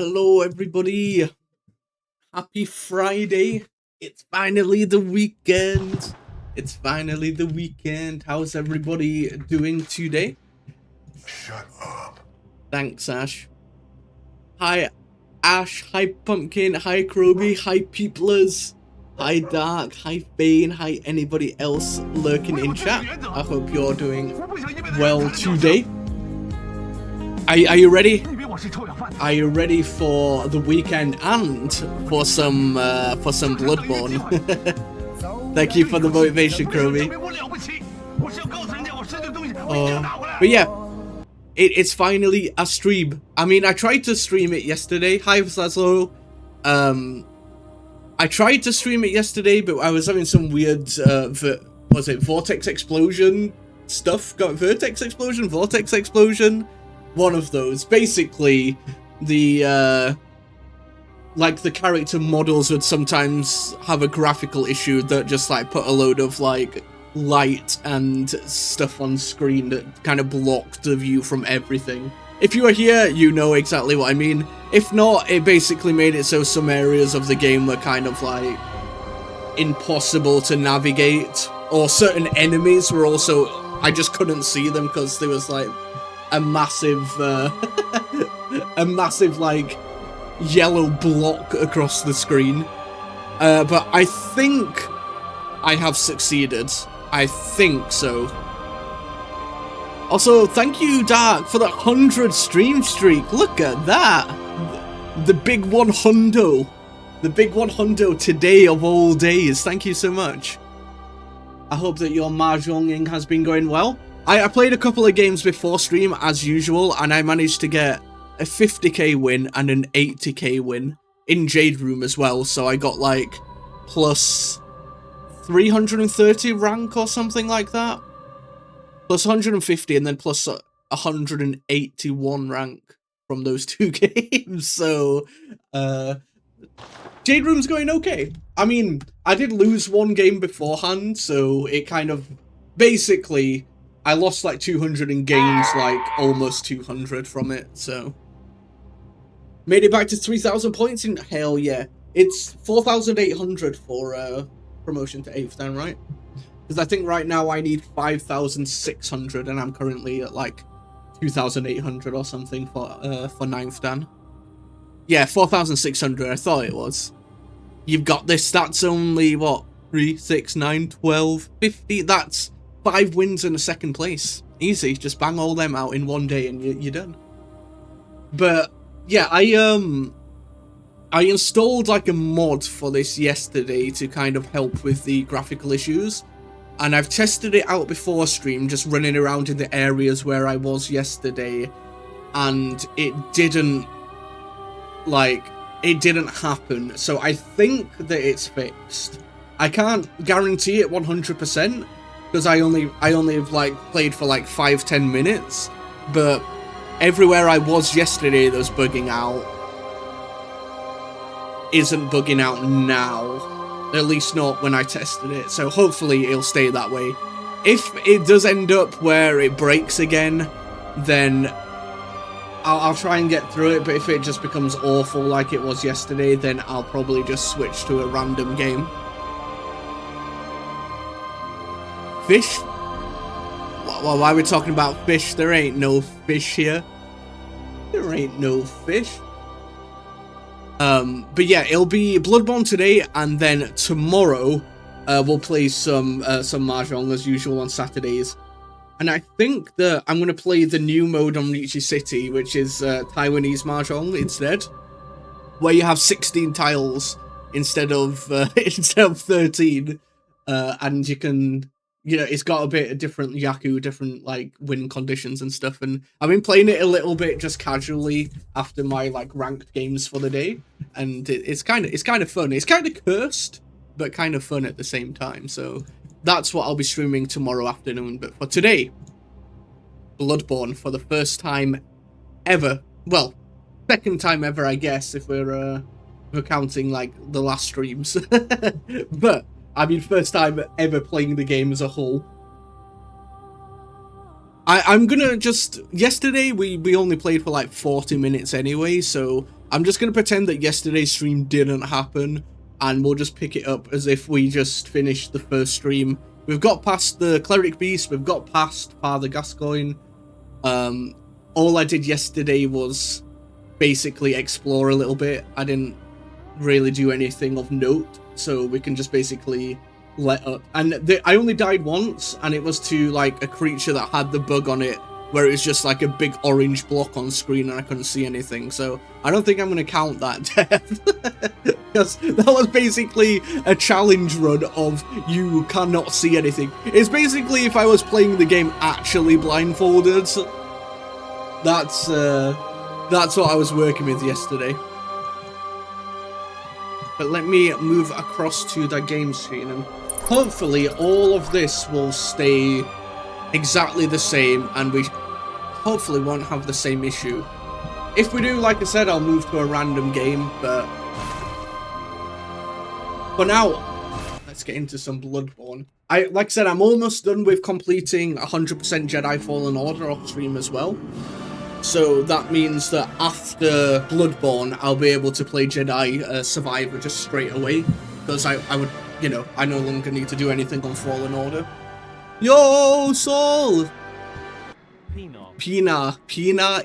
Hello everybody, happy Friday. It's finally the weekend. How's everybody doing today? Shut up. Thanks, Ash. Hi Ash, hi Pumpkin, hi Kroby, hi Peoplers, hi Dark, hi Fane, hi anybody else lurking in chat. I hope you're doing well today. Are you ready? Are you ready for the weekend and for some Bloodborne? Thank you for the motivation, Kroby. But yeah, it's finally a stream. I mean, I tried to stream it yesterday. Hi, Slaslo. I tried to stream it yesterday, but I was having some weird, was it vortex explosion stuff? Got vertex explosion, vortex explosion? One of those. Basically, the like the character models would sometimes have a graphical issue that just like put a load of like light and stuff on screen that kind of blocked the view from everything. If you are here, you know exactly what I mean. If not, it basically made it so some areas of the game were kind of like impossible to navigate, or certain enemies were also, I just couldn't see them because there was like a massive like yellow block across the screen. But I think I have succeeded. I think so. Also, thank you, Dark, for the 100 stream streak. Look at that. The big 100. The big 100 today of all days. Thank you so much. I hope that your mahjonging has been going well. I played a couple of games before stream, as usual, and I managed to get a 50k win and an 80k win in Jade Room as well, so I got like plus 330 rank or something like that. Plus 150 and then plus 181 rank from those two games, so Jade Room's going okay. I mean, I did lose one game beforehand, so it kind of, basically, I lost like 200 and gained like almost 200 from it, so. Made it back to 3,000 points in, hell yeah. It's 4,800 for promotion to 8th dan, right? Because I think right now I need 5,600 and I'm currently at like 2,800 or something for 9th dan. Yeah, 4,600, I thought it was. You've got this, that's only, what, 3, 6, 9, 12, 50, that's 5 wins in a second place. Easy, just bang all them out in one day and you're done. But yeah, I installed like a mod for this yesterday to kind of help with the graphical issues, and I've tested it out before stream, just running around in the areas where I was yesterday, and it didn't happen. So I think that it's fixed. I can't guarantee it 100%. because I only have like played for like 5-10 minutes, but everywhere I was yesterday that was bugging out isn't bugging out now, at least not when I tested it, so hopefully it'll stay that way. If it does end up where it breaks again, then I'll try and get through it, but if it just becomes awful like it was yesterday, then I'll probably just switch to a random game. Fish? Why are we talking about fish? There ain't no fish here. There ain't no fish. But yeah, it'll be Bloodborne today, and then tomorrow we'll play some Mahjong as usual on Saturdays. And I think that I'm going to play the new mode on Ryuchi City, which is Taiwanese Mahjong instead, where you have 16 tiles instead of 13, and you can, you know, it's got a bit of different Yaku, different like win conditions and stuff. And I've been playing it a little bit just casually after my like ranked games for the day, and it's kind of fun. It's kind of cursed, but kind of fun at the same time. So that's what I'll be streaming tomorrow afternoon. But for today, Bloodborne for the first time ever. Well, second time ever, I guess, if we're counting like the last streams. But I mean, first time ever playing the game as a whole. I'm gonna just... Yesterday, we only played for like 40 minutes anyway, so I'm just going to pretend that yesterday's stream didn't happen, and we'll just pick it up as if we just finished the first stream. We've got past the Cleric Beast, we've got past Father Gascoigne. All I did yesterday was basically explore a little bit. I didn't really do anything of note, so we can just basically let up. And I only died once, and it was to like a creature that had the bug on it, where it was just like a big orange block on screen and I couldn't see anything. So I don't think I'm going to count that death. Because that was basically a challenge run of you cannot see anything. It's basically if I was playing the game actually blindfolded. That's what I was working with yesterday. But let me move across to the game screen, and hopefully all of this will stay exactly the same, and we hopefully won't have the same issue. If we do, like I said, I'll move to a random game, but for now, let's get into some Bloodborne. Like I said, I'm almost done with completing 100% Jedi Fallen Order off stream as well. So that means that after Bloodborne, I'll be able to play Jedi Survivor just straight away, because I would, you know, I no longer need to do anything on Fallen Order. Yo, Saul! Pina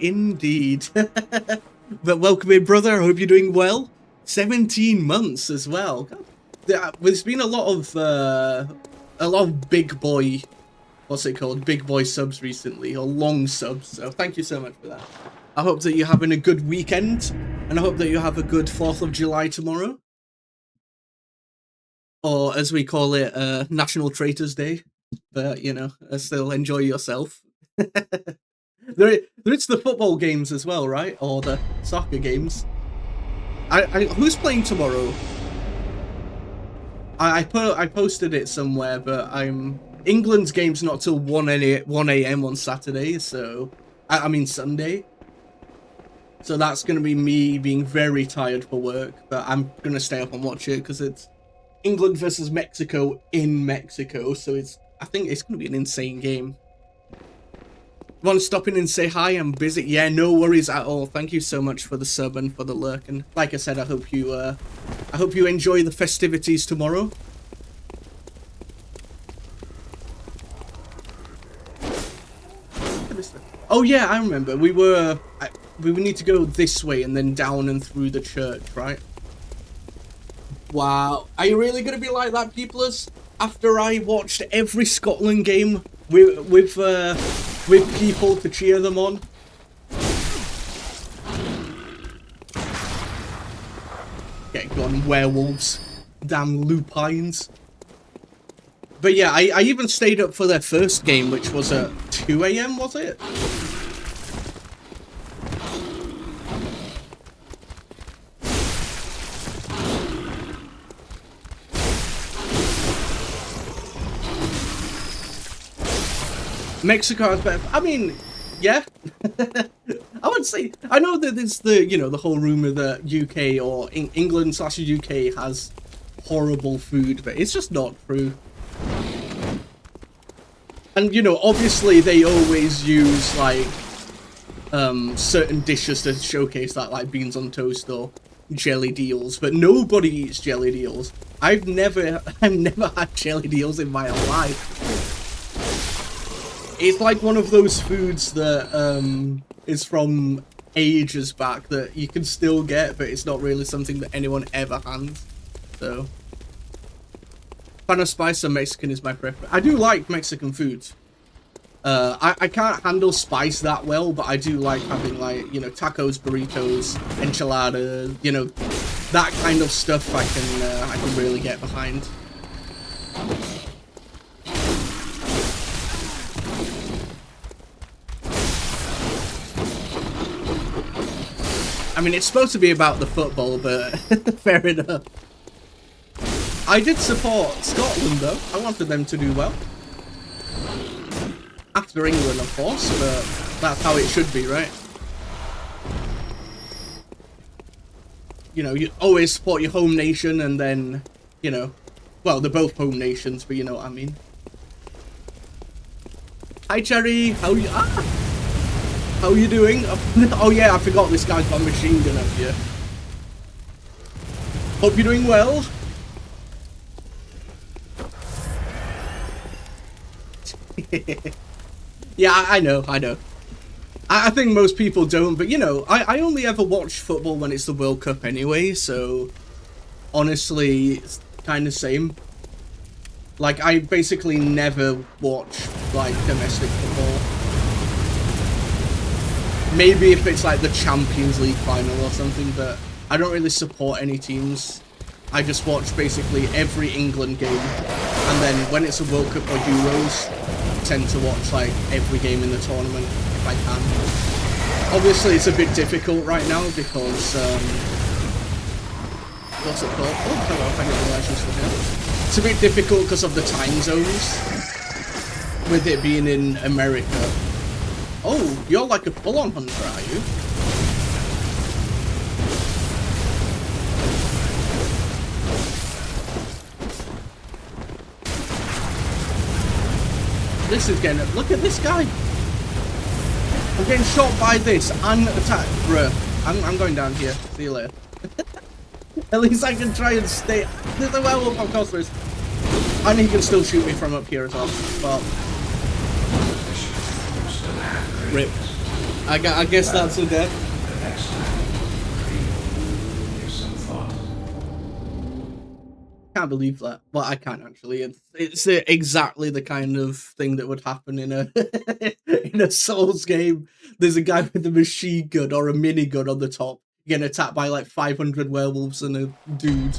indeed. But welcome in, brother. I hope you're doing well. 17 months as well. There's been a lot of big boy, what's it called? Big boy subs recently, or long subs. So thank you so much for that. I hope that you're having a good weekend, and I hope that you have a good 4th of July tomorrow. Or as we call it, National Traitors Day. But, you know, still enjoy yourself. There is the football games as well, right? Or the soccer games. Who's playing tomorrow? I posted it somewhere, but England's game's not till 1 a.m. on Saturday, so I mean Sunday. So that's gonna be me being very tired for work, but I'm gonna stay up and watch it because it's England versus Mexico in Mexico, so I think it's gonna be an insane game. Want to stop in and say hi? I'm busy. Yeah, no worries at all. Thank you so much for the sub and for the lurk. And like I said, I hope you enjoy the festivities tomorrow. Oh yeah, I remember. We would need to go this way and then down and through the church, right? Wow, are you really gonna be like that, peoplers? After I watched every Scotland game with people to cheer them on. Get gone, werewolves. Damn lupines. But yeah, I even stayed up for their first game, which was at 2 a.m, was it? Mexico has better. I mean, yeah. I would say. I know that there's the whole rumor that UK or England/UK has horrible food, but it's just not true. And obviously they always use like certain dishes to showcase that, like beans on toast or jelly deals, but nobody eats jelly deals. I've never had jelly deals in my life. It's like one of those foods that is from ages back that you can still get, but it's not really something that anyone ever has. So, fan of spice or Mexican is my preference. I do like Mexican food. I can't handle spice that well, but I do like having like tacos, burritos, enchiladas, that kind of stuff. I can really get behind. I mean, it's supposed to be about the football, but fair enough. I did support Scotland, though. I wanted them to do well. After England, of course, but that's how it should be, right? You always support your home nation, and then, well, they're both home nations, but you know what I mean. Hi, Cherry. How are you doing? Oh yeah, I forgot this guy's got a machine gun up here. Hope you're doing well. Yeah, I know. I think most people don't, but you know, I only ever watch football when it's the World Cup anyway, so honestly, it's kind of same. Like, I basically never watch, like, domestic football. Maybe if it's, like, the Champions League final or something, but I don't really support any teams. I just watch basically every England game, and then when it's a World Cup or Euros, I tend to watch, like, every game in the tournament, if I can. Obviously, it's a bit difficult right now, because, what's it called? Oh, hello, I didn't realise you were still here. It's a bit difficult because of the time zones, with it being in America. Oh, you're like a full-on hunter, are you? This is getting... Look at this guy! I'm getting shot by this and attacked. Bruh, I'm going down here. See you later. At least I can try and stay... There's a werewolf, of course there is. And he can still shoot me from up here as well. Well... Rip. I guess that's a death. Can't believe that. Well, I can't actually. It's exactly the kind of thing that would happen in a in a Souls game. There's a guy with a machine gun or a minigun on the top getting attacked by like 500 werewolves and a dude.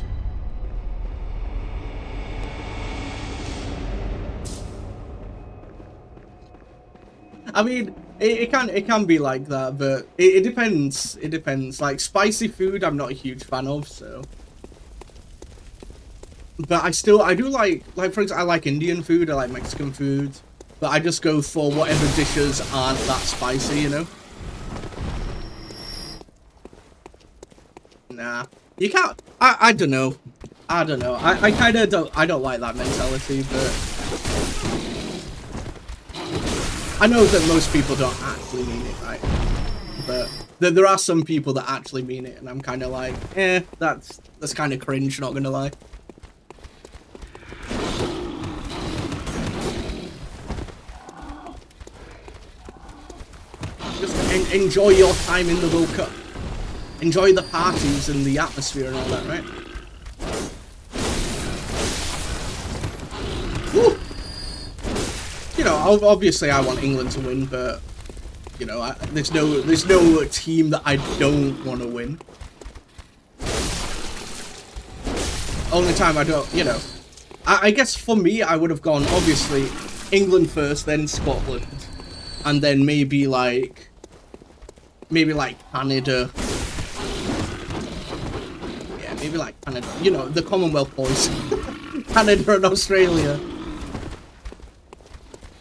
I mean, it can be like that, but it depends. It depends. Like spicy food, I'm not a huge fan of, so. But I do like for example, I like Indian food, I like Mexican food, but I just go for whatever dishes aren't that spicy, you know? Nah. You can't, I don't know. I don't know. I kind of don't, I don't like that mentality, but I know that most people don't actually mean it, right? But there are some people that actually mean it, and I'm kind of like, that's kind of cringe, not gonna lie. Just enjoy your time in the World Cup. Enjoy the parties and the atmosphere and all that, right? Woo! You know, obviously I want England to win, but you know, there's no team that I don't want to win. Only time I don't, you know, I guess for me I would have gone obviously England first, then Scotland, and then maybe like Canada. Yeah, maybe like Canada. You know, the Commonwealth boys. Canada and Australia.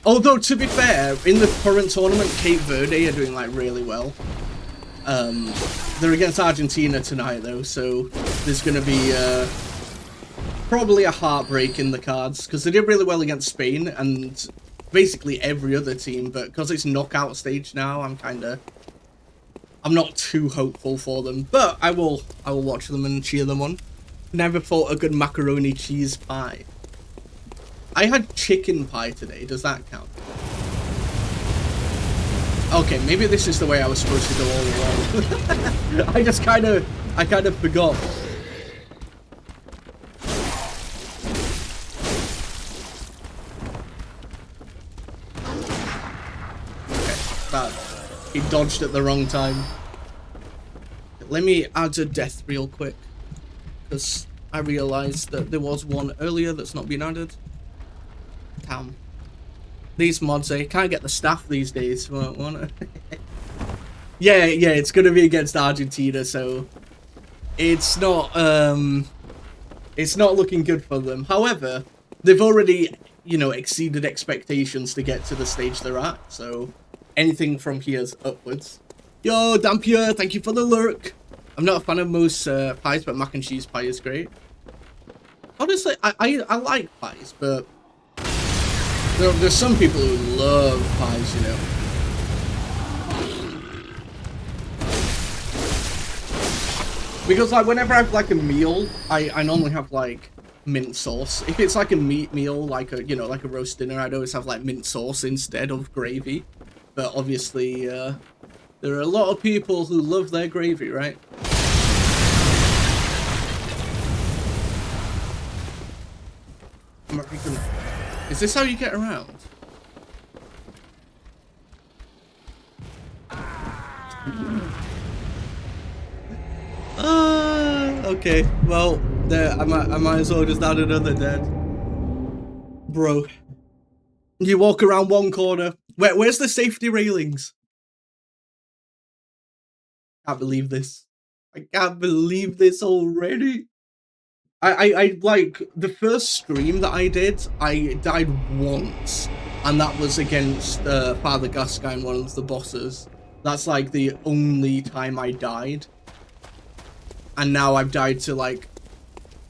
Although, to be fair, in the current tournament, Cape Verde are doing, like, really well. They're against Argentina tonight, though, so there's going to be probably a heartbreak in the cards, because they did really well against Spain and basically every other team, but because it's knockout stage now, I'm not too hopeful for them, but I will watch them and cheer them on. Never thought a good macaroni cheese pie. I had chicken pie today, does that count? Okay, maybe this is the way I was supposed to go all along. I kind of forgot. Okay, he dodged at the wrong time. Let me add a death real quick, because I realised that there was one earlier that's not been added. Damn. These mods, I can't get the staff these days. Yeah, it's gonna be against Argentina, so it's not looking good for them. However, they've already, you know, exceeded expectations to get to the stage they're at, so anything from here's upwards. Yo, Dampier, thank you for the lurk. I'm not a fan of most pies, but mac and cheese pie is great. Honestly, I like pies, but there's some people who love pies, you know. Because like whenever I have like a meal, I normally have like mint sauce. If it's like a meat meal, like a like a roast dinner, I'd always have like mint sauce instead of gravy. But obviously, there are a lot of people who love their gravy, right? Is this how you get around? Okay. Well, there. I might as well just add another dead. Bro, you walk around one corner. Where's the safety railings? Can't believe this. I can't believe this already. I like the first stream that I did. I died once, and that was against Father Gaskai and one of the bosses. That's like the only time I died. And now I've died to like,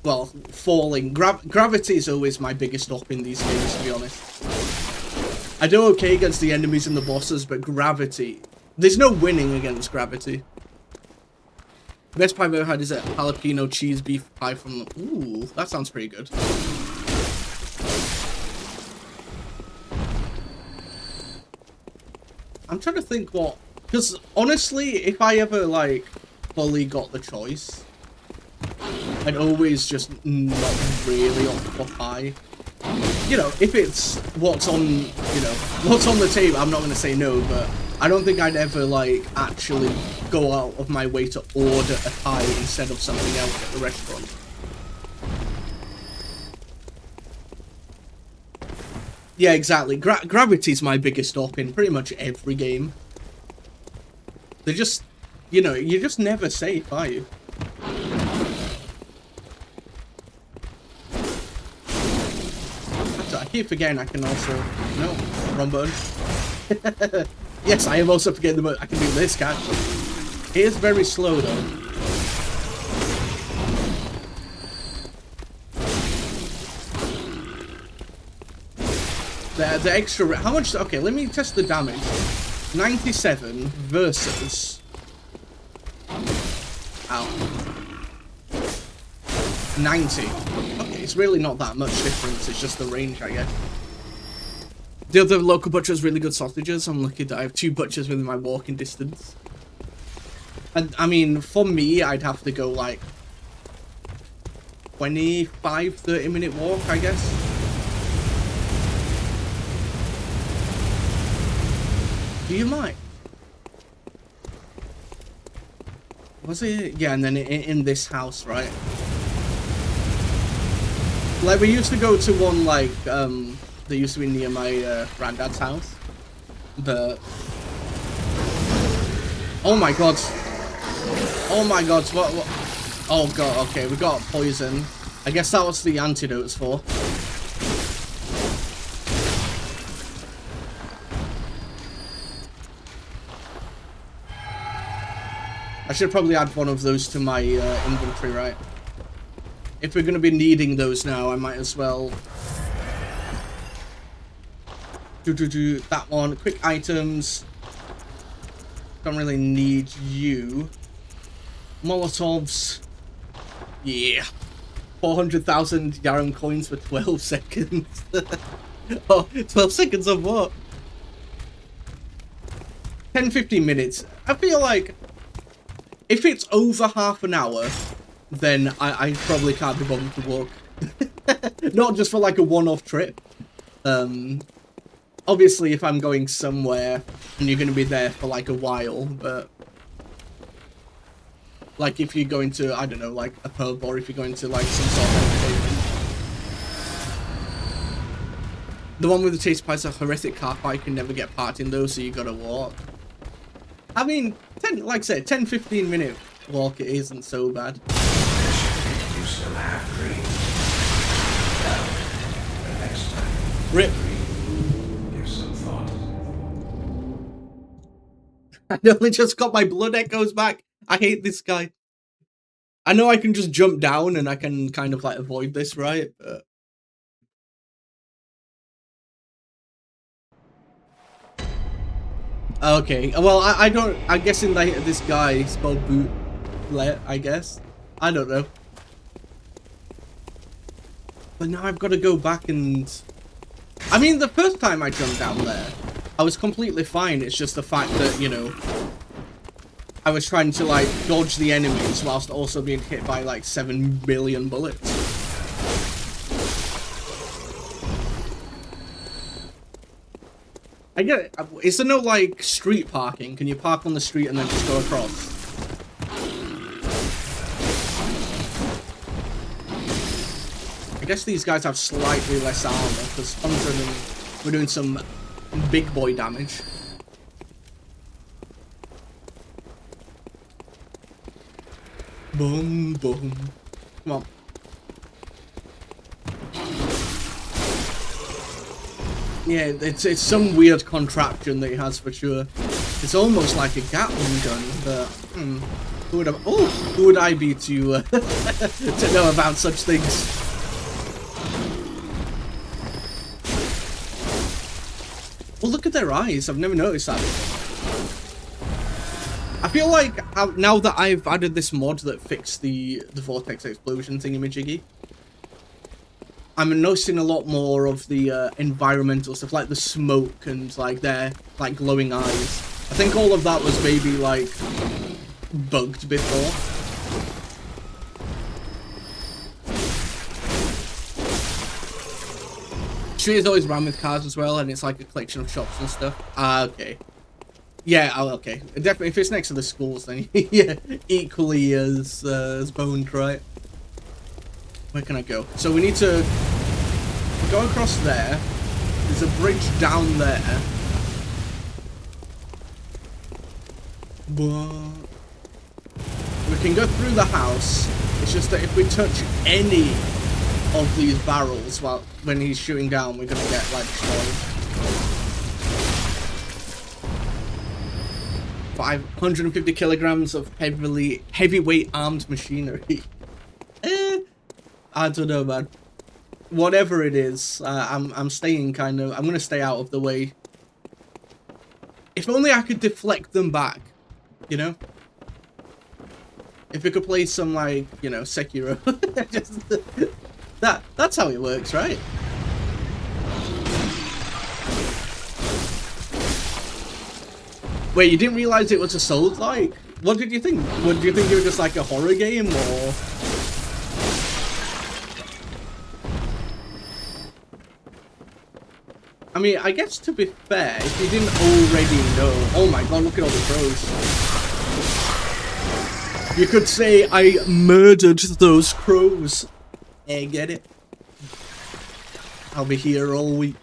well, falling. Gravity is always my biggest op in these games, to be honest. I do okay against the enemies and the bosses, but gravity, there's no winning against gravity. Best pie I've ever had is a jalapeno cheese beef pie from the... Ooh, that sounds pretty good. I'm trying to think what... Because, honestly, if I ever, like, fully got the choice, I'd always just not really opt for pie. You know, if it's what's on, what's on the table, I'm not going to say no, but I don't think I'd ever, like, actually go out of my way to order a pie instead of something else at the restaurant. Yeah, exactly. Gravity's my biggest op in pretty much every game. They're just, you're just never safe, are you? I keep forgetting I can also... No, wrong button. Yes, I am also forgetting the button. I can do this, can't I? It is very slow, though. The extra... How much... Okay, let me test the damage. 97 versus... Ow. 90. Okay, it's really not that much difference. It's just the range, I guess. The other local butcher has really good sausages. I'm lucky that I have 2 butchers within my walking distance. And, I mean, for me, I'd have to go, like, 25, 30-minute walk, I guess. Do you mind? Was it? Yeah, and then in this house, right? Like, we used to go to one, like, that used to be near my granddad's house. But... Oh my god. Oh my god, what? Oh god, okay, we got poison. I guess that was the antidotes for. I should probably add one of those to my inventory, right? If we're going to be needing those now, I might as well do that one. Quick items. Don't really need you. Molotovs. Yeah. 400,000 Yarum coins for 12 seconds. Oh, 12 seconds of what? 10-15 minutes. I feel like if it's over half an hour, then I probably can't be bothered to walk. Not just for like a one-off trip. Obviously if I'm going somewhere and you're going to be there for like a while, but like if you're going to, I don't know, like a pub, or if you're going to like some sort of entertainment. The one with the chase pies, a horrific car fight, you can never get part in those, so you gotta walk. I mean, like I said, 10-15 minute walk, it isn't so bad. You still have dreams. Now, next time. Rip. Give some thought. I only just got my blood echoes back. I hate this guy. I know I can just jump down and I can kind of like avoid this, right? But... Okay, well, I don't... I'm guessing like this guy is called Bootlet, I guess. I don't know. But now I've got to go back and... I mean, the first time I jumped down there, I was completely fine. It's just the fact that, you know, I was trying to, like, dodge the enemies whilst also being hit by, like, 7 billion bullets. I get it. Is there no, like, street parking? Can you park on the street and then just go across? I guess these guys have slightly less armor, because 100 and we're doing some big boy damage. Boom, boom. Come on. Yeah, it's some weird contraption that he has for sure. It's almost like a Gatling gun, but who would I be to to know about such things? Well, look at their eyes. I've never noticed that. I feel like now that I've added this mod that fixed the vortex explosion thingamajiggy, I'm noticing a lot more of the environmental stuff, like the smoke and like their like glowing eyes. I think all of that was maybe like bugged before. Street is always ran with cars as well, and it's like a collection of shops and stuff. Ah, okay. Yeah, oh, okay. Definitely, if it's next to the schools, then yeah, equally as boned, right? Where can I go? So we need to go across there. There's a bridge down there. But we can go through the house. It's just that if we touch any of these barrels when he's shooting down, we're gonna get like destroyed. 550 kilograms of heavyweight armed machinery. I don't know, man. Whatever it is, I'm staying kind of. I'm gonna stay out of the way. If only I could deflect them back, you know. If we could play some like, you know, Sekiro. Just that's how it works, right? Wait, you didn't realize it was a Souls-like? What did you think? What, do you think it was just like a horror game, or? I mean, I guess to be fair, if you didn't already know... Oh my god, look at all the crows. You could say I murdered those crows. Yeah, get it? I'll be here all week.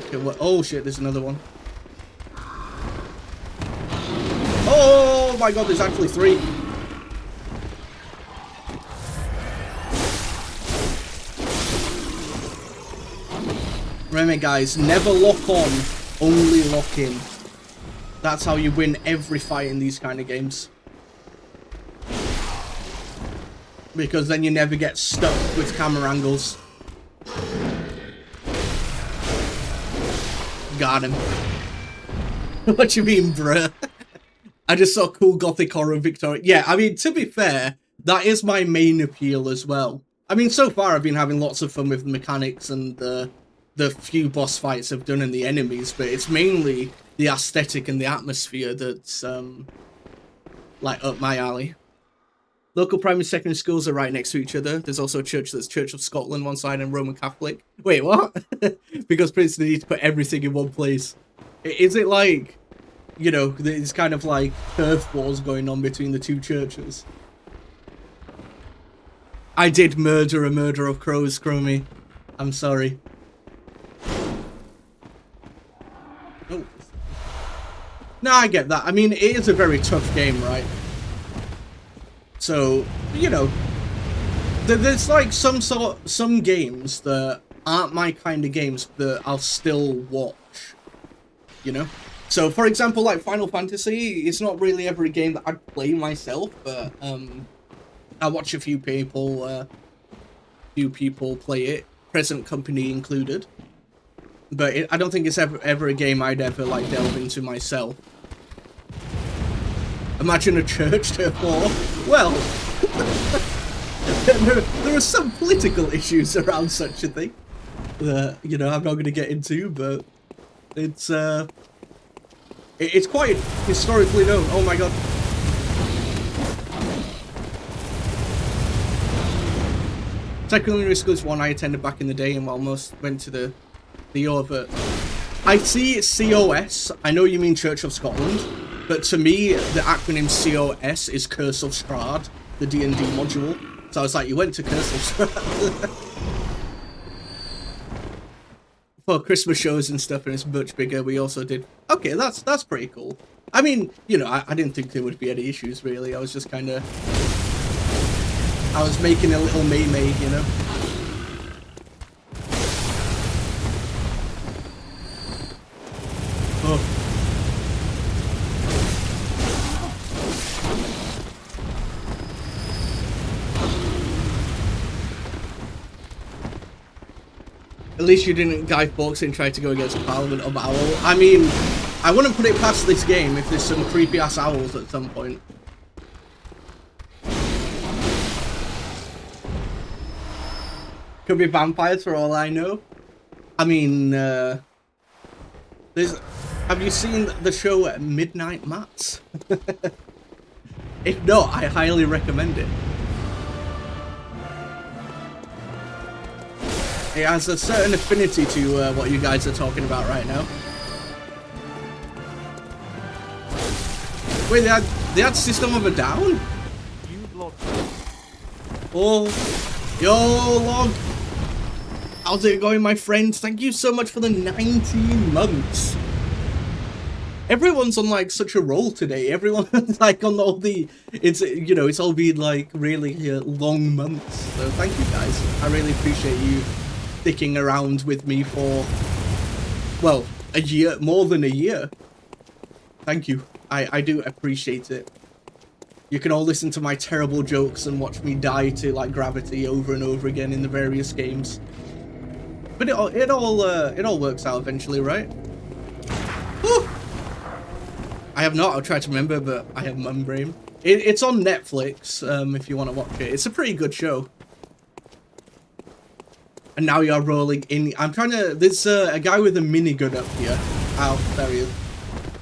Okay, what? Oh shit, there's another one. Oh my god, there's actually 3. Remember guys, never lock on, only lock in. That's how you win every fight in these kind of games. Because then you never get stuck with camera angles. Got him. What you mean, bruh? I just saw cool gothic horror Victoria. Yeah, I mean, to be fair, that is my main appeal as well. I mean, so far I've been having lots of fun with the mechanics and the few boss fights I've done and the enemies, but it's mainly the aesthetic and the atmosphere that's, like, up my alley. Local primary and secondary schools are right next to each other. There's also a church that's Church of Scotland one side and Roman Catholic. Wait, what? Because Princeton needs to put everything in one place. Is it like, you know, there's kind of like turf wars going on between the two churches? I did murder a murder of crows, Chromie. I'm sorry. Oh. No, I get that. I mean, it is a very tough game, right? So, you know, there's like some games that aren't my kind of games that I'll still watch, you know? So, for example, like Final Fantasy, it's not really ever a game that I'd play myself, but I watch a few people play it, present company included. But I don't think it's ever a game I'd ever like delve into myself. Imagine a church to 4. Well, there are some political issues around such a thing that, you know, I'm not going to get into, but it's quite historically known. Oh my god. Secondary school is one I attended back in the day and almost went to the other. I see COS, I know you mean Church of Scotland, but to me, the acronym COS is Curse of Strahd, the D&D module. So I was like, you went to Curse of Strahd. For Christmas shows and stuff, and it's much bigger, we also did. Okay, that's pretty cool. I mean, you know, I didn't think there would be any issues, really. I was just kind of... I was making a little May, you know? Oh. At least you didn't Guy Fawkes and try to go against Parliament of Owl. I mean, I wouldn't put it past this game if there's some creepy ass owls at some point. Could be vampires for all I know. I mean, have you seen the show Midnight Mats? If not, I highly recommend it. It has a certain affinity to what you guys are talking about right now. Wait, they had System of a Down? Oh, yo, Log. How's it going, my friend? Thank you so much for the 19 months. Everyone's on like such a roll today. Everyone's like on all the, it's, you know, it's all been like really long months. So thank you guys. I really appreciate you sticking around with me for, well, a year, more than a year. Thank you. I do appreciate it. You can all listen to my terrible jokes and watch me die to like gravity over and over again in the various games. But it all works out eventually, right? Woo! I have not. I'll try to remember, but I have mum brain. It's on Netflix. If you want to watch it, it's a pretty good show. And now you're rolling in. I'm trying to. There's a guy with a minigun up here. Oh, there he is.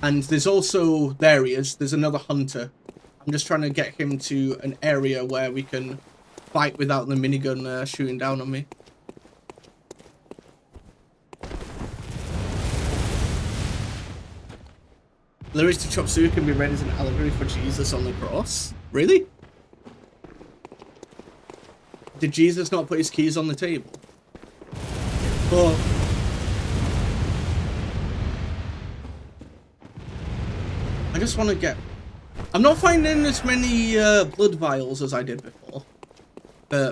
And there's also there he is. There's another hunter. I'm just trying to get him to an area where we can fight without the minigun shooting down on me. Lyrics to Chop Suey can be read as an allegory for Jesus on the cross. Really? Did Jesus not put his keys on the table? Oh. I just want to get... I'm not finding as many blood vials as I did before.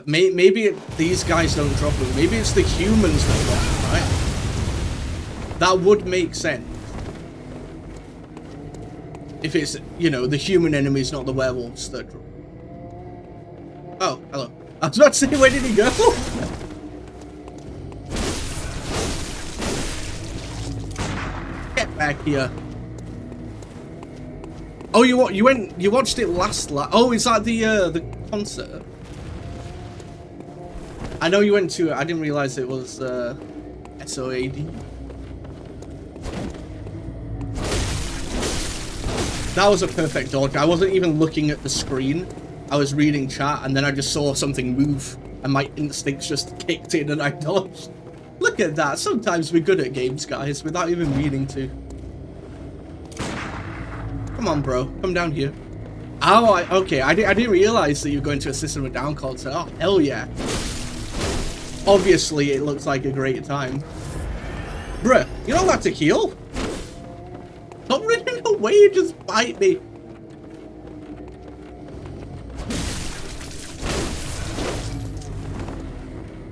Maybe these guys don't drop them. Maybe it's the humans that drop them, right? That would make sense. If it's, you know, the human enemies, not the werewolves that drop. Oh, hello. I was about to say, where did he go? Get back here. Oh, you watched it last. Oh, is that the concert? I know you went to it. I didn't realize it was SOAD. That was a perfect dodge. I wasn't even looking at the screen. I was reading chat, and then I just saw something move, and my instincts just kicked in, and I dodged. Look at that. Sometimes we're good at games, guys, without even meaning to. Come on, bro. Come down here. Oh, okay. I didn't realize that you were going to a System of a Down concert. Oh, hell yeah. Obviously, it looks like a great time. Bruh, you don't have to heal. Stop running away and just fight me.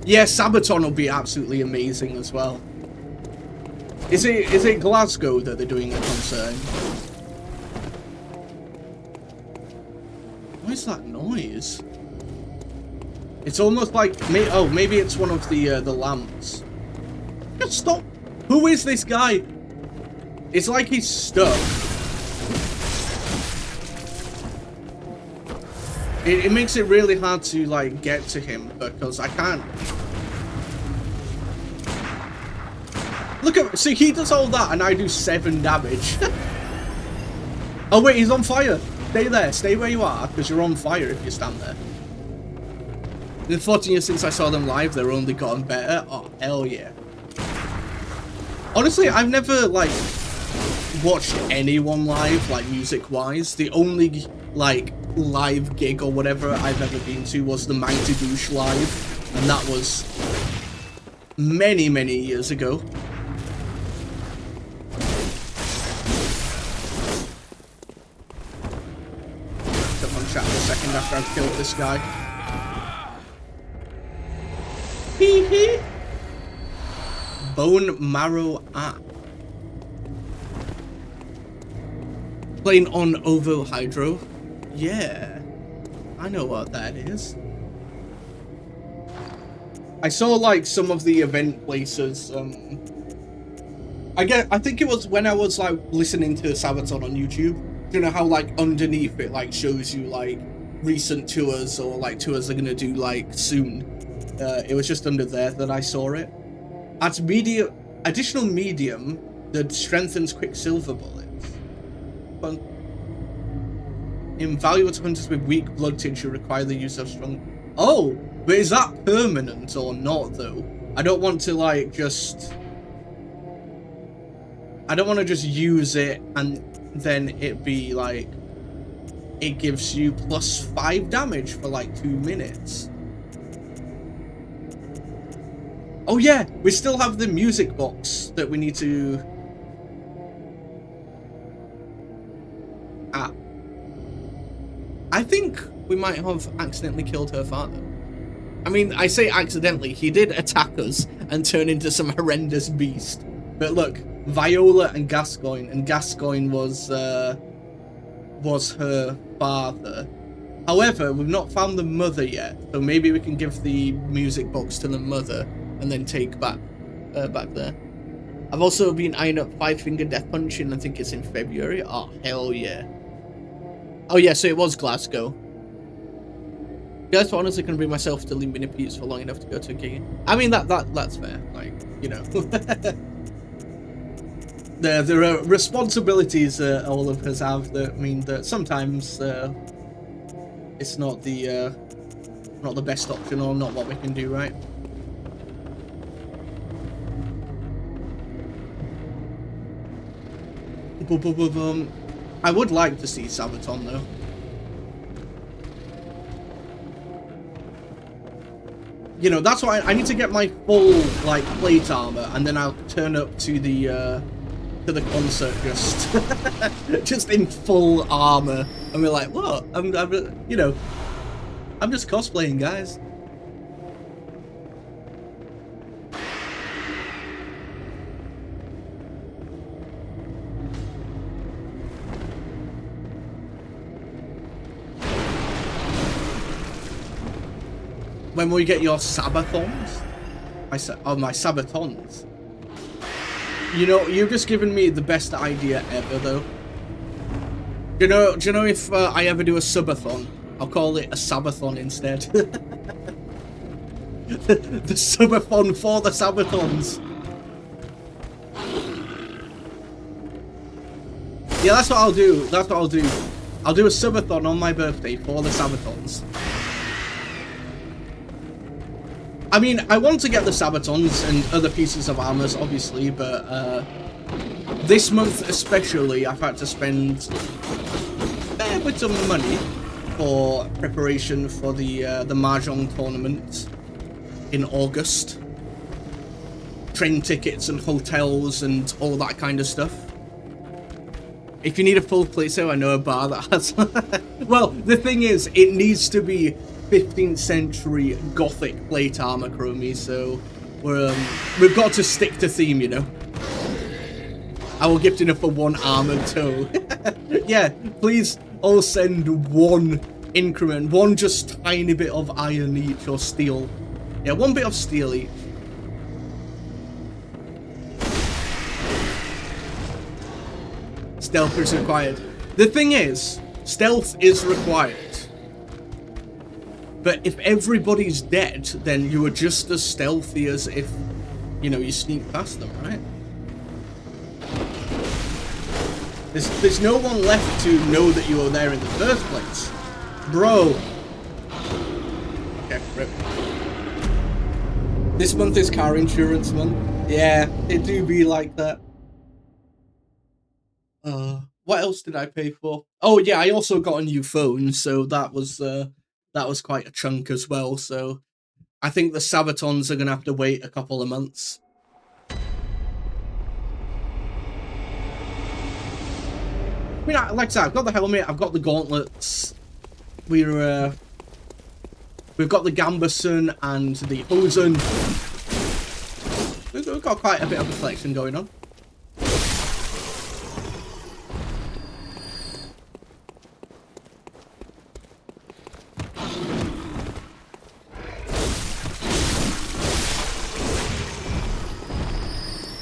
Yeah, Sabaton will be absolutely amazing as well. Is it Glasgow that they're doing a concert in? What is that noise? It's almost like maybe it's one of the lamps. Just stop. Who is this guy? It's like he's stuck. It makes it really hard to like get to him because I can't. Look at, see, he does all that and I do 7 damage. Oh wait, he's on fire. Stay there, stay where you are, because you're on fire if you stand there. In the 14 years since I saw them live, they're only gotten better. Oh, hell yeah. Honestly, I've never, like, watched anyone live, like, music-wise. The only, like, live gig or whatever I've ever been to was the Mighty Boosh live. And that was many, many years ago. Come on, chat for a second after I've killed this guy. Hee hee. Bone Marrow app. Playing on Ovo Hydro. Yeah. I know what that is. I saw like some of the event places. I think it was when I was like listening to Sabaton on YouTube. You know how like underneath it like shows you like recent tours or like tours they're gonna do like soon. It was just under there that I saw it. Adds additional medium that strengthens Quicksilver bullets. But invaluable to hunters with weak blood tincture require the use of strong. Oh, but is that permanent or not though? I don't want to like just. I don't want to just use it and then it be like. It gives you +5 damage for like 2 minutes. Oh yeah, we still have the music box that we need to... Ah. I think we might have accidentally killed her father. I mean, I say accidentally, he did attack us and turn into some horrendous beast. But look, Viola and Gascoigne was her father. However, we've not found the mother yet, so maybe we can give the music box to the mother. And then take back there. I've also been eyeing up 5-Finger Death Punching. I think it's in February. Oh, hell yeah. Oh, yeah, so it was Glasgow. Guys, for honestly, can bring myself to Limby Pete's for long enough to go to a gig. I mean, that's fair. Like, you know. there are responsibilities all of us have that mean that sometimes it's not the best option or not what we can do, right? I would like to see Sabaton though. You know, that's why I need to get my full like plate armor, and then I'll turn up to the concert just in full armor, and we're like, what? I'm you know, I'm just cosplaying, guys. When will you get your Sabathons? My Sabatons. You know, you've just given me the best idea ever, though. Do you know if I ever do a subathon, I'll call it a Sabathon instead. the subathon for the Sabatons. Yeah, that's what I'll do. That's what I'll do. I'll do a subathon on my birthday for the Sabatons. I mean, I want to get the Sabatons and other pieces of armor, obviously, but this month especially, I've had to spend a bit of money for preparation for the Mahjong tournament in August. Train tickets and hotels and all that kind of stuff. If you need a full playset, I know a bar that has... Well, the thing is, it needs to be 15th century Gothic plate armor, Chromie, so we've got to stick to theme, you know. I will gift enough for 1 armored toe. Yeah, please all send 1 increment, 1 just tiny bit of iron each or steel. Yeah, 1 bit of steel each. Stealth is required. The thing is, stealth is required. But if everybody's dead, then you are just as stealthy as if, you know, you sneak past them, right? There's no one left to know that you were there in the first place. Bro. Okay, rip. This month is car insurance month. Yeah, it do be like that. What else did I pay for? Oh yeah, I also got a new phone, so that was quite a chunk as well. So I think the Sabatons are gonna have to wait a couple of months. I mean, like I said, I've got the helmet, I've got the gauntlets. We've got the Gamberson and the Hosen. We've got quite a bit of a collection going on.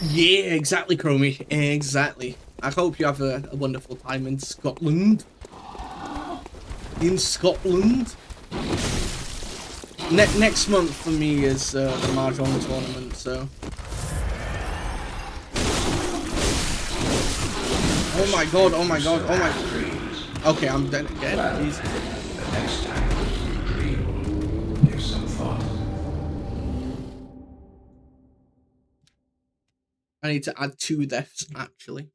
Yeah, exactly, Chromie. Exactly. I hope you have a wonderful time in Scotland. Next month for me is the Mahjong tournament, so. Oh my god, oh my god, oh my. Okay, I'm dead again. Jesus. The next time you dream, give some thought. I need to add 2 deaths, actually.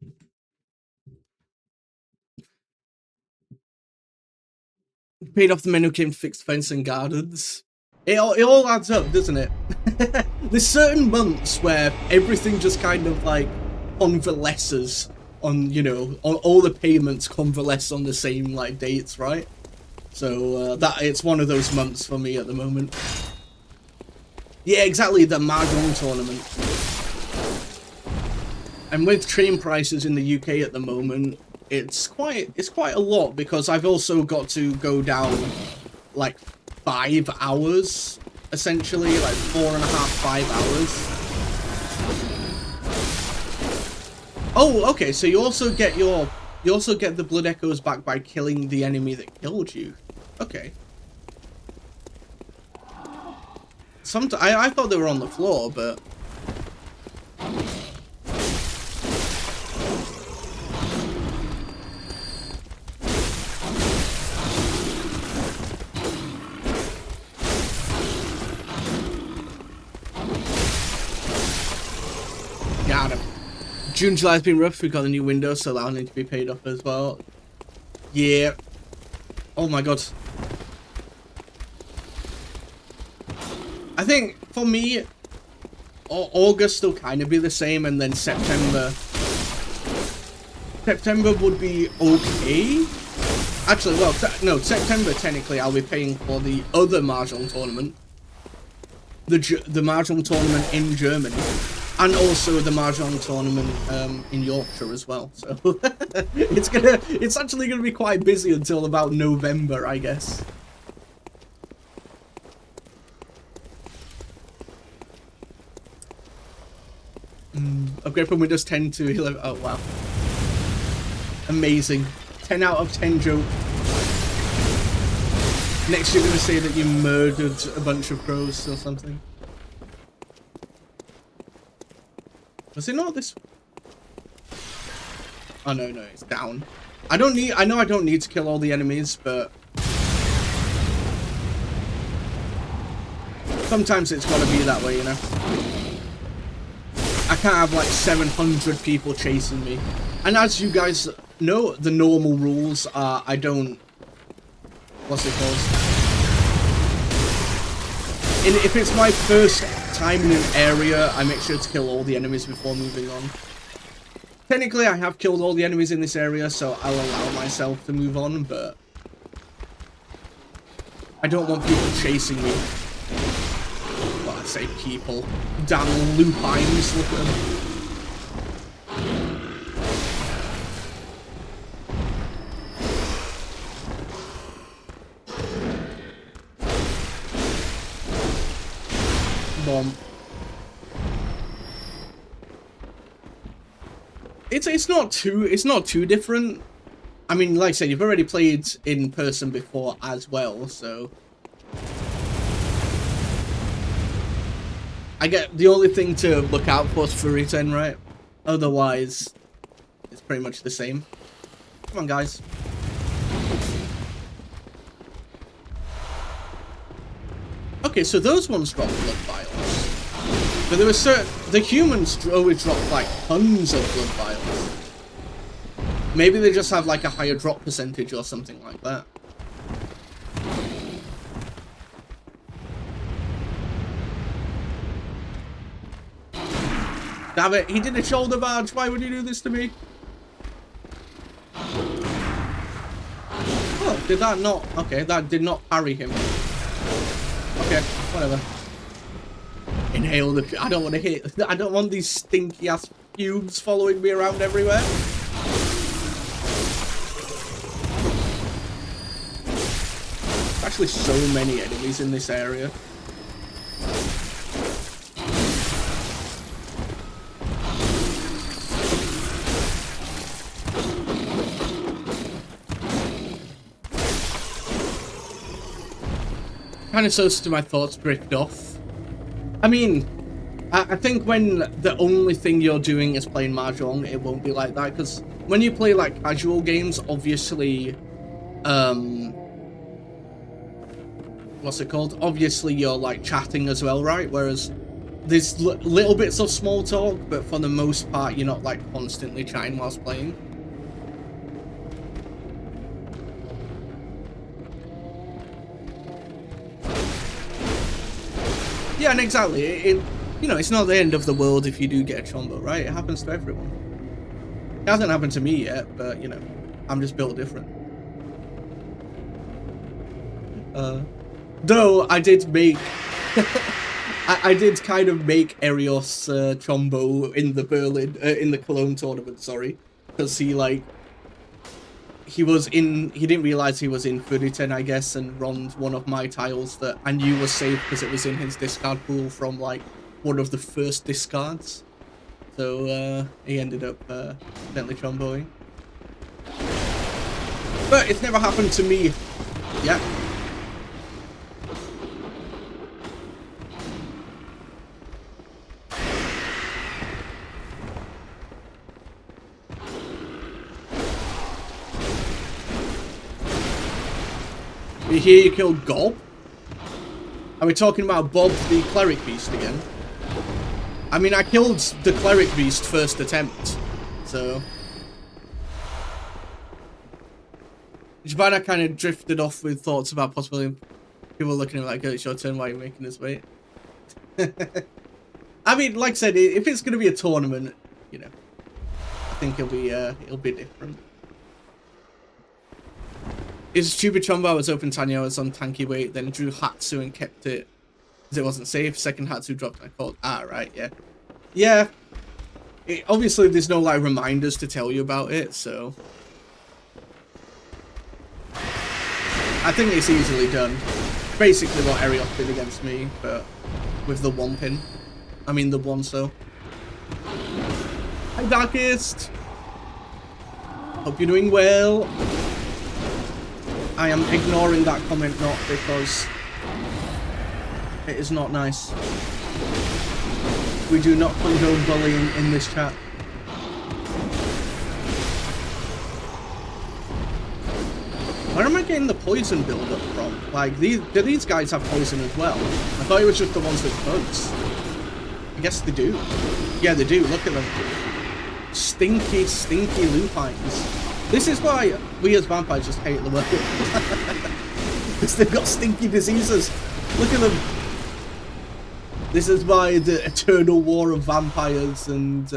Paid off the men who came to fix fence and gardens. It all adds up, doesn't it? There's certain months where everything just kind of like convalesces on, you know, all the payments convalesce on the same like dates, right? So that it's one of those months for me at the moment. Yeah, exactly, the Mahjong tournament. And with train prices in the UK at the moment, it's quite a lot because I've also got to go down like 5 hours, essentially, like 4.5, 5 hours. Oh, okay, so you also get the blood echoes back by killing the enemy that killed you. Okay. I thought they were on the floor, but got him. June, July's been rough. We got a new window, so that'll need to be paid off as well. Yeah. Oh my god. I think for me, August will kind of be the same, and then September would be okay. Actually, well, no, September technically I'll be paying for the other Mahjong tournament, the Mahjong tournament in Germany, and also the Mahjong tournament in Yorkshire as well. So it's actually gonna be quite busy until about November, I guess. Upgrade from Windows 10 to 11. Oh wow, amazing. 10 out of 10 joke. Next you're gonna say that you murdered a bunch of crows or something. Was it not this? Oh no, it's down. I know I don't need to kill all the enemies, but sometimes it's gotta be that way, you know. I can't have like 700 people chasing me. And as you guys know, the normal rules are I don't... What's it called? If it's my first time in an area, I make sure to kill all the enemies before moving on. Technically, I have killed all the enemies in this area, so I'll allow myself to move on, but I don't want people chasing me. Well, I say people. Damn lupines, look at them. Bomb. It's not too different. I mean, like I said, you've already played in person before as well, so I get the only thing to look out for is furry 10, right? Otherwise, it's pretty much the same. Come on, guys. Okay, so those ones drop blood vials. But there were the humans always drop like tons of blood vials. Maybe they just have like a higher drop percentage or something like that. Damn it, he did a shoulder barge. Why would you do this to me? Oh, did that not? Okay, that did not parry him. Okay, whatever. Inhale the... I don't want to hit... I don't want these stinky ass fumes following me around everywhere. There's actually so many enemies in this area. Kind of so to my thoughts drift off. I mean, I think when the only thing you're doing is playing Mahjong, it won't be like that, because when you play like casual games, obviously, what's it called? Obviously you're like chatting as well, right? Whereas there's little bits of small talk, but for the most part, you're not like constantly chatting whilst playing. Yeah, and exactly. You know, it's not the end of the world if you do get a chombo, right? It happens to everyone. It hasn't happened to me yet, but, you know, I'm just built different. Though, I did make... I did kind of make Erios chombo in the in the Cologne tournament, sorry. Because he, like... He didn't realize he was in 3010, I guess, and run one of my tiles that I knew was safe because it was in his discard pool from, like, one of the first discards. So, he ended up accidentally chomboing. But it's never happened to me yet. You hear you killed Gob? Are we talking about Bob the Cleric Beast again? I mean, I killed the Cleric Beast first attempt, so... Jabana kind of drifted off with thoughts about possibly people looking at me like, oh, it's your turn, why are you making this wait? I mean, like I said, if it's going to be a tournament, you know, I think it'll be different. His stupid chombo was open Tanya was on tanky weight, then drew Hatsu and kept it because it wasn't safe. Second Hatsu dropped and I called. Ah, right, yeah. Yeah. Obviously, there's no, like, reminders to tell you about it, so... I think it's easily done. Basically what Erios did against me, but with the one pin. I mean, the one so. Hi, Darkest! Hope you're doing well. I am ignoring that comment not because it is not nice. We do not condone bullying in this chat. Where am I getting the poison build-up from? Like, do these guys have poison as well? I thought it was just the ones with bugs. I guess they do. Yeah, they do. Look at them. Stinky, stinky lupines. This is why we as vampires just hate the world. Because they've got stinky diseases. Look at them. This is why the eternal war of vampires and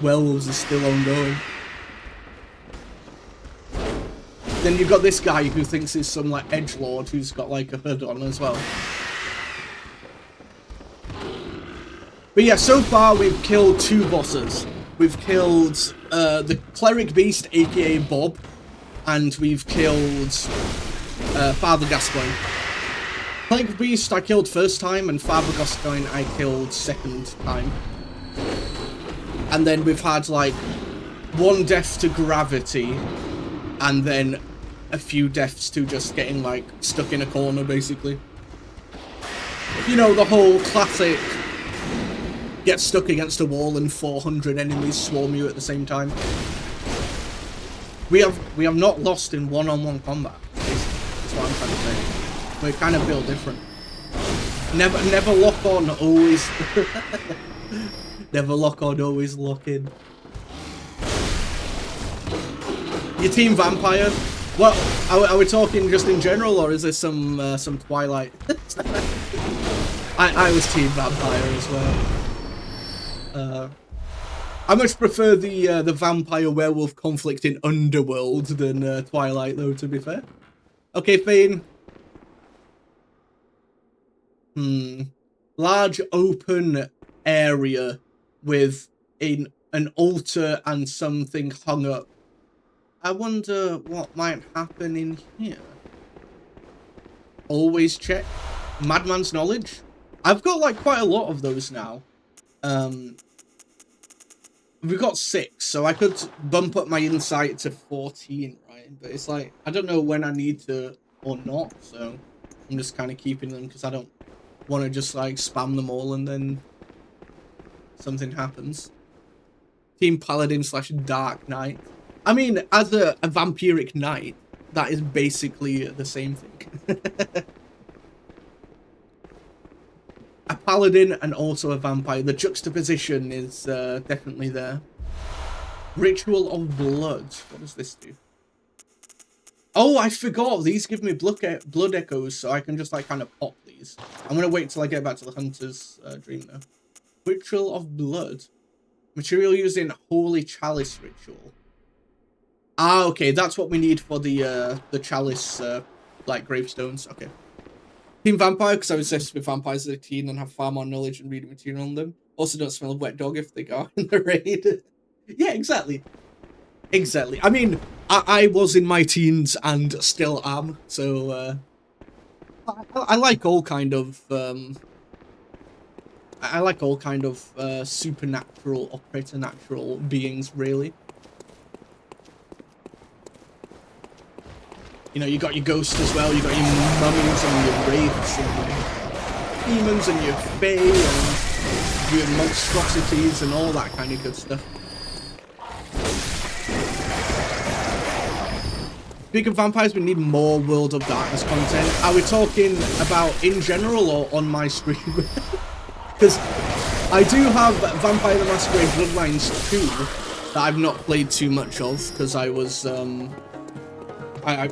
werewolves is still ongoing. Then you've got this guy who thinks he's some like edgelord who's got like a hood on as well. But yeah, so far we've killed 2 bosses. We've killed the Cleric Beast, aka Bob, and we've killed Father Gascoigne. Cleric Beast I killed first time, and Father Gascoigne I killed second time. And then we've had like 1 death to gravity, and then a few deaths to just getting like stuck in a corner, basically. You know, the whole classic get stuck against a wall and 400 enemies swarm you at the same time. We have not lost in one-on-one combat. That's what I'm trying to say. We're kind of built different. Never lock on, always. Never lock on, always lock in. Your team vampire? Well, are we talking just in general, or is there some Twilight? I was team vampire as well. I much prefer the vampire werewolf conflict in Underworld than Twilight, though. To be fair. Okay, Fane. Large open area with an altar and something hung up. I wonder what might happen in here. Always check. Madman's Knowledge. I've got like quite a lot of those now. We've got 6, so I could bump up my insight to 14, right? But it's like, I don't know when I need to or not, so I'm just kind of keeping them because I don't want to just like spam them all and then something happens. Team Paladin / Dark Knight. I mean, as a vampiric knight, that is basically the same thing. A paladin and also a vampire. The juxtaposition is definitely there. Ritual of Blood. What does this do? Oh, I forgot. These give me blood echoes, so I can just like kind of pop these. I'm going to wait till I get back to the Hunter's Dream, though. Ritual of Blood. Material used in Holy Chalice Ritual. Ah, okay. That's what we need for the Chalice, like, gravestones. Okay. Team Vampire, because I was obsessed with vampires as a teen and have far more knowledge and reading material on them. Also don't smell of wet dog if they go in the raid. Yeah, exactly. Exactly. I mean, I was in my teens and still am, so I like all kind of supernatural or preternatural beings, really. You know, you got your ghosts as well, you got your mummies and your wraiths and your demons and your fae and your monstrosities and all that kind of good stuff. Speaking of vampires, we need more World of Darkness content. Are we talking about in general or on my stream? Because I do have Vampire the Masquerade Bloodlines 2 that I've not played too much of because I was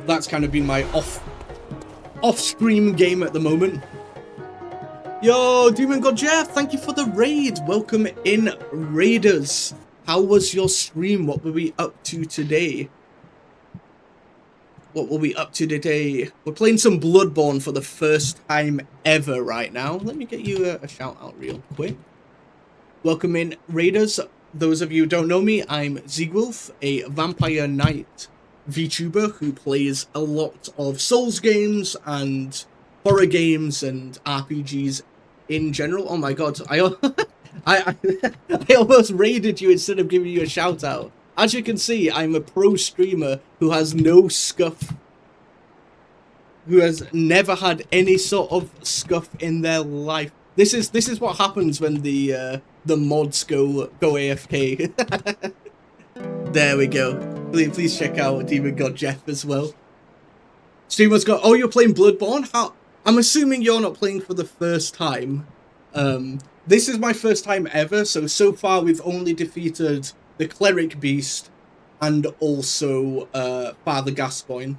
that's kind of been my off-stream game at the moment. Yo, Demon God Jeff, thank you for the raid. Welcome in, Raiders. How was your stream? What were we up to today? What were we up to today? We're playing some Bloodborne for the first time ever right now. Let me get you a shout out real quick. Welcome in, Raiders. Those of you who don't know me, I'm Ziegwolf, a Vampire Knight VTuber who plays a lot of Souls games and horror games and RPGs in general. Oh my god, I almost raided you instead of giving you a shout out. As you can see, I'm a pro streamer who has no scuff, who has never had any sort of scuff in their life. This is what happens when the mods go AFK. There we go. Please check out Demon God Jeff as well. Streamer's got, oh, you're playing Bloodborne? How? I'm assuming you're not playing for the first time. This is my first time ever, so far we've only defeated the Cleric Beast and also Father Gascoigne.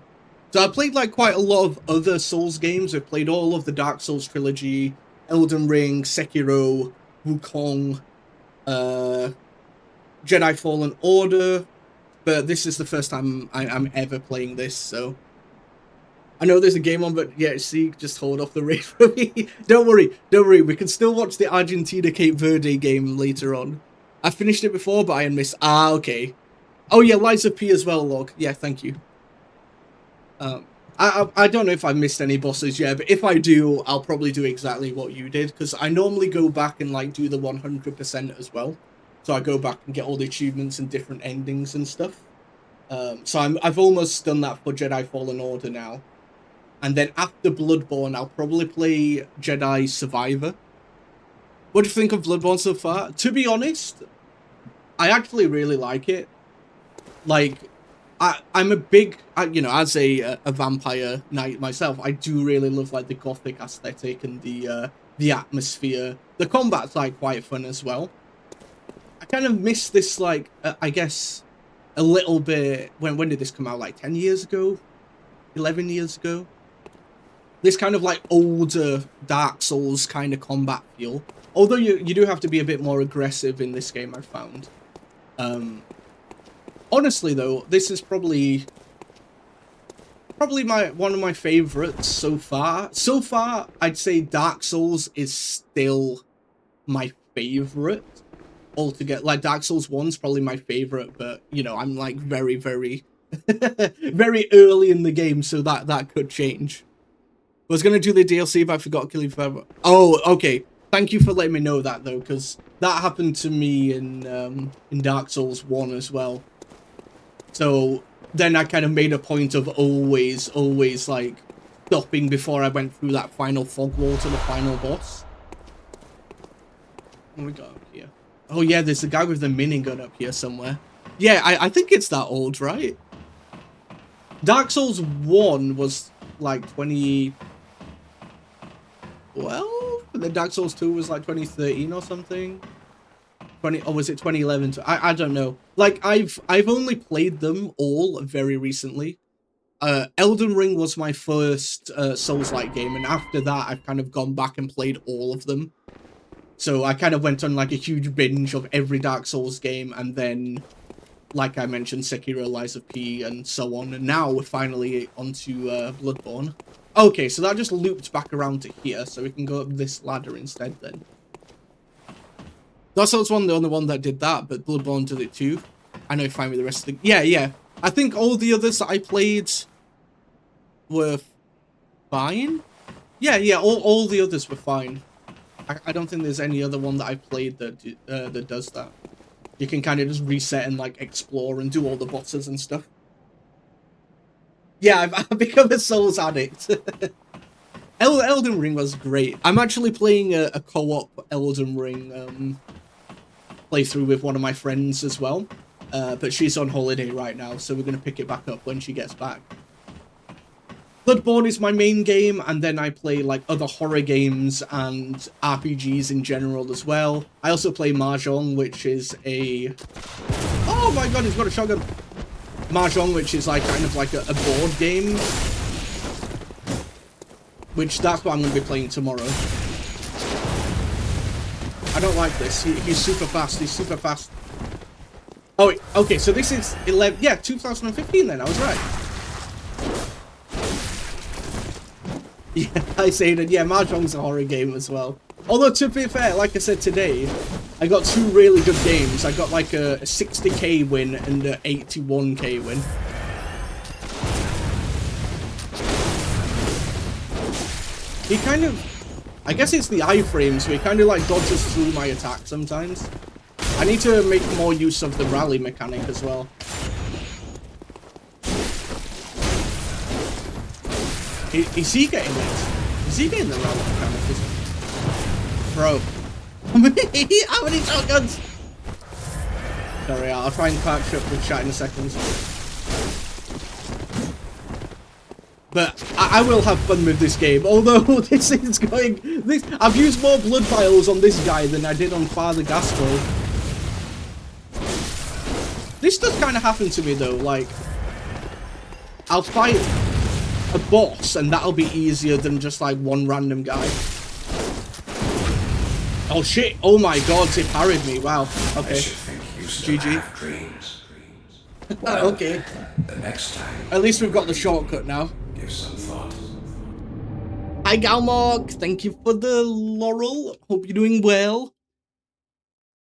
So I played like quite a lot of other Souls games. I've played all of the Dark Souls trilogy, Elden Ring, Sekiro, Wukong, Jedi Fallen Order, but this is the first time I'm ever playing this, so I know there's a game on, but yeah, see, just hold off the raid for me. Don't worry, we can still watch the Argentina Cape Verde game later on. I finished it before, but I missed. Ah, okay. Oh yeah, Liza P as well, Log. Yeah, thank you. I don't know if I missed any bosses yet, but if I do, I'll probably do exactly what you did, because I normally go back and like do the 100% as well. So I go back and get all the achievements and different endings and stuff. So I've almost done that for Jedi Fallen Order now. And then after Bloodborne, I'll probably play Jedi Survivor. What do you think of Bloodborne so far? To be honest, I actually really like it. Like, I'm a big, you know, as a vampire knight myself, I do really love like the gothic aesthetic and the atmosphere. The combat's like quite fun as well. I kind of miss this, like, I guess a little bit. When did this come out? Like 10 years ago, 11 years ago. This kind of like older Dark Souls kind of combat feel. Although you do have to be a bit more aggressive in this game, I've found. Honestly though, this is probably one of my favorites so far. So far, I'd say Dark Souls is still my favorite altogether. Like Dark Souls 1's probably my favorite, but you know, I'm like very, very, very early in the game, so that could change. I was gonna do the DLC, but I forgot to kill you forever. Oh, okay. Thank you for letting me know that though, because that happened to me in Dark Souls 1 as well. So then I kind of made a point of always like stopping before I went through that final fog wall to the final boss. What we got up here? Oh yeah, there's a guy with the minigun up here somewhere. Yeah, I think it's that old, right? Dark Souls 1 was like 20... Well, the Dark Souls 2 was like 2013 or something. 20, or was it 2011? I don't know. Like I've only played them all very recently. Elden Ring was my first Souls-like game, and after that I've kind of gone back and played all of them. So I kind of went on like a huge binge of every Dark Souls game, and then, like I mentioned, Sekiro, Lies of P, and so on. And now we're finally onto Bloodborne. Okay, so that just looped back around to here, so we can go up this ladder instead then. Dark Souls 1, the only one that did that, but Bloodborne did it too. I know fine with the rest of the... Yeah. I think all the others that I played were fine. Yeah, all the others were fine. I don't think there's any other one that I've played that does that. You can kind of just reset and like explore and do all the bosses and stuff. Yeah, I've become a Souls addict. Elden Ring was great. I'm actually playing a co-op Elden Ring playthrough with one of my friends as well. But she's on holiday right now, so we're going to pick it back up when she gets back. Bloodborne is my main game, and then I play like other horror games and RPGs in general as well. I also play Mahjong, which is a... Oh my god, he's got a shotgun! Mahjong, which is like kind of like a board game. Which, that's what I'm going to be playing tomorrow. I don't like this. He's super fast. He's super fast. Oh, wait. Okay, so this is 11... Yeah, 2015 then. I was right. Yeah, I say that. Yeah, Mahjong's a horror game as well. Although, to be fair, like I said today, I got two really good games. I got like a 60k win and an 81k win. He kind of... I guess it's the iframe, so he kind of like dodges through my attack sometimes. I need to make more use of the rally mechanic as well. Is he getting it? Is he getting the rally mechanic? Bro. How many shotguns? Sorry, I'll try and catch up with chat in a second. But I will have fun with this game, although this is going... I've used more blood vials on this guy than I did on Father Gaskell. This does kind of happen to me though, like... I'll fight a boss and that'll be easier than just like one random guy. Oh shit, oh my god, he parried me, wow, okay. GG. Well, okay. The next time. At least we've got the shortcut now. Give some thought. Hi Galmorg, thank you for the laurel. Hope you're doing well.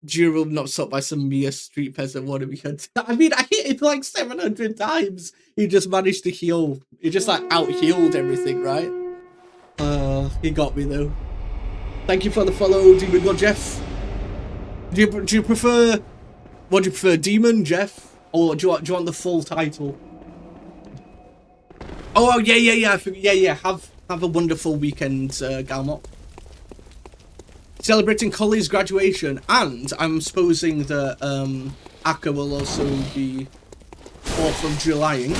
Juro not stopped by some mere street peasant wanted me. I mean, I hit him like 700 times. He just managed to heal. He just like out-healed everything, right? He got me though. Thank you for the follow, Demon God Jeff. Do you prefer... What do you prefer, Demon, Jeff? Or do you want the full title? Oh yeah. Have a wonderful weekend, Galmok. celebrating Collie's graduation, and I'm supposing that Akka will also be 4th of Julying.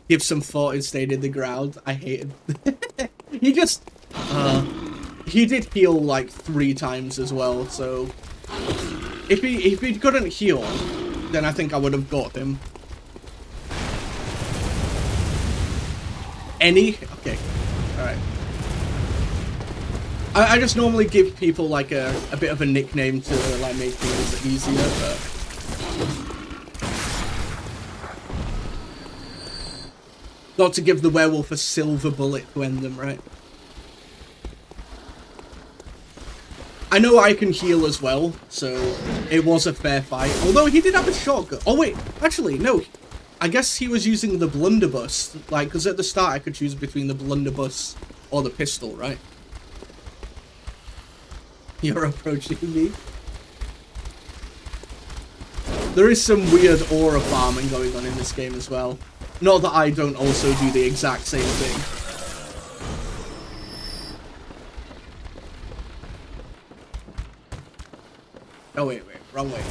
Give some thought and stayed in the ground. I hate him. He just... he did heal like 3 times as well, so... If he couldn't heal, then I think I would have got him. Any? Okay. Alright. I just normally give people like a bit of a nickname to like make things easier, but... Not to give the werewolf a silver bullet to end them, right? I know I can heal as well, so it was a fair fight. Although he did have a shotgun. Oh wait, actually, no. I guess he was using the blunderbuss. Like, because at the start I could choose between the blunderbuss or the pistol, right? You're approaching me. There is some weird aura farming going on in this game as well. Not that I don't also do the exact same thing. Oh wait, wrong way.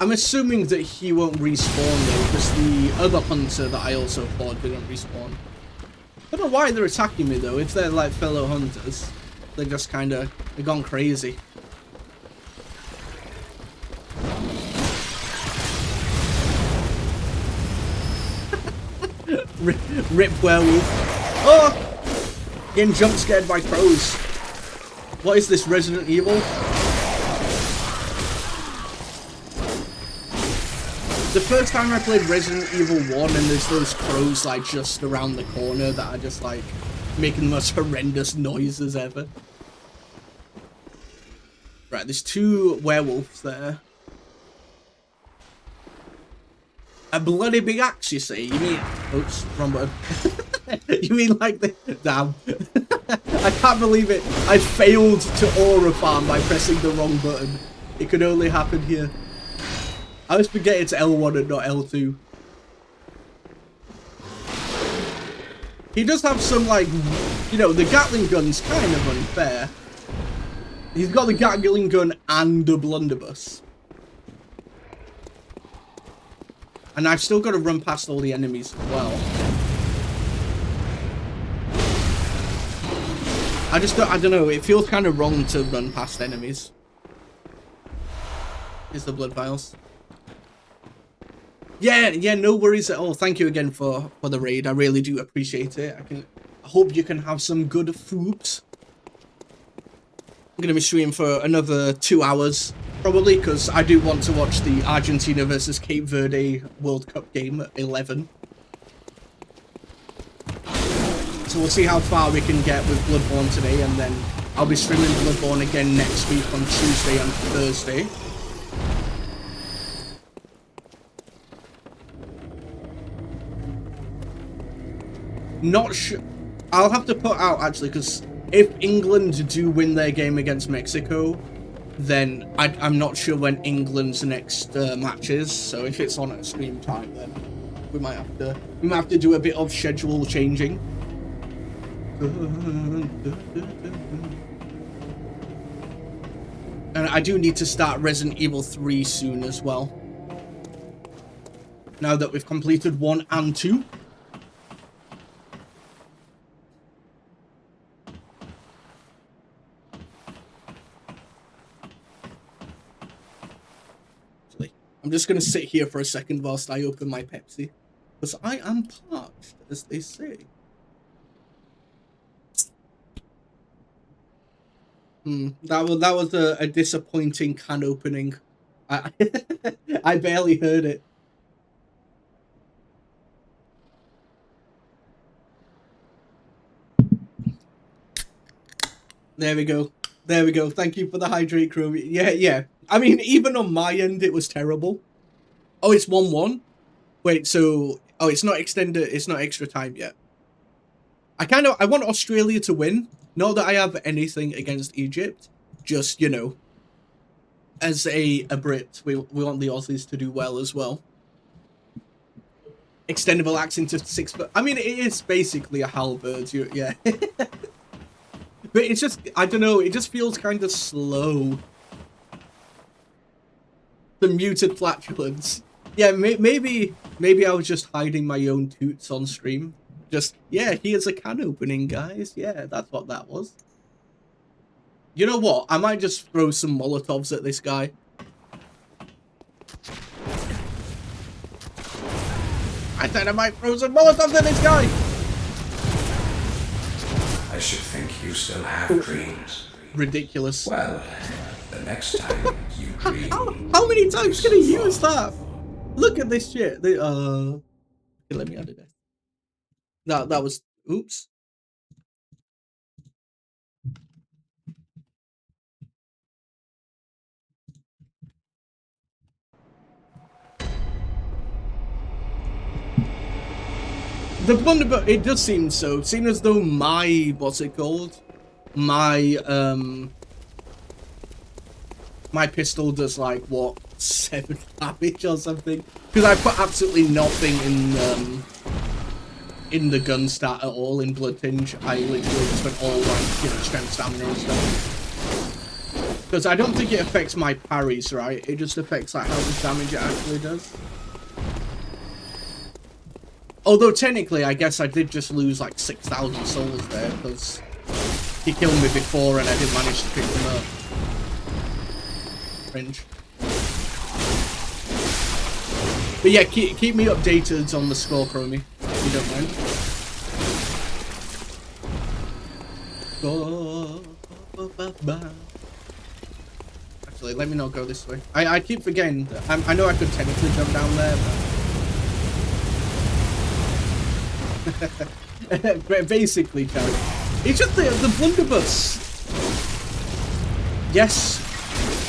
I'm assuming that he won't respawn though, because the other hunter that I also fought didn't respawn. I don't know why they're attacking me though. If they're like fellow hunters, they're just they've gone crazy. Rip werewolf. Oh! Getting jump scared by crows. What is this, Resident Evil? The first time I played Resident Evil 1 and there's those crows like just around the corner that are just like making the most horrendous noises ever. Right, there's 2 werewolves there. A bloody big axe, you say? You mean... Oops, wrong button. You mean like the... Damn. I can't believe it. I failed to aura farm by pressing the wrong button. It could only happen here. I always forget it's L1 and not L2. He does have some, like... You know, the Gatling gun's kind of unfair. He's got the Gatling gun and the blunderbuss. And I've still got to run past all the enemies as well. I don't know, it feels kind of wrong to run past enemies. Here's the blood vials. Yeah, no worries at all. Thank you again for the raid. I really do appreciate it. I hope you can have some good food. I'm going to be streaming for another 2 hours. Probably, because I do want to watch the Argentina versus Cape Verde World Cup game at 11. So we'll see how far we can get with Bloodborne today, and then I'll be streaming Bloodborne again next week on Tuesday and Thursday. Not sure. I'll have to put out, actually, because if England do win their game against Mexico, then I'm not sure when England's next match is. So if it's on at stream time, then we might have to do a bit of schedule changing. And I do need to start Resident Evil 3 soon as well. Now that we've completed 1 and 2. I'm just going to sit here for a second whilst I open my Pepsi. Because I am parched, as they say. That was a disappointing can opening. I barely heard it. There we go. There we go. Thank you for the hydrate, crew. Yeah. I mean, even on my end, it was terrible. Oh, it's 1-1? Wait, so... Oh, it's not extended... It's not extra time yet. I want Australia to win. Not that I have anything against Egypt. Just, you know... As a Brit, we want the Aussies to do well as well. extendable axe into 6 foot. I mean, it is basically a halberd. Yeah. But it's just, I don't know, it just feels kind of slow. The muted flatulence. Yeah, maybe I was just hiding my own toots on stream. Just, yeah, here's a can opening, guys. Yeah, that's what that was. You know what? I might just throw some Molotovs at this guy. I said I might throw some Molotovs at this guy! I should think you still have dreams. Ridiculous. Well, the next time you dream... How many times can he use that? Look at this shit. Let me edit it. That was... Oops. The Blunderbuss, it does seem so. Seeing as though my, what's it called? My pistol does like, what, 7 damage or something? Because I put absolutely nothing in the gun stat at all in Blood Tinge. I literally just went all like, you know, strength, stamina and stuff. Because I don't think it affects my parries, right? It just affects like how much damage it actually does. Although technically, I guess I did just lose like 6,000 souls there, because he killed me before and I didn't manage to pick them up. Cringe. But yeah, keep me updated on the score, Chromie, if you don't mind. Actually, let me not go this way. I keep forgetting that I know I could technically jump down there, but basically, Jared, it's just the blunderbuss. Yes,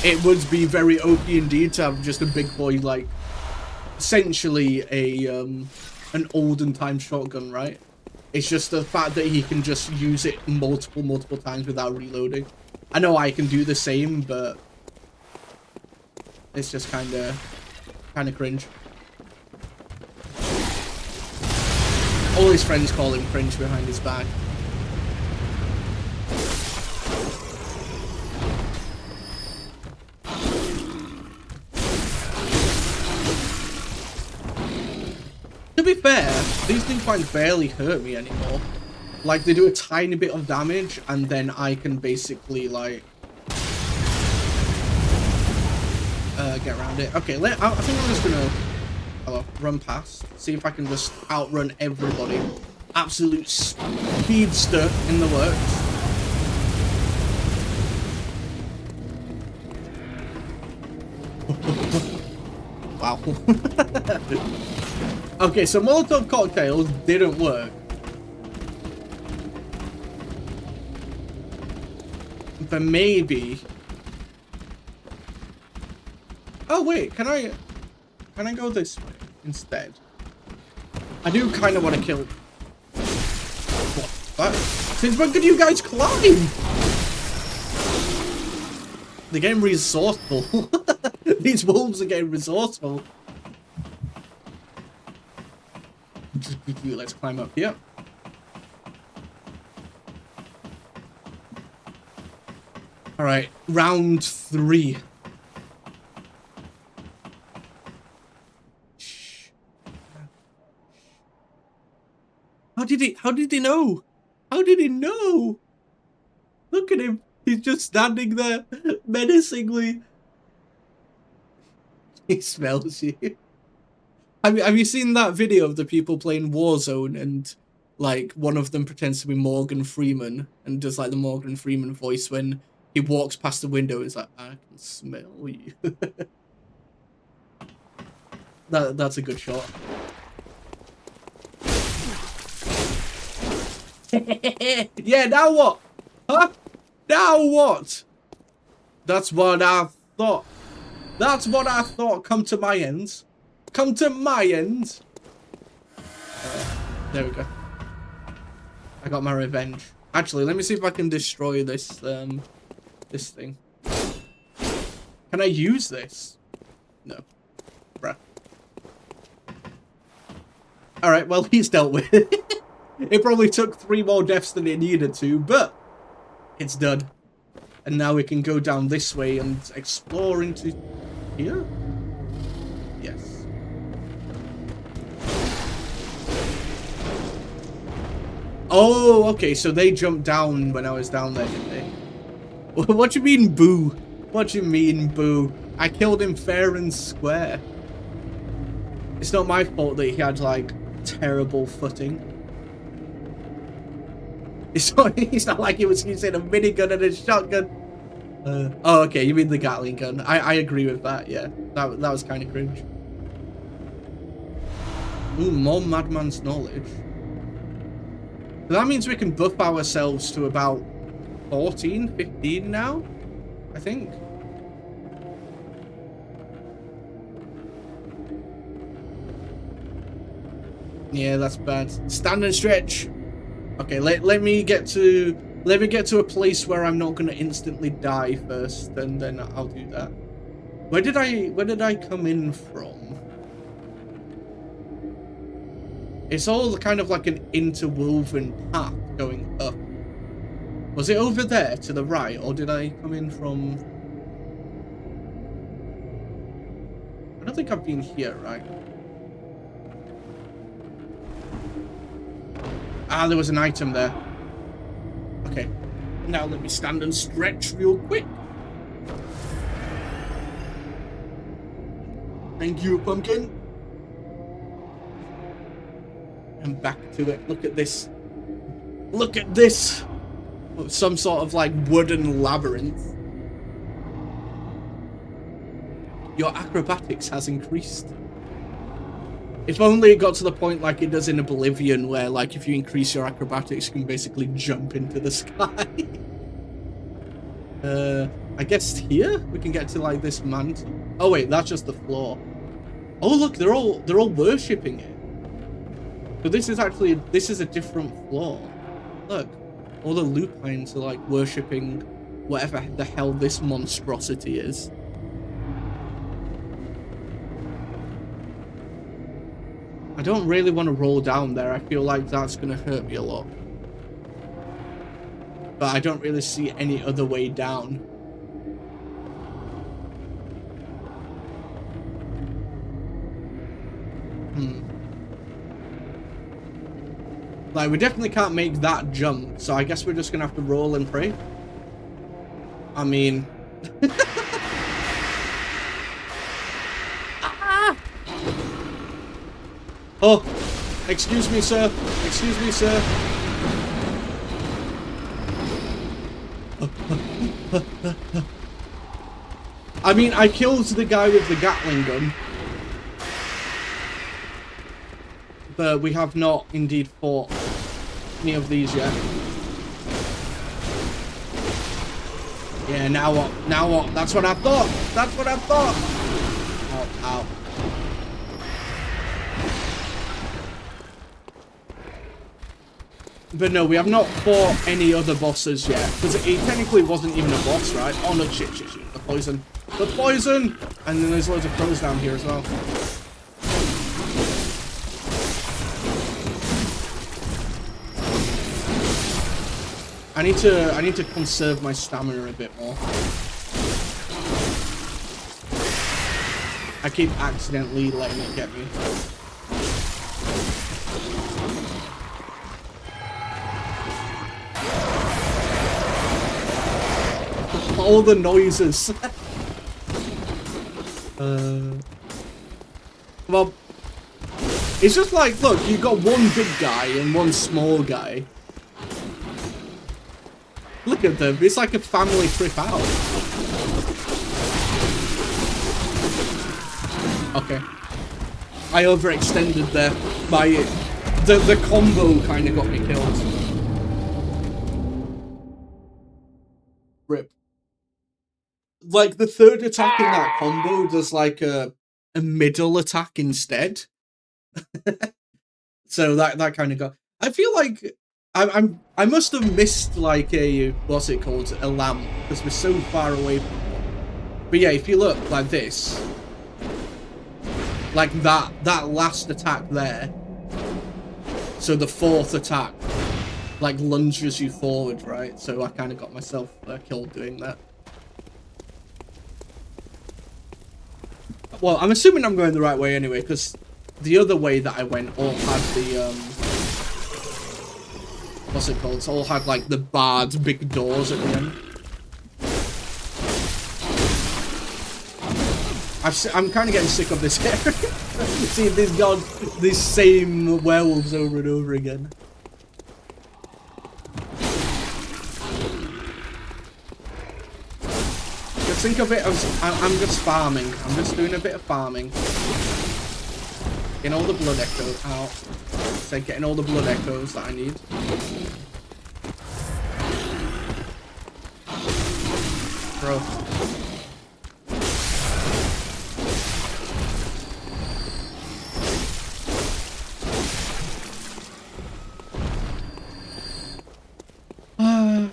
it would be very OP indeed to have just a big boy, like, essentially an olden time shotgun, right? It's just the fact that he can just use it multiple times without reloading. I know I can do the same, but it's just kind of cringe. All his friends call him cringe behind his back. To be fair, these things quite barely hurt me anymore. Like, they do a tiny bit of damage, and then I can basically, like, get around it. Okay, I think I'm just gonna run past, see if I can just outrun everybody. Absolute speedster in the works. Wow. Okay, so Molotov cocktails didn't work. But maybe... Oh wait, can I go this way instead? I do kind of want to kill... What? Since when can you guys climb? They're getting resourceful. These wolves are getting resourceful. Let's climb up here. Alright, round 3. How did he know? How did he know? Look at him. He's just standing there menacingly. He smells you. Have you seen that video of the people playing Warzone and like one of them pretends to be Morgan Freeman and does like the Morgan Freeman voice when he walks past the window and it's like, I can smell you. That's a good shot. Yeah, now what? Huh? Now what? That's what I thought. That's what I thought. Come to my ends. Come to my ends. There we go. I got my revenge. Actually, let me see if I can destroy this this thing. Can I use this? No. Bruh. Alright, well, he's dealt with. It probably took 3 more deaths than it needed to, but it's done. And now we can go down this way and explore into here? Yes. Oh, okay, so they jumped down when I was down there, didn't they? What do you mean, boo? What do you mean, boo? I killed him fair and square. It's not my fault that he had, like, terrible footing. It's not like he was using a minigun and a shotgun. Oh, okay, you mean the Gatling gun. I agree with that, yeah. That was kind of cringe. Ooh, more Madman's knowledge. So that means we can buff ourselves to about 14, 15 now, I think. Yeah, that's bad. Stand and stretch. Okay, let me get to a place where I'm not gonna instantly die first, and then I'll do that. Where did I come in from? It's all kind of like an interwoven path going up. Was it over there to the right, or did I come in from... I don't think I've been here, right? Ah, there was an item there. Okay. Now let me stand and stretch real quick. Thank you, pumpkin. And back to it. Look at this. Look at this. Some sort of like wooden labyrinth. Your acrobatics has increased. If only it got to the point like it does in Oblivion, where like if you increase your acrobatics, you can basically jump into the sky. I guess here we can get to like this mantle. Oh wait, that's just the floor. Oh look, they're all worshipping it. So this is a different floor. Look, all the lupines are like worshipping whatever the hell this monstrosity is. I don't really want to roll down there. I feel like that's going to hurt me a lot. But I don't really see any other way down. Like, we definitely can't make that jump, so I guess we're just going to have to roll and pray. I mean... Oh, excuse me, sir. Excuse me, sir. I mean, I killed the guy with the Gatling gun. But we have not indeed fought any of these yet. Yeah, now what? Now what? That's what I thought. That's what I thought. Oh, ow. But no, we have not fought any other bosses yet. Because it technically wasn't even a boss, right? Oh no, shit. The poison. The poison! And then there's loads of crows down here as well. I need to conserve my stamina a bit more. I keep accidentally letting it get me. All the noises. Well, it's just like, look, you got one big guy and one small guy. Look at them. It's like a family trip out. Okay. I overextended there. The combo kind of got me killed. Rip. Like, the third attack in that combo does, like, a middle attack instead. So that kind of got... I feel like I must have missed, like, what's it called? A lamp, because we're so far away from one. But yeah, if you look like this, like that last attack there, So the fourth attack, like, lunges you forward, right? So I kind of got myself killed doing that. Well, I'm assuming I'm going the right way anyway, because the other way that I went all had the, what's it called? It's all had, like, the barred big doors at the end. I'm kind of getting sick of this area. See, these same werewolves over and over again. Just think of it as I'm just farming. I'm just doing a bit of farming. Getting all the blood echoes out. So getting all the blood echoes that I need. Bro.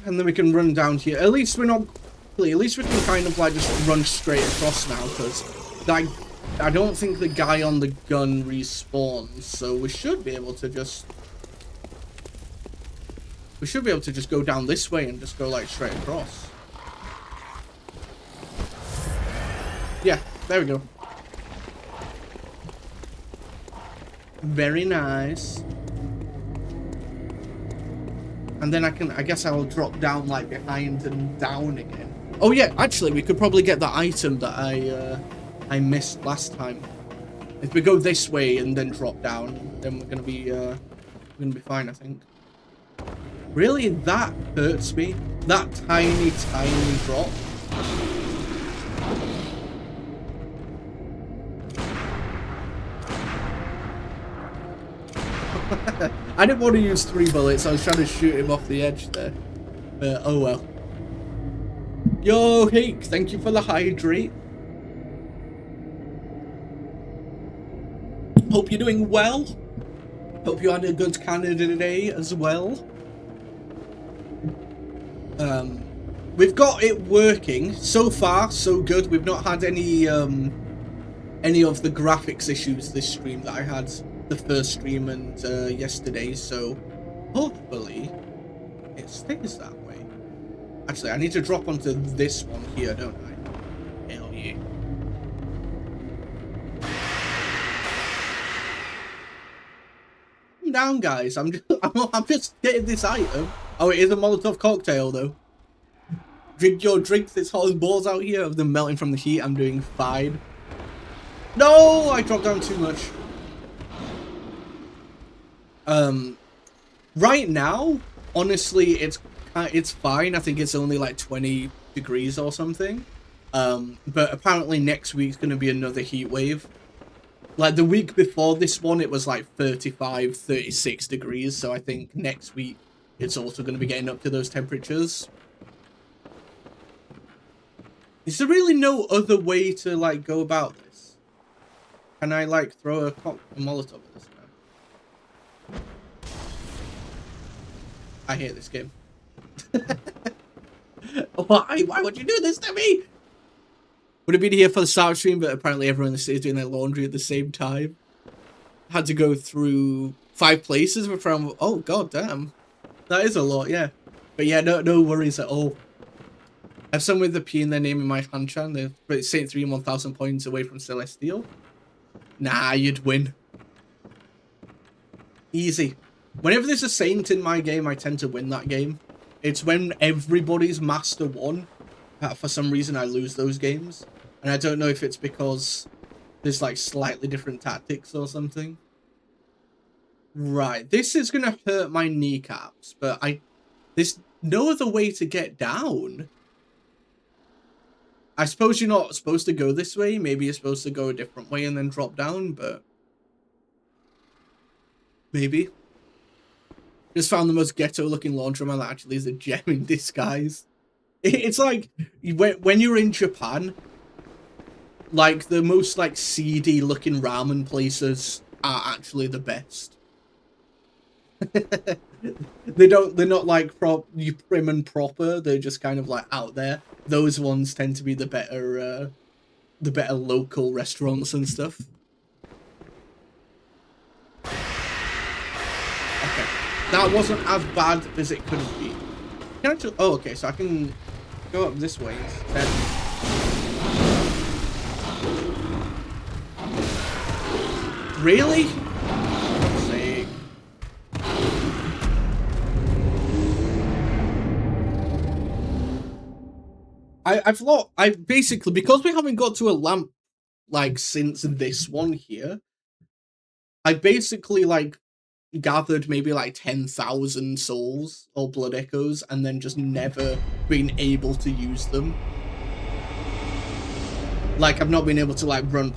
And then we can run down here. At least we're not... At least we can kind of, like, just run straight across now, because I don't think the guy on the gun respawns, so we should be able to just... We should be able to just go down this way and just go, like, straight across. Yeah, there we go. Very nice. And then I guess I'll drop down, like, behind and down again. Oh yeah, actually, we could probably get the item that I missed last time. If we go this way and then drop down, then we're gonna be fine, I think. Really, that hurts me. That tiny drop. I didn't want to use 3 bullets. I was trying to shoot him off the edge there. But oh well. Yo, Hake, thank you for the hydrate. Hope you're doing well. Hope you had a good Canada day as well. We've got it working. So far, so good. We've not had any of the graphics issues this stream that I had the first stream and yesterday, so hopefully it stays that way. Actually, I need to drop onto this one here, don't I? Hell yeah. Calm down, guys. I'm just getting this item. Oh, it is a Molotov cocktail, though. Drink your drinks. It's hot as balls out here. Of them melting from the heat. I'm doing fine. No, I dropped down too much. Right now, honestly, it's fine. I think it's only like 20 degrees or something. But apparently next week's going to be another heat wave. Like the week before this one, it was like 35, 36 degrees. So I think next week it's also going to be getting up to those temperatures. Is there really no other way to like go about this? Can I like throw a Molotov at this man? I hate this game. Why would you do this to me? Would have been here for the start stream, but apparently everyone in the city is doing their laundry at the same time. Had to go through 5 places from. Oh god damn, that is a lot, yeah. But yeah, no worries at all. I have someone with a P in their name in my hand, they're Saint 3 and 1,000 points away from Celestial. Nah, you'd win. Easy. Whenever there's a Saint in my game, I tend to win that game. It's when everybody's Master 1 that for some reason I lose those games. And I don't know if it's because there's like slightly different tactics or something. Right, this is going to hurt my kneecaps, but there's no other way to get down. I suppose you're not supposed to go this way. Maybe you're supposed to go a different way and then drop down, but maybe. Just found the most ghetto-looking laundromat that actually is a gem in disguise. It's like, when you're in Japan, like, the most, like, seedy-looking ramen places are actually the best. They're not, like, prim and proper. They're just kind of, like, out there. Those ones tend to be the better local restaurants and stuff. That wasn't as bad as it could have been. Can I just, oh, okay, so I can go up this way instead. Really? For God's sake. I basically, because we haven't got to a lamp, like, since this one here, I basically, like, gathered maybe like 10,000 souls or blood echoes and then just never been able to use them. Like, I've not been able to like run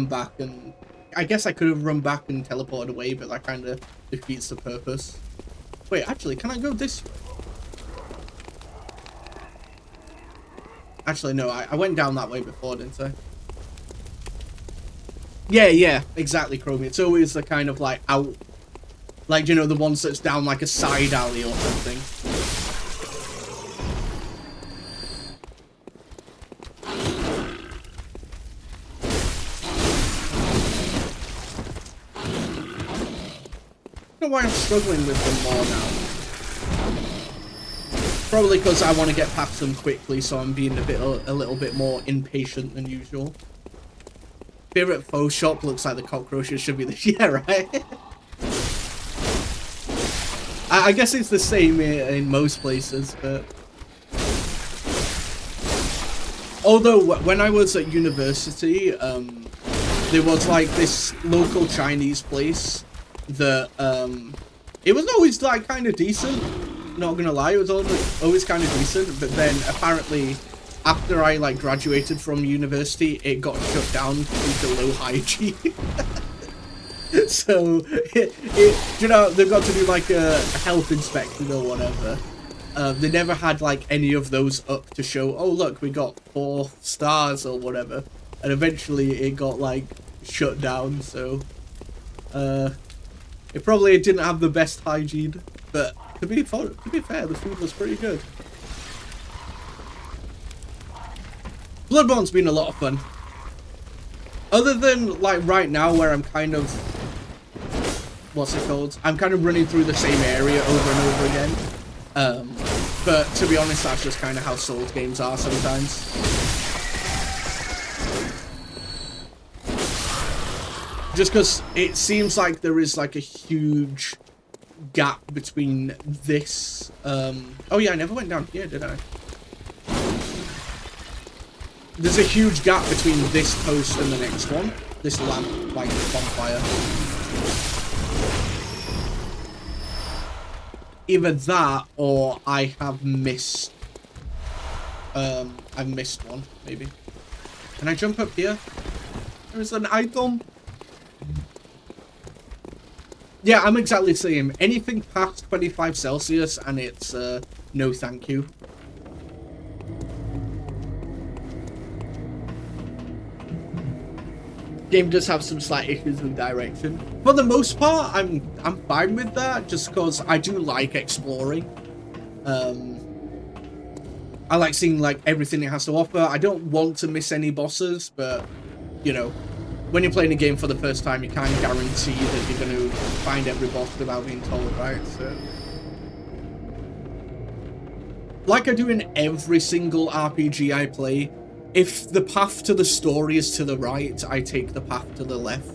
back, and I guess I could have run back and teleported away, but that kind of defeats the purpose. Wait, actually, can I go this way? Actually, no, I went down that way before, didn't I? Yeah, exactly, Chromie. It's always the kind of like out, like, you know, the ones that's down like a side alley or something. I don't know why I'm struggling with them more now. Probably because I want to get past them quickly, so I'm being a little bit more impatient than usual. Favorite faux shop looks like the cockroaches should be the yeah, right? I guess it's the same in most places, but although when I was at university, there was like this local Chinese place that it was always like kind of decent. Not gonna lie, it was always kind of decent, but then apparently after I like graduated from university, it got shut down due to low hygiene. So, you know, they've got to do like a health inspection or whatever. They never had like any of those up to show, oh look, we got 4 stars or whatever. And eventually it got like shut down, so it probably didn't have the best hygiene. But to be fair, the food was pretty good. Bloodborne's been a lot of fun. Other than like right now where I'm kind of, what's it called? I'm kind of running through the same area over and over again. But to be honest, that's just kind of how Souls games are sometimes. Just because it seems like there is like a huge gap between this. Oh yeah, I never went down here, did I? There's a huge gap between this post and the next one. This lamp, like bonfire. Either that, or I have missed. I've missed one, maybe. Can I jump up here? There's an item. Yeah, I'm exactly the same. Anything past 25 Celsius, and it's no thank you. Game does have some slight issues with direction. For the most part, I'm fine with that, just because I do like exploring. I like seeing like everything it has to offer. I don't want to miss any bosses, but you know, when you're playing a game for the first time, you can't guarantee that you're going to find every boss without being told, right? So, like I do in every single RPG I play, if the path to the story is to the right, I take the path to the left,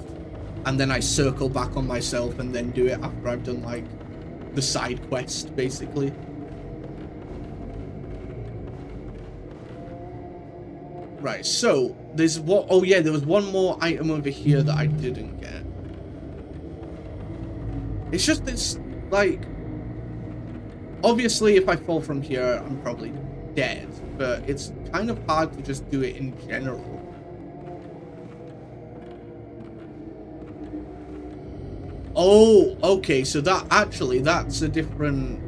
and then I circle back on myself and then do it after I've done like the side quest, basically. Right, so there's what? Oh yeah, there was one more item over here that I didn't get. It's just it's like, obviously if I fall from here, I'm probably dead, but it's kind of hard to just do it in general. Oh, okay, so that actually, that's a different...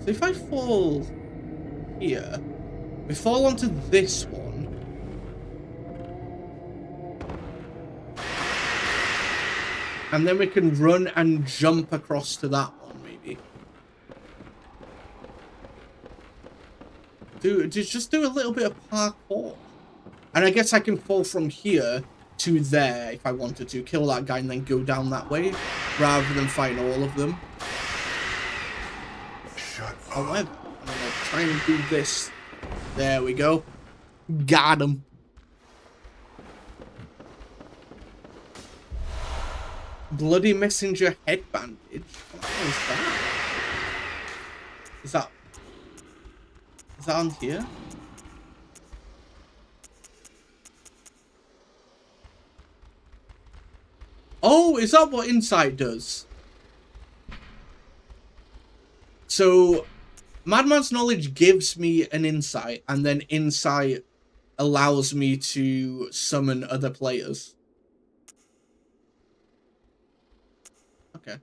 So if I fall here, we fall onto this one. And then we can run and jump across to that one, maybe. Just do a little bit of parkour. And I guess I can fall from here to there if I wanted to. Kill that guy and then go down that way, rather than fight all of them. However, I'm gonna try and do this. There we go. Got him. Bloody messenger head bandage. What the hell is that? Is that on here? Oh, is that what insight does? So, Madman's knowledge gives me an insight, and then insight allows me to summon other players. Okay.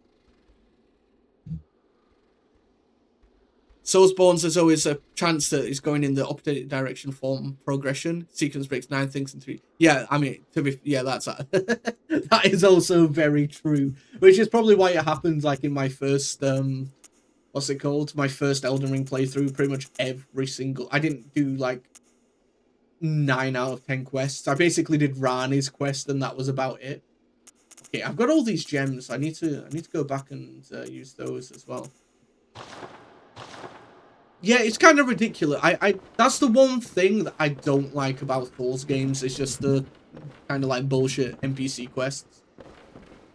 Soulsborne, there's always a chance that it's going in the opposite direction from progression. Sequence breaks 9 things in 3. Yeah, I mean, that's that. That is also very true. Which is probably why it happens like in my first what's it called? My first Elden Ring playthrough. Pretty much every single, I didn't do like 9 out of 10 quests. I basically did Rani's quest and that was about it. Okay, I've got all these gems. I need to go back and use those as well. Yeah, it's kind of ridiculous. That's the one thing that I don't like about Souls games. It's just the kind of like bullshit NPC quests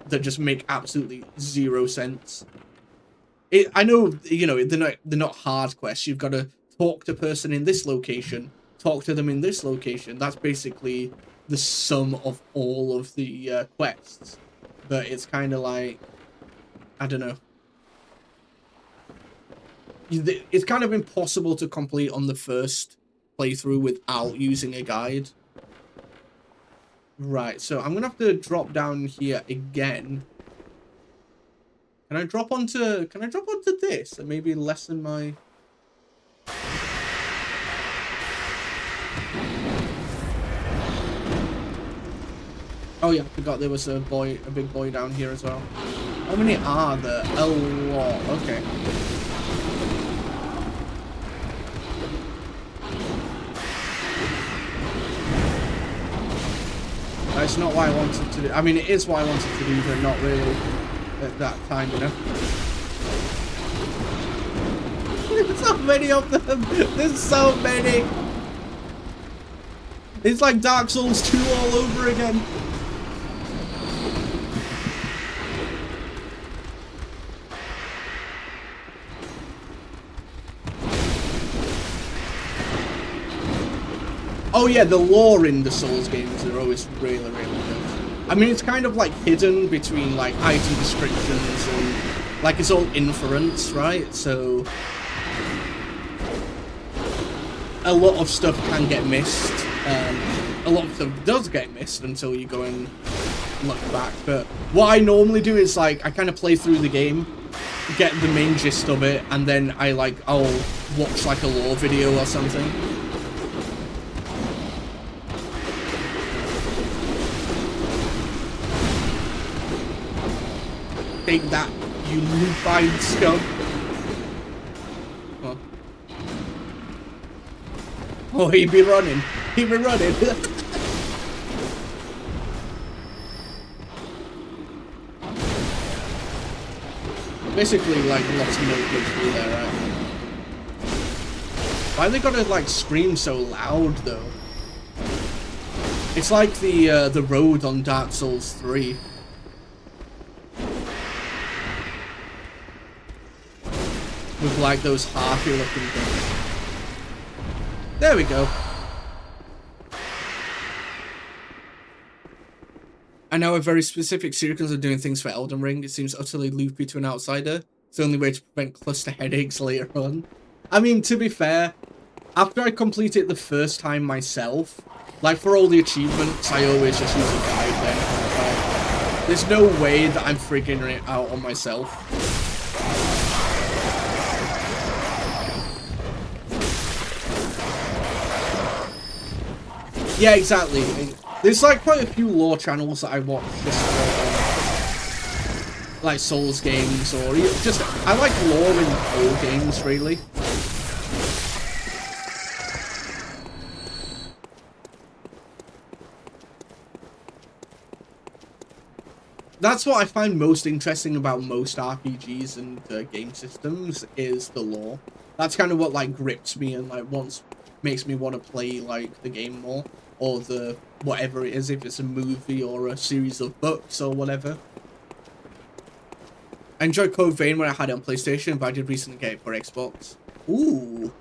that just make absolutely zero sense. I know, you know, they're not hard quests. You've got to talk to a person in this location, talk to them in this location. That's basically the sum of all of the quests. But it's kind of like, I don't know. It's kind of impossible to complete on the first playthrough without using a guide. Right, so I'm gonna have to drop down here again. Can I drop onto this and maybe lessen my... Oh yeah, I forgot there was a big boy down here as well. How many are there? A lot. Okay. That's not what I wanted to do. I mean, it is what I wanted to do, but not really at that time, you know? There's so many of them! There's so many! It's like Dark Souls 2 all over again. Oh yeah, the lore in the Souls games are always really, really good. I mean, it's kind of like hidden between like item descriptions and like it's all inference, right? So a lot of stuff can get missed. A lot of stuff does get missed until you go and look back. But what I normally do is like I kind of play through the game, get the main gist of it, and then I'll watch like a lore video or something. Take that, you lupine scum. Oh. Oh, he'd be running. He'd be running. Basically, like, lots of notebooks through there, right? Why they gotta, like, scream so loud, though? It's like the road on Dark Souls 3. With like those harpy looking things. There we go. I know a very specific sequence of doing things for Elden Ring. It seems utterly loopy to an outsider. It's the only way to prevent cluster headaches later on. I mean, to be fair, after I complete it the first time myself, like for all the achievements, I always just use a guide then. There's no way that I'm figuring it out on myself. Yeah, exactly. There's like quite a few lore channels that I watch just for like Souls games or just I like lore in all games really. that's what I find most interesting about most RPGs and game systems is the lore. That's kind of what like grips me and like makes me want to play like the game more, or the whatever it is, if it's a movie or a series of books or whatever. I enjoyed Code Vein when I had it on PlayStation, but I did recently get it for Xbox. Ooh.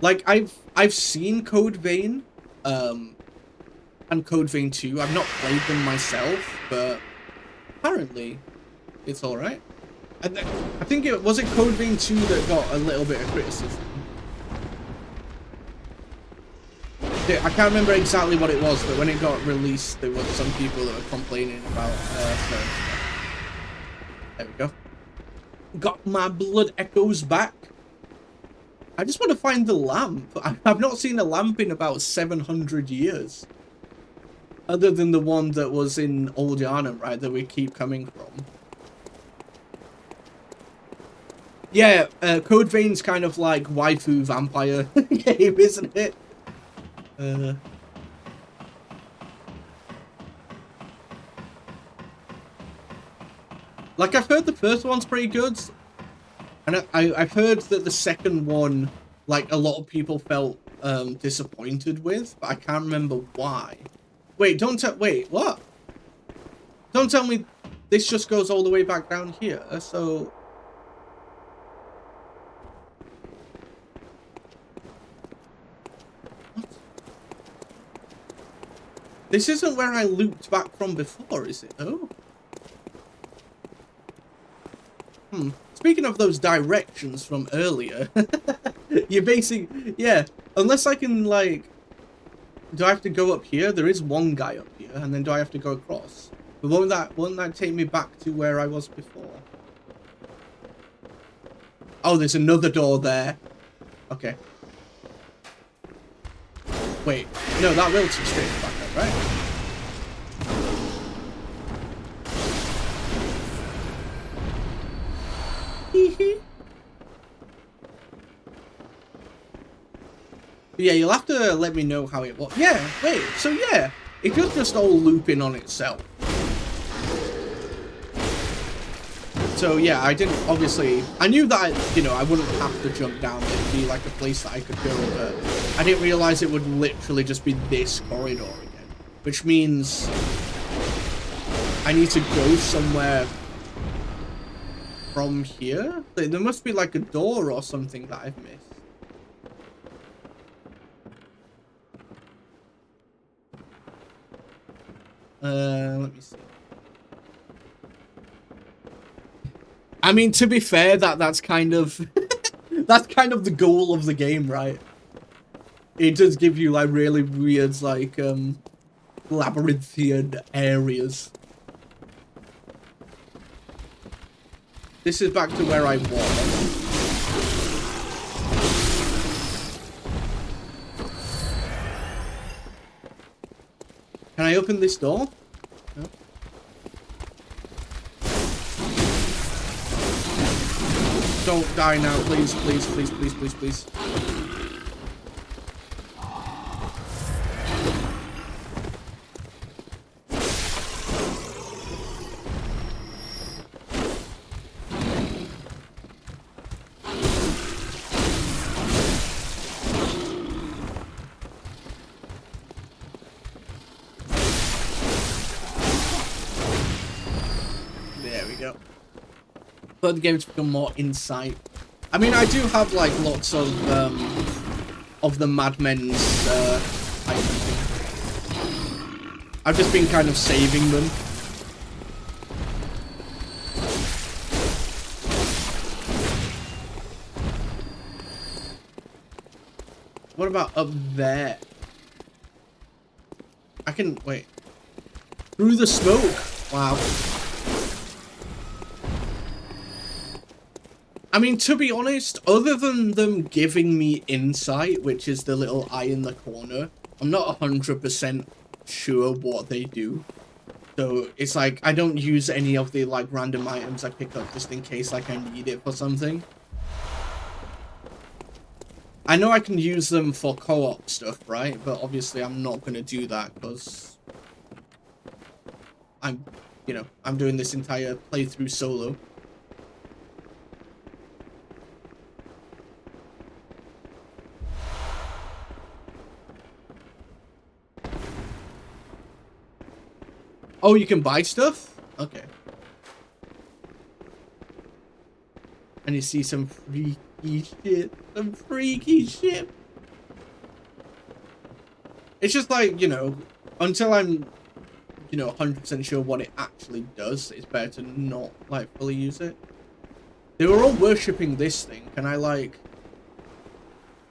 Like I've seen Code Vein, and Code Vein 2. I've not played them myself, but apparently it's alright. I think it was Code Vein 2 that got a little bit of criticism. I can't remember exactly what it was, but when it got released, there were some people that were complaining about certain stuff. There we go. Got my blood echoes back. I just want to find the lamp. I've not seen a lamp in about 700 years. Other than the one that was in Old Yarnum, right, that we keep coming from. Yeah, Code Vein's kind of like waifu vampire game, isn't it? Like, I've heard the first one's pretty good. And I've heard that the second one, like, a lot of people felt disappointed with, but I can't remember why. Wait, wait, what? Don't tell me this just goes all the way back down here, so... What? This isn't where I looped back from before, is it? Oh. Speaking of those directions from earlier, you basically, yeah, unless I can, like, do I have to go up here? There is one guy up here, and then do I have to go across? But won't that take me back to where I was before? Oh, there's another door there. Okay. Wait, no, that will take straight back up, right? Yeah, you'll have to let me know how it was. Yeah, wait, so yeah, it was just all looping on itself. So yeah, I didn't, obviously, I knew that, you know, I wouldn't have to jump down. It'd be like a place that I could go, but I didn't realize it would literally just be this corridor again. Which means I need to go somewhere from here? There must be like a door or something that I've missed. Let me see. I mean, to be fair, that's kind of that's kind of the goal of the game, right? It does give you like really weird, like labyrinthian areas. This is back to where I was. Can I open this door? No. Don't die now, please, please, please, please, please, please. But the game's become more insight. I mean, I do have like lots of the Mad Men's items. I've just been kind of saving them. What about up there? I can wait. Through the smoke. Wow. I mean, to be honest, other than them giving me insight, which is the little eye in the corner, I'm not 100% sure what they do. So it's like, I don't use any of the like random items I pick up just in case like I need it for something. I know I can use them for co-op stuff, right? But obviously I'm not going to do that because I'm, you know, I'm doing this entire playthrough solo. Oh, you can buy stuff? Okay. And you see some freaky shit. Some freaky shit. It's just like, you know, until I'm, you know, 100% sure what it actually does, it's better to not, like, fully use it. They were all worshipping this thing. Can I, like...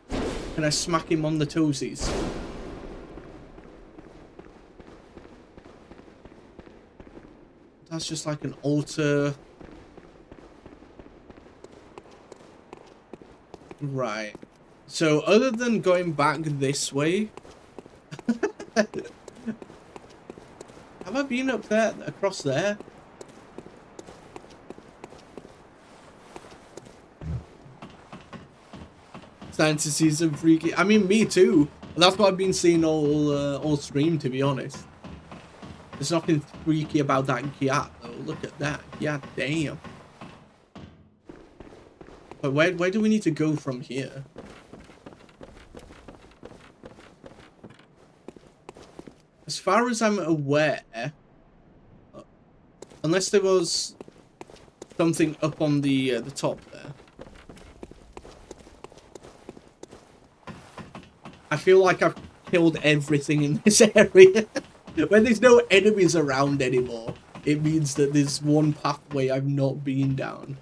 Can I smack him on the toesies? That's just like an altar. Right. So, other than going back this way... Have I been up there, across there? Starting to see some freaky... I mean, me too. That's what I've been seeing all stream, to be honest. There's nothing freaky about that cat, though. Look at that. Yeah, damn. But where do we need to go from here? As far as I'm aware, unless there was something up on the top there, I feel like I've killed everything in this area. When there's no enemies around anymore, it means that there's one pathway I've not been down.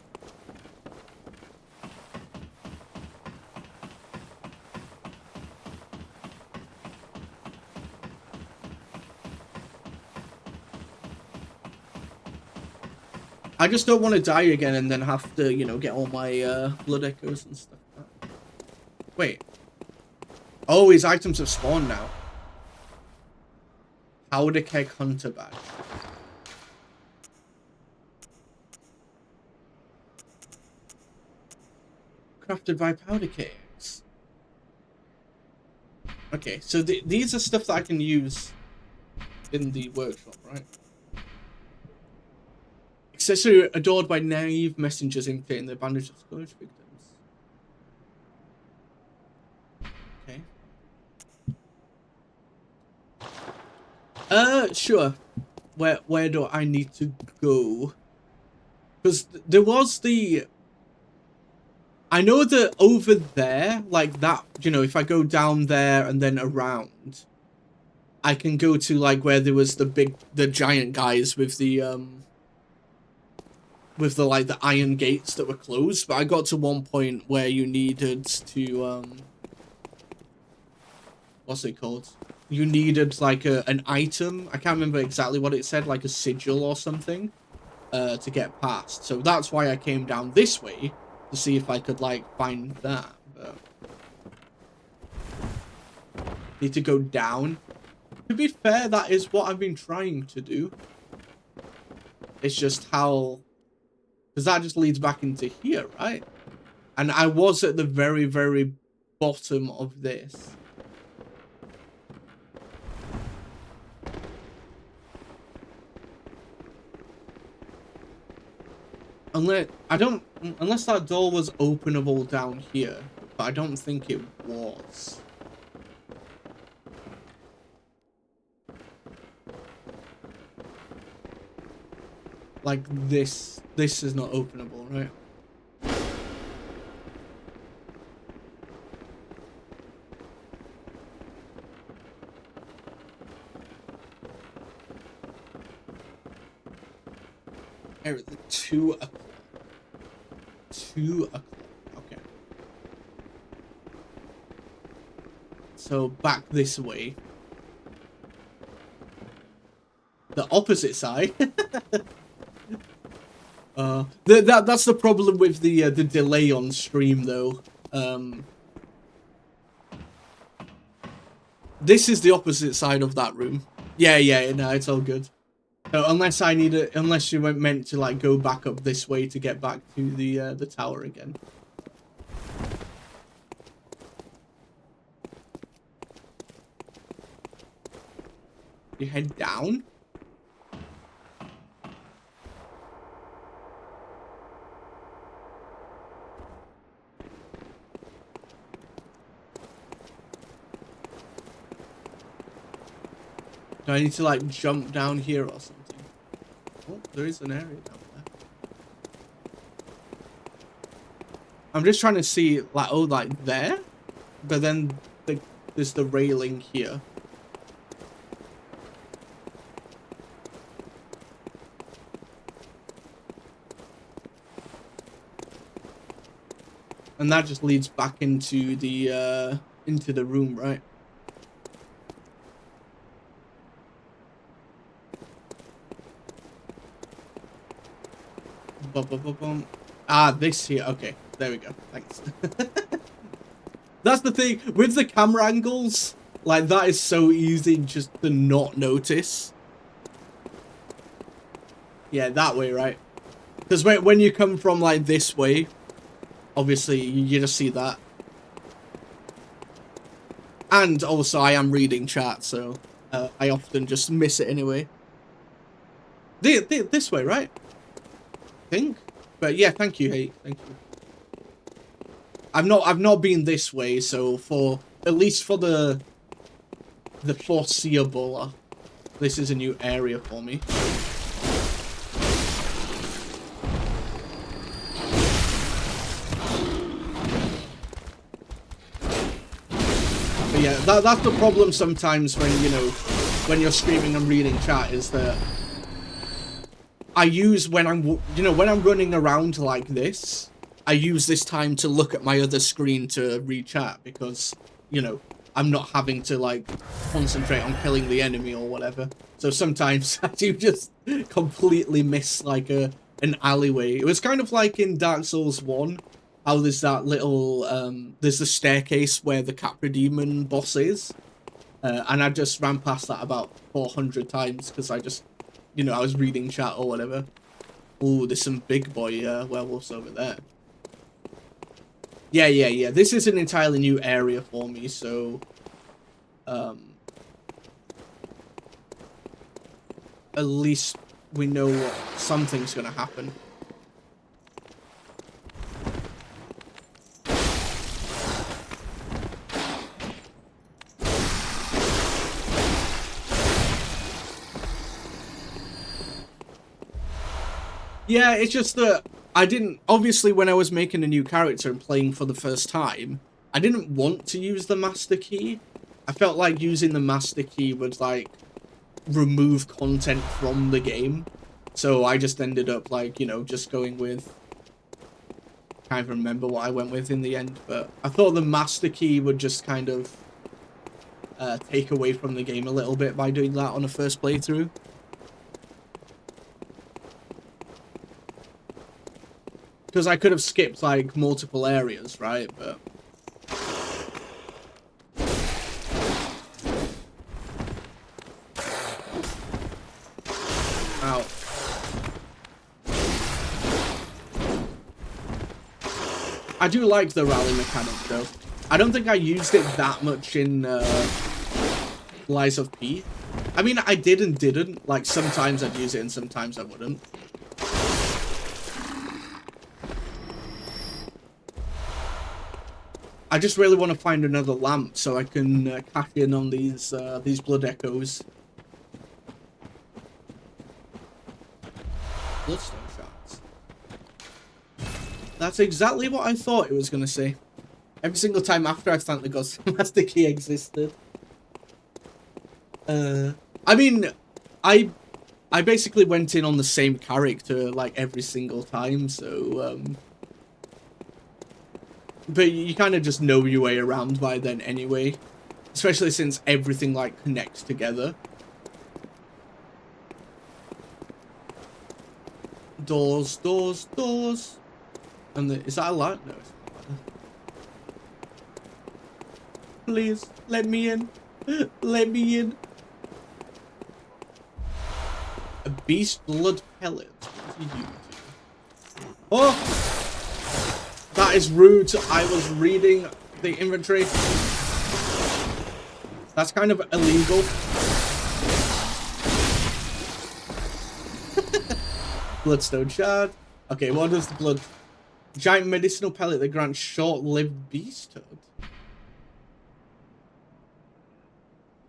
I just don't want to die again and then have to, you know, get all my blood echoes and stuff like that. Wait. Oh, his items have spawned now. Powder keg hunter badge. Crafted by powder kegs. Okay, so these are stuff that I can use in the workshop, right? Accessory adored by naive messengers imitating the bandage of scourge victims. Okay. Sure. Where do I need to go? Because there was the... I know that over there, like that, you know, if I go down there and then around, I can go to like where there was the giant guys with the like the iron gates that were closed. But I got to one point where you needed to what's it called? You needed like an item. I can't remember exactly what it said, like a sigil or something, to get past. So that's why I came down this way to see if I could like find that. But need to go down. To be fair, that is what I've been trying to do. It's just how, because that just leads back into here, right? And I was at the very, very bottom of this. Unless that door was openable down here, but I don't think it was. Like this is not openable, right? Here, 2 o'clock. 2 o'clock. Okay. So back this way. The opposite side. That's the problem with the delay on stream, though. This is the opposite side of that room. Yeah, no, it's all good. So unless you weren't meant to like go back up this way to get back to the tower again. You head down. Do I need to like jump down here or something? Oh, there is an area down there. I'm just trying to see like, oh, like there? But then there's the railing here. And that just leads back into the room, right? Bum. Ah, this here. Okay, there we go. Thanks. That's the thing with the camera angles. Like, that is so easy just to not notice. Yeah, that way, right? Because when you come from like this way, obviously you just see that. And also I am reading chat, so I often just miss it anyway. This way, right? I think. But yeah, thank you, hey, thank you. I've not been this way, so for at least for the foreseeable, this is a new area for me. But yeah, that's the problem sometimes when, you know, when you're streaming and reading chat, is that I use when I'm running around like this, I use this time to look at my other screen to read chat because, you know, I'm not having to like concentrate on killing the enemy or whatever. So sometimes I do just completely miss like an alleyway. It was kind of like in Dark Souls 1, how there's that little, there's the staircase where the Capra Demon boss is. And I just ran past that about 400 times because I just, you know, I was reading chat or whatever. Oh, there's some big boy werewolves over there. Yeah. This is an entirely new area for me, so... at least we know what something's gonna happen. Yeah, it's just that I didn't... Obviously, when I was making a new character and playing for the first time, I didn't want to use the master key. I felt like using the master key would, like, remove content from the game. So I just ended up, like, you know, just going with... I can't even remember what I went with in the end, but I thought the master key would just kind of take away from the game a little bit by doing that on a first playthrough. Because I could have skipped, like, multiple areas, right? But... Ow. I do like the rally mechanic, though. I don't think I used it that much in Lies of P. I mean, I did and didn't. Like, sometimes I'd use it and sometimes I wouldn't. I just really want to find another lamp so I can cash in on these blood echoes. Bloodstone shards. That's exactly what I thought it was going to say. Every single time after I found the Ghost Master Key existed. I mean, I basically went in on the same character like every single time, so but you kind of just know your way around by then anyway, especially since everything like connects together. Doors. And is that a light? No, it's not. Please, let me in. Let me in. A beast blood pellet. What do you do? Oh! That is rude. I was reading the inventory. That's kind of illegal. Bloodstone shard. Okay, what does the blood... Giant medicinal pellet that grants short-lived beasthood.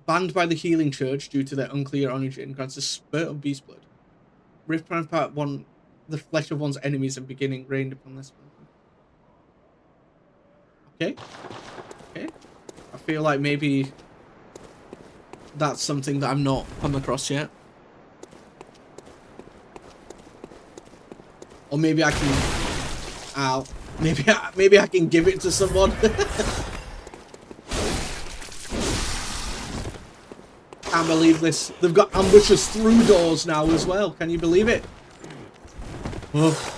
banned by the Healing Church due to their unclear origin, grants a spurt of beast blood. Rift apart the flesh of one's enemies and beginning rained upon this one. Okay. Okay. I feel like maybe that's something that I've not come across yet. Or maybe I can... Ow. Maybe I can give it to someone. Can't believe this. They've got ambushers through doors now as well. Can you believe it? Oh.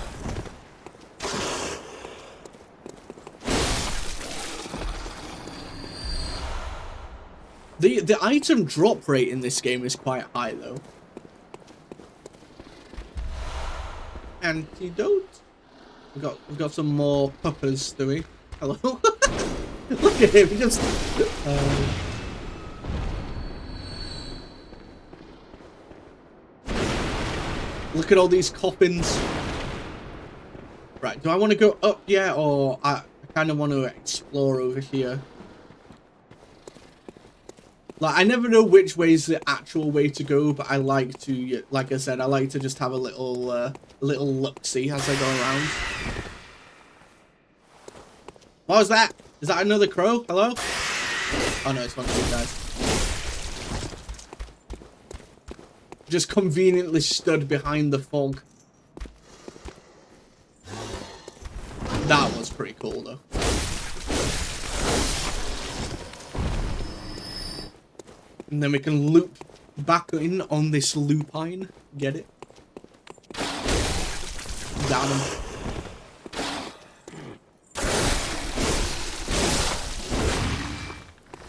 The item drop rate in this game is quite high though. Antidote. We've got some more puppers, do we? Hello. Look at him. He just. Look at all these coffins. Right. Do I want to go up yet, or I kind of want to explore over here? Like, I never know which way is the actual way to go, but I like to, like I said, I like to just have a little look-see as I go around. What was that? Is that another crow? Hello? Oh no, it's one of these guys. Just conveniently stood behind the fog. That was pretty cool, though. And then we can loop back in on this lupine. Get it? Down him.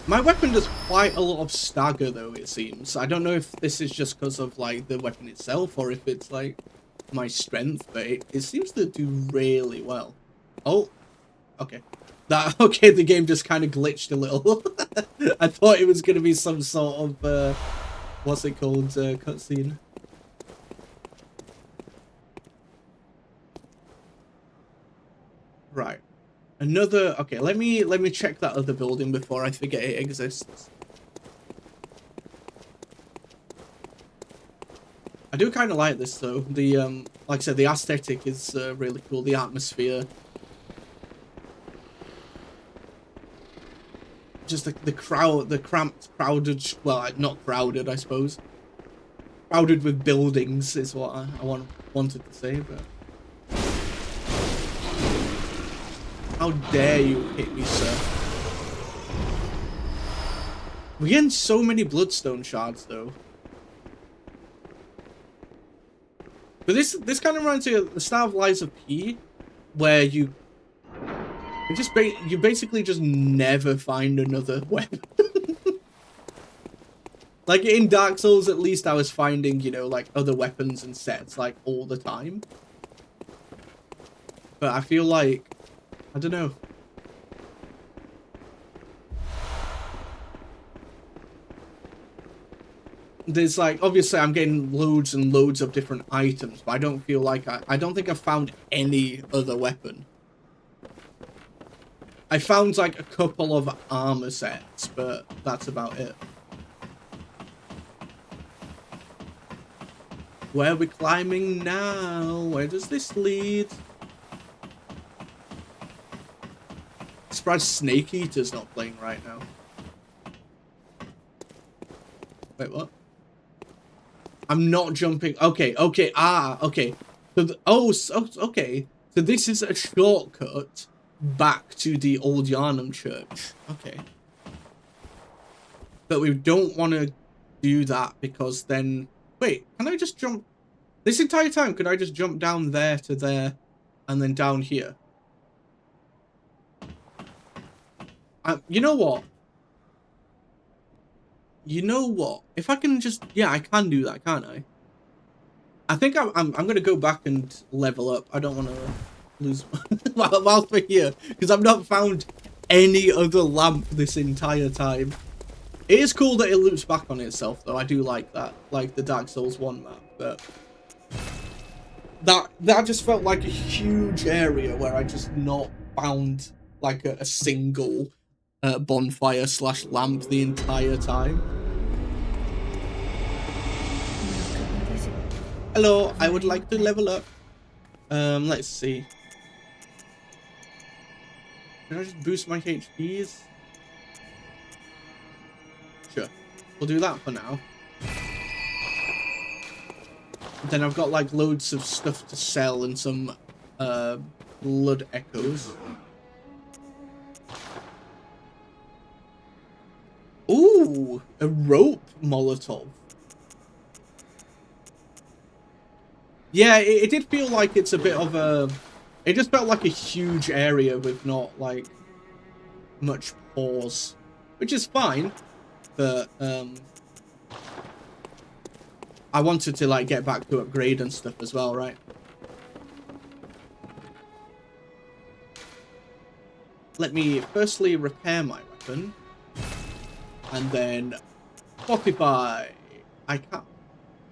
My weapon does quite a lot of stagger, though, it seems. I don't know if this is just because of, like, the weapon itself, or if it's, like, my strength, but it seems to do really well. Oh, okay. Okay, the game just kind of glitched a little. I thought it was going to be some sort of, what's it called, cutscene. Right. Another, okay, let me check that other building before I forget it exists. I do kind of like this, though. The, like I said, the aesthetic is really cool, the atmosphere. Just the crowd, the cramped, crowded, well, not crowded, I suppose. Crowded with buildings is what I wanted to say, but... How dare you hit me, sir? We're getting so many bloodstone shards, though. But this kind of reminds me of the start of Lies of P, where you basically just never find another weapon. Like in Dark Souls, at least I was finding, you know, like other weapons and sets like all the time. But I feel like, I don't know. There's like, obviously I'm getting loads and loads of different items, but I don't feel like I don't think I've found any other weapon. I found like a couple of armor sets, but that's about it. Where are we climbing now? Where does this lead? I'm surprised Snake Eater's not playing right now. Wait, what? I'm not jumping. Okay, okay, okay. So okay. So this is a shortcut back to the old Yarnum Church. Okay. But we don't want to do that because then... Wait, can I just jump... This entire time, could I just jump down there to there and then down here? You know what? You know what? If I can just... Yeah, I can do that, can't I? I think I'm going to go back and level up. I don't want to lose whilst we're here, because I've not found any other lamp this entire time. It is cool that it loops back on itself, though. I do like that. Like the Dark Souls 1 map, but... That just felt like a huge area where I just not found like a single bonfire slash lamp the entire time. Hello, I would like to level up. Let's see. Can I just boost my HPs? Sure. We'll do that for now. Then I've got like loads of stuff to sell and some blood echoes. Ooh, a rope Molotov. Yeah, it did feel like it's a bit of a... It just felt like a huge area with not, like, much pause. Which is fine, but, I wanted to, like, get back to upgrade and stuff as well, right? Let me firstly repair my weapon. And then fortify. I can't...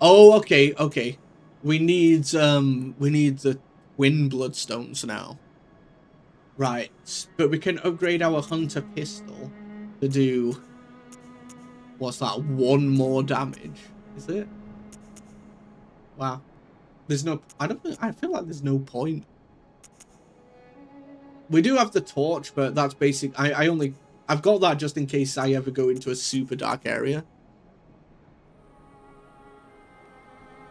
Oh, okay, okay. We need the twin bloodstones now. Right, but we can upgrade our hunter pistol to do... What's that? 1 more damage. Is it? Wow. There's no... I feel like there's no point. We do have the torch, but that's basic. I've got that just in case I ever go into a super dark area.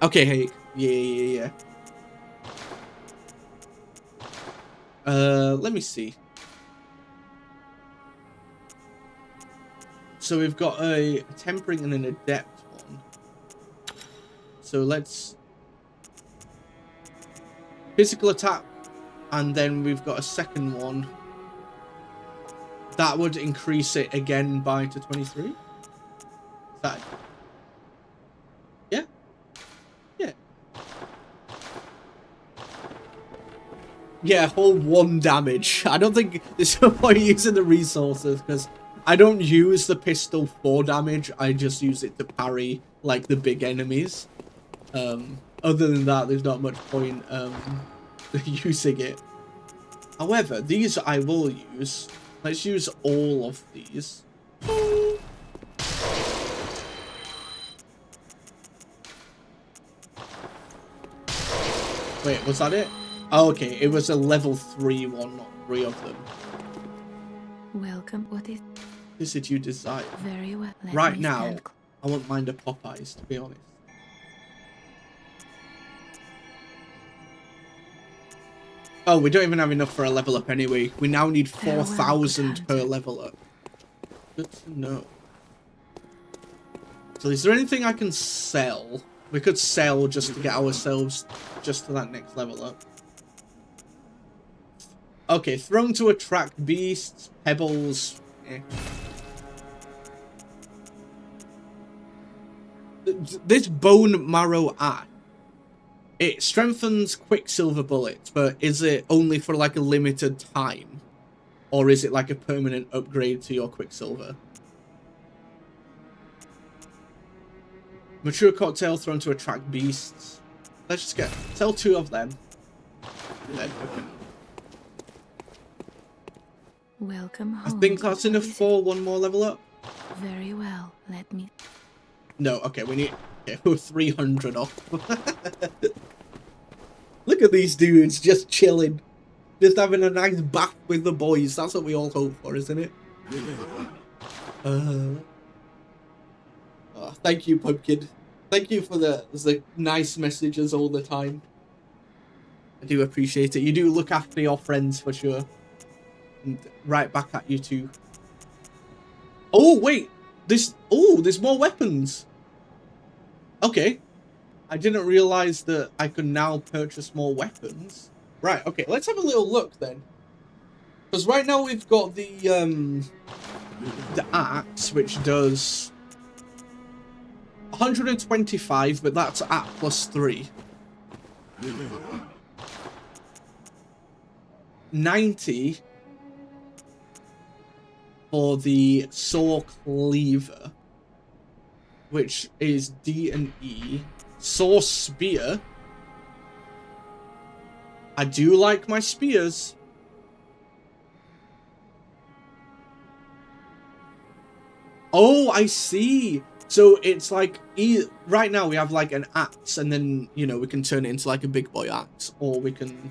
Okay, hey. Yeah. Let me see. So we've got a tempering and an adept one. So let's... Physical attack. And then we've got a second one. That would increase it again by to 23. Is that... Yeah? Yeah. Yeah, whole 1 damage. I don't think there's no point using the resources, because I don't use the pistol for damage. I just use it to parry, like, the big enemies. Other than that, there's not much point using it. However, these I will use. Let's use all of these. Wait, was that it? Oh, okay, it was a level 3 one, not 3 of them. Welcome. What is it you desire? very well. Right now, I won't mind a Popeyes, to be honest. Oh, we don't even have enough for a level up anyway. We now need 4,000 per level up. Good to know. So is there anything I can sell? We could sell just to get ourselves just to that next level up. Okay, thrown to attract beasts, pebbles. Eh. This bone marrow axe. It strengthens quicksilver bullets, but is it only for like a limited time? Or is it like a permanent upgrade to your quicksilver? Mature cocktail thrown to attract beasts. Let's just sell 2 of them. Then we can... Welcome home. I think that's enough for 1 more level up. Very well. Let me... No, okay, we need... Okay, we're 300 off. Look at these dudes just chilling. Just having a nice bath with the boys. That's what we all hope for, isn't it? Oh, thank you, Pumpkin. Thank you for the nice messages all the time. I do appreciate it. You do look after your friends for sure. And right back at you too. Oh, wait. There's more weapons. Okay. I didn't realize that I could now purchase more weapons. Right, okay, let's have a little look then. Because right now we've got the axe, which does 125, but that's at +3. 90 for the saw cleaver, which is D and E. Saw spear. I do like my spears. Oh, I see. So it's like, right now we have like an axe, and then, you know, we can turn it into like a big boy axe, or we can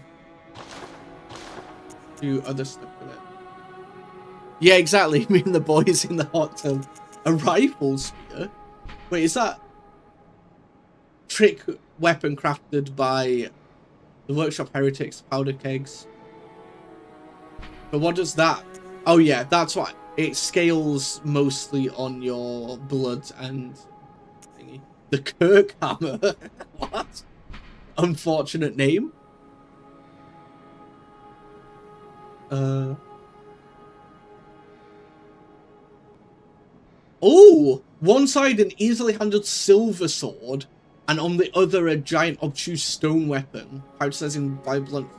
do other stuff with it. Yeah, exactly. Me and the boys in the hot tub. A rifle spear? Wait, is that trick weapon crafted by the workshop heretics, powder kegs? But what does that? Oh yeah, that's what it scales mostly on your blood and thingy. The Kirk hammer. What? Unfortunate name. Oh, one side an easily handled silver sword, and on the other a giant obtuse stone weapon. How it says in vibrant.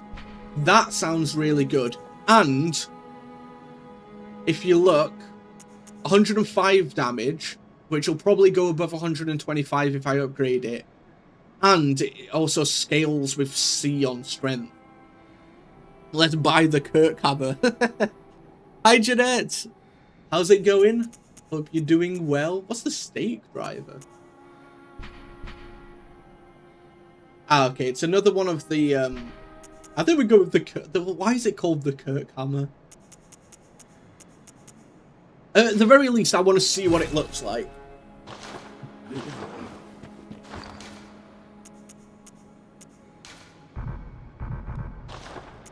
That sounds really good. And if you look, 105 damage, which will probably go above 125 if I upgrade it. And it also scales with C on strength. Let's buy the Kirk hammer. Hi, Jeanette. How's it going? Hope you're doing well. What's the stake driver? Ah, okay. It's another one of the... I think we go with the... Why is it called the Kirk hammer? At the very least, I want to see what it looks like.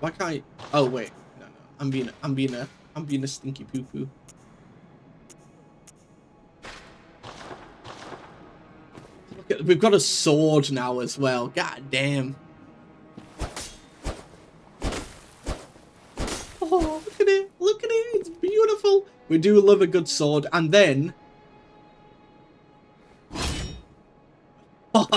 Why can't I... Oh, wait. No. I'm being a stinky poo-poo. Look at, we've got a sword now as well. God damn. Oh, look at it. Look at it. It's beautiful. We do love a good sword. And then... now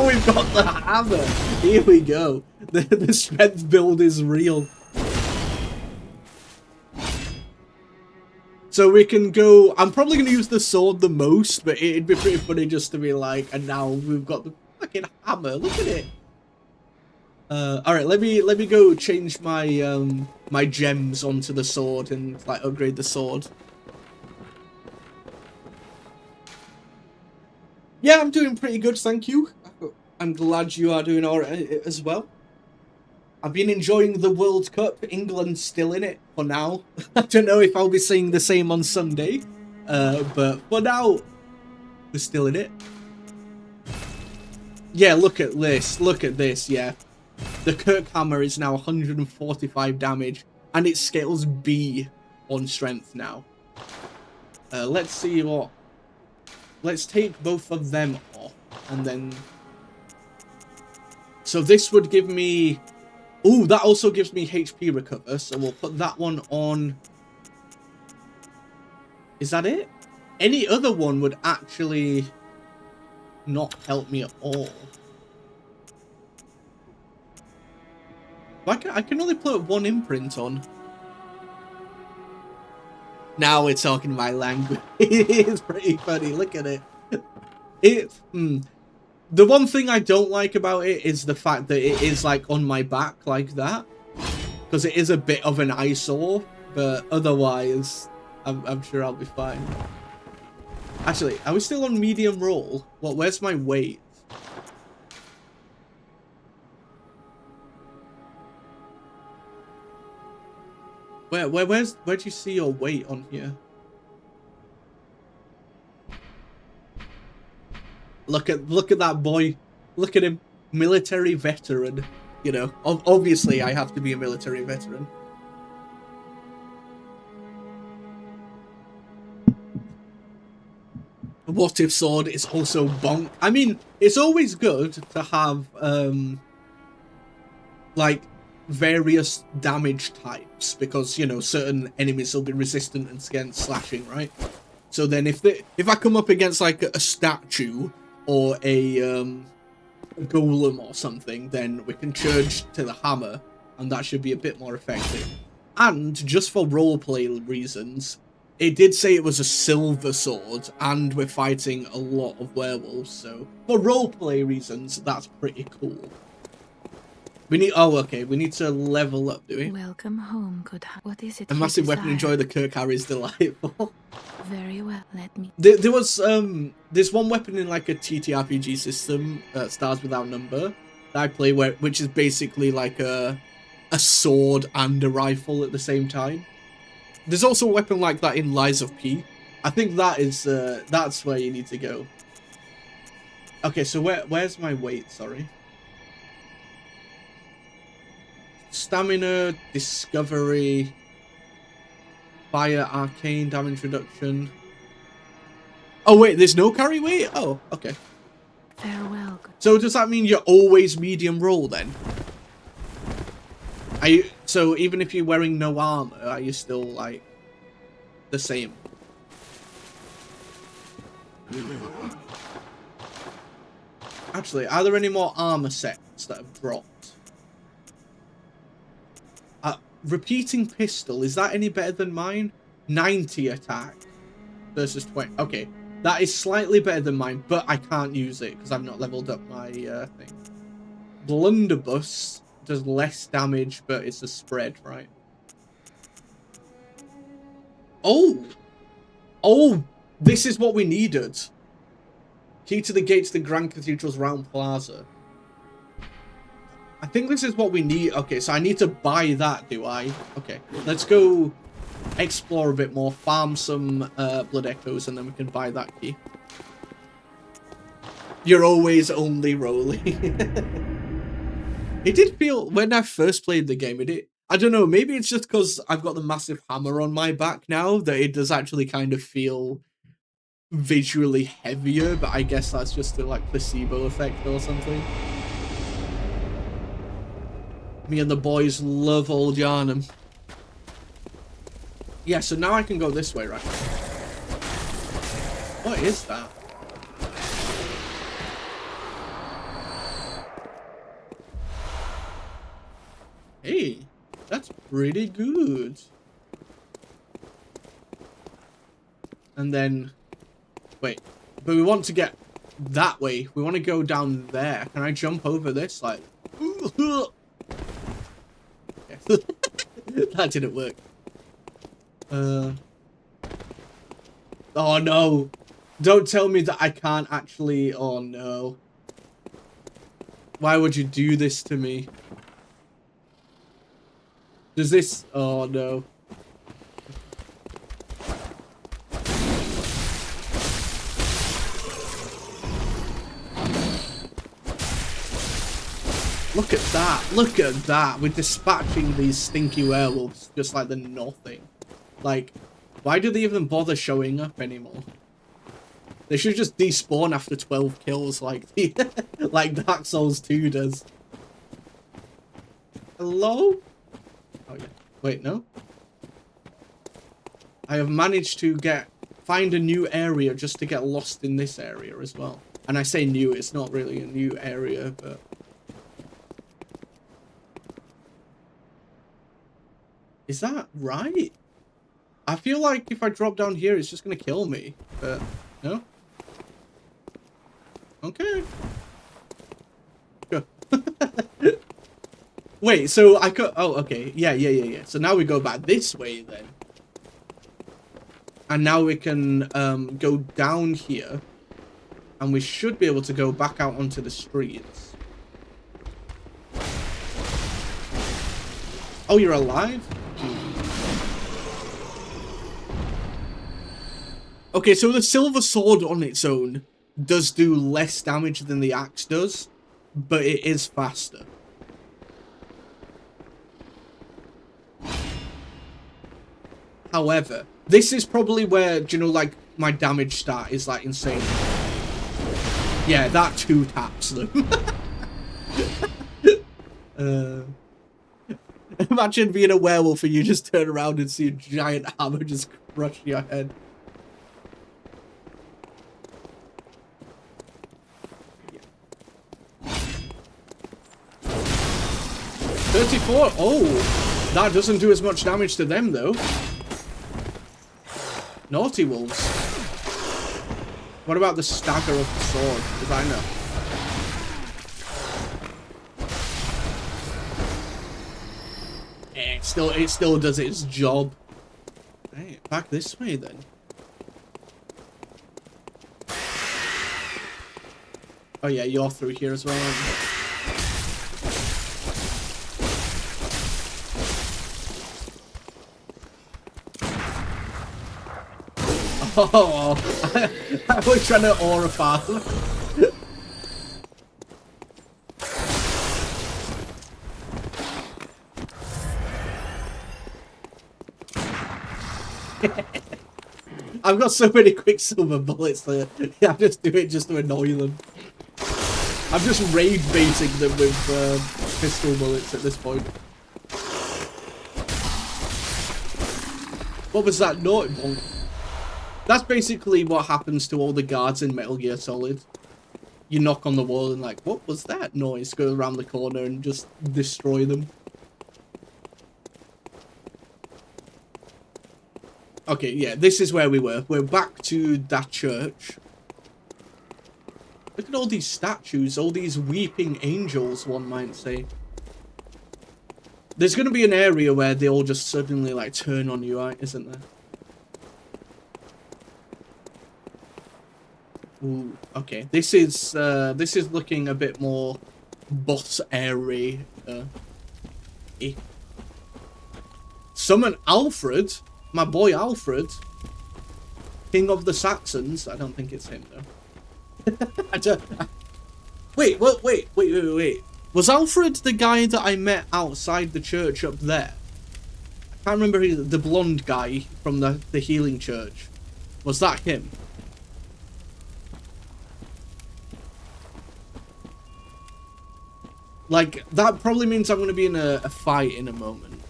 we've got the hammer. Here we go. The strength build is real. So we can go... I'm probably going to use the sword the most, but it'd be pretty funny just to be like, and now we've got the fucking hammer. Look at it. Alright, let me go change my my gems onto the sword and like upgrade the sword. Yeah, I'm doing pretty good, thank you. I'm glad you are doing alright as well. I've been enjoying the World Cup. England's still in it for now. I don't know if I'll be saying the same on Sunday, but for now, we're still in it. Yeah, look at this. Look at this, yeah. The Kirk hammer is now 145 damage, and it scales B on strength now. Let's see what... Let's take both of them off, and then... So this would give me... Ooh, that also gives me HP recover, so we'll put that one on... Is that it? Any other one would actually not help me at all. I can only put one imprint on. Now we're talking my language. It is pretty funny. Look at it. The one thing I don't like about it is the fact that it is like on my back like that, because it is a bit of an eyesore. But otherwise, I'm sure I'll be fine. Actually, are we still on medium roll? What? Where's my weight? Where do you see your weight on here? Look at that boy. Look at him. Military veteran. You know, obviously I have to be a military veteran. What if sword is also bonk? I mean, it's always good to have like various damage types, because you know certain enemies will be resistant against slashing, right? So then if I come up against like a statue or a golem or something, then we can charge to the hammer, and that should be a bit more effective. And just for roleplay reasons, it did say it was a silver sword, and we're fighting a lot of werewolves, so for roleplay reasons, that's pretty cool. We need. Oh, okay. We need to level up, do we? Welcome home, good. What is it? A you massive weapon. desire? Enjoy the Kirk Harry's delightful. Very well. Let me. There was there's one weapon in like a TTRPG system, Stars Without Number, that I play which is basically like a sword and a rifle at the same time. There's also a weapon like that in Lies of P. I think that is that's where you need to go. Okay, so where's my weight? Sorry. Stamina, discovery, fire, arcane, damage reduction. Oh wait, there's no carry weight? Oh, okay. Farewell. So does that mean you're always medium roll then? Are you, so even if you're wearing no armor, are you still like the same? Actually, are there any more armor sets that have dropped? Repeating pistol, is that any better than mine? 90 attack versus 20. Okay, that is slightly better than mine, but I can't use it because I've not leveled up my thing. Blunderbuss does less damage, but it's a spread, right? Oh! Oh! This is what we needed. Key to the gates to the Grand Cathedral's Round Plaza. I think this is what we need. Okay, so I need to buy that, do I? Okay, let's go explore a bit more, farm some blood echoes, and then we can buy that key. You're always only rolling. It did feel, when I first played the game, I don't know, maybe it's just because I've got the massive hammer on my back now, that it does actually kind of feel visually heavier, but I guess that's just a like placebo effect or something. Me and the boys love old Yarnum. Yeah, so now I can go this way, right? What is that? Hey, that's pretty good. And then, wait, but we want to get that way. We want to go down there. Can I jump over this? Like, that didn't work. Oh no. Don't tell me that I can't actually. Oh no. Why would you do this to me? Does this. Oh no. Look at that. Look at that. We're dispatching these stinky werewolves just like they're nothing. Like, why do they even bother showing up anymore? They should just despawn after 12 kills like like Dark Souls 2 does. Hello? Oh yeah. Wait, no? I have managed to find a new area just to get lost in this area as well. And I say new, it's not really a new area, but... Is that right? I feel like if I drop down here, it's just gonna kill me. But, no? Okay. Go. Wait, so I could... Oh, okay. Yeah. So now we go back this way, then. And now we can go down here. And we should be able to go back out onto the streets. Oh, you're alive? Okay, so the silver sword on its own does do less damage than the axe does, but it is faster. However, this is probably where, you know, like, my damage stat is, like, insane. Yeah, that 2 taps them. Imagine being a werewolf and you just turn around and see a giant hammer just crush your head. $34. Oh, that doesn't do as much damage to them though. Naughty wolves. What about the stagger of the sword? Because I know. it still does its job. Right, back this way then. Oh yeah, you're through here as well, aren't you? Oh, I was trying to aura farm. I've got so many quicksilver bullets that I just do it just to annoy them. I'm just raid baiting them with pistol bullets at this point. What was that note? That's basically what happens to all the guards in Metal Gear Solid. You knock on the wall and like, what was that noise? Go around the corner and just destroy them. Okay, yeah, this is where we were. We're back to that church. Look at all these statues, all these weeping angels, one might say. There's going to be an area where they all just suddenly like turn on you, right? Isn't there? Ooh, okay. This is looking a bit more boss airy. Summon Alfred, my boy Alfred, King of the Saxons. I don't think it's him though. Wait. Was Alfred the guy that I met outside the church up there? I can't remember the blonde guy from the healing church. Was that him? Like, that probably means I'm going to be in a fight in a moment.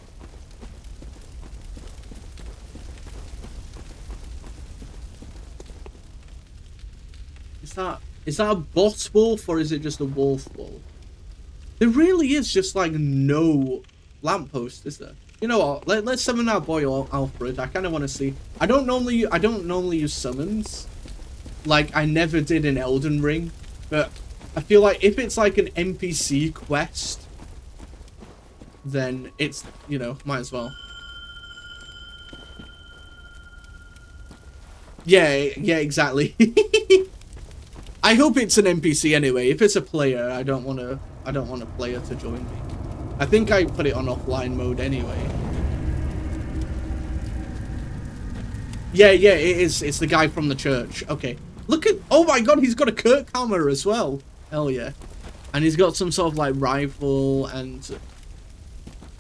Is that a boss wolf or is it just a wolf wolf? There really is just like no lamppost, is there? You know what? Let's summon our boy Alfred. I kind of want to see. I don't normally use summons. Like I never did in Elden Ring, but I feel like if it's like an NPC quest, then it's, you know, might as well. Yeah, exactly. I hope it's an NPC anyway. If it's a player, I don't want a player to join me. I think I put it on offline mode anyway. Yeah, it is. It's the guy from the church. Okay. Look at, oh my god, he's got a Kirk hammer as well. Hell yeah. And he's got some sort of like rifle and...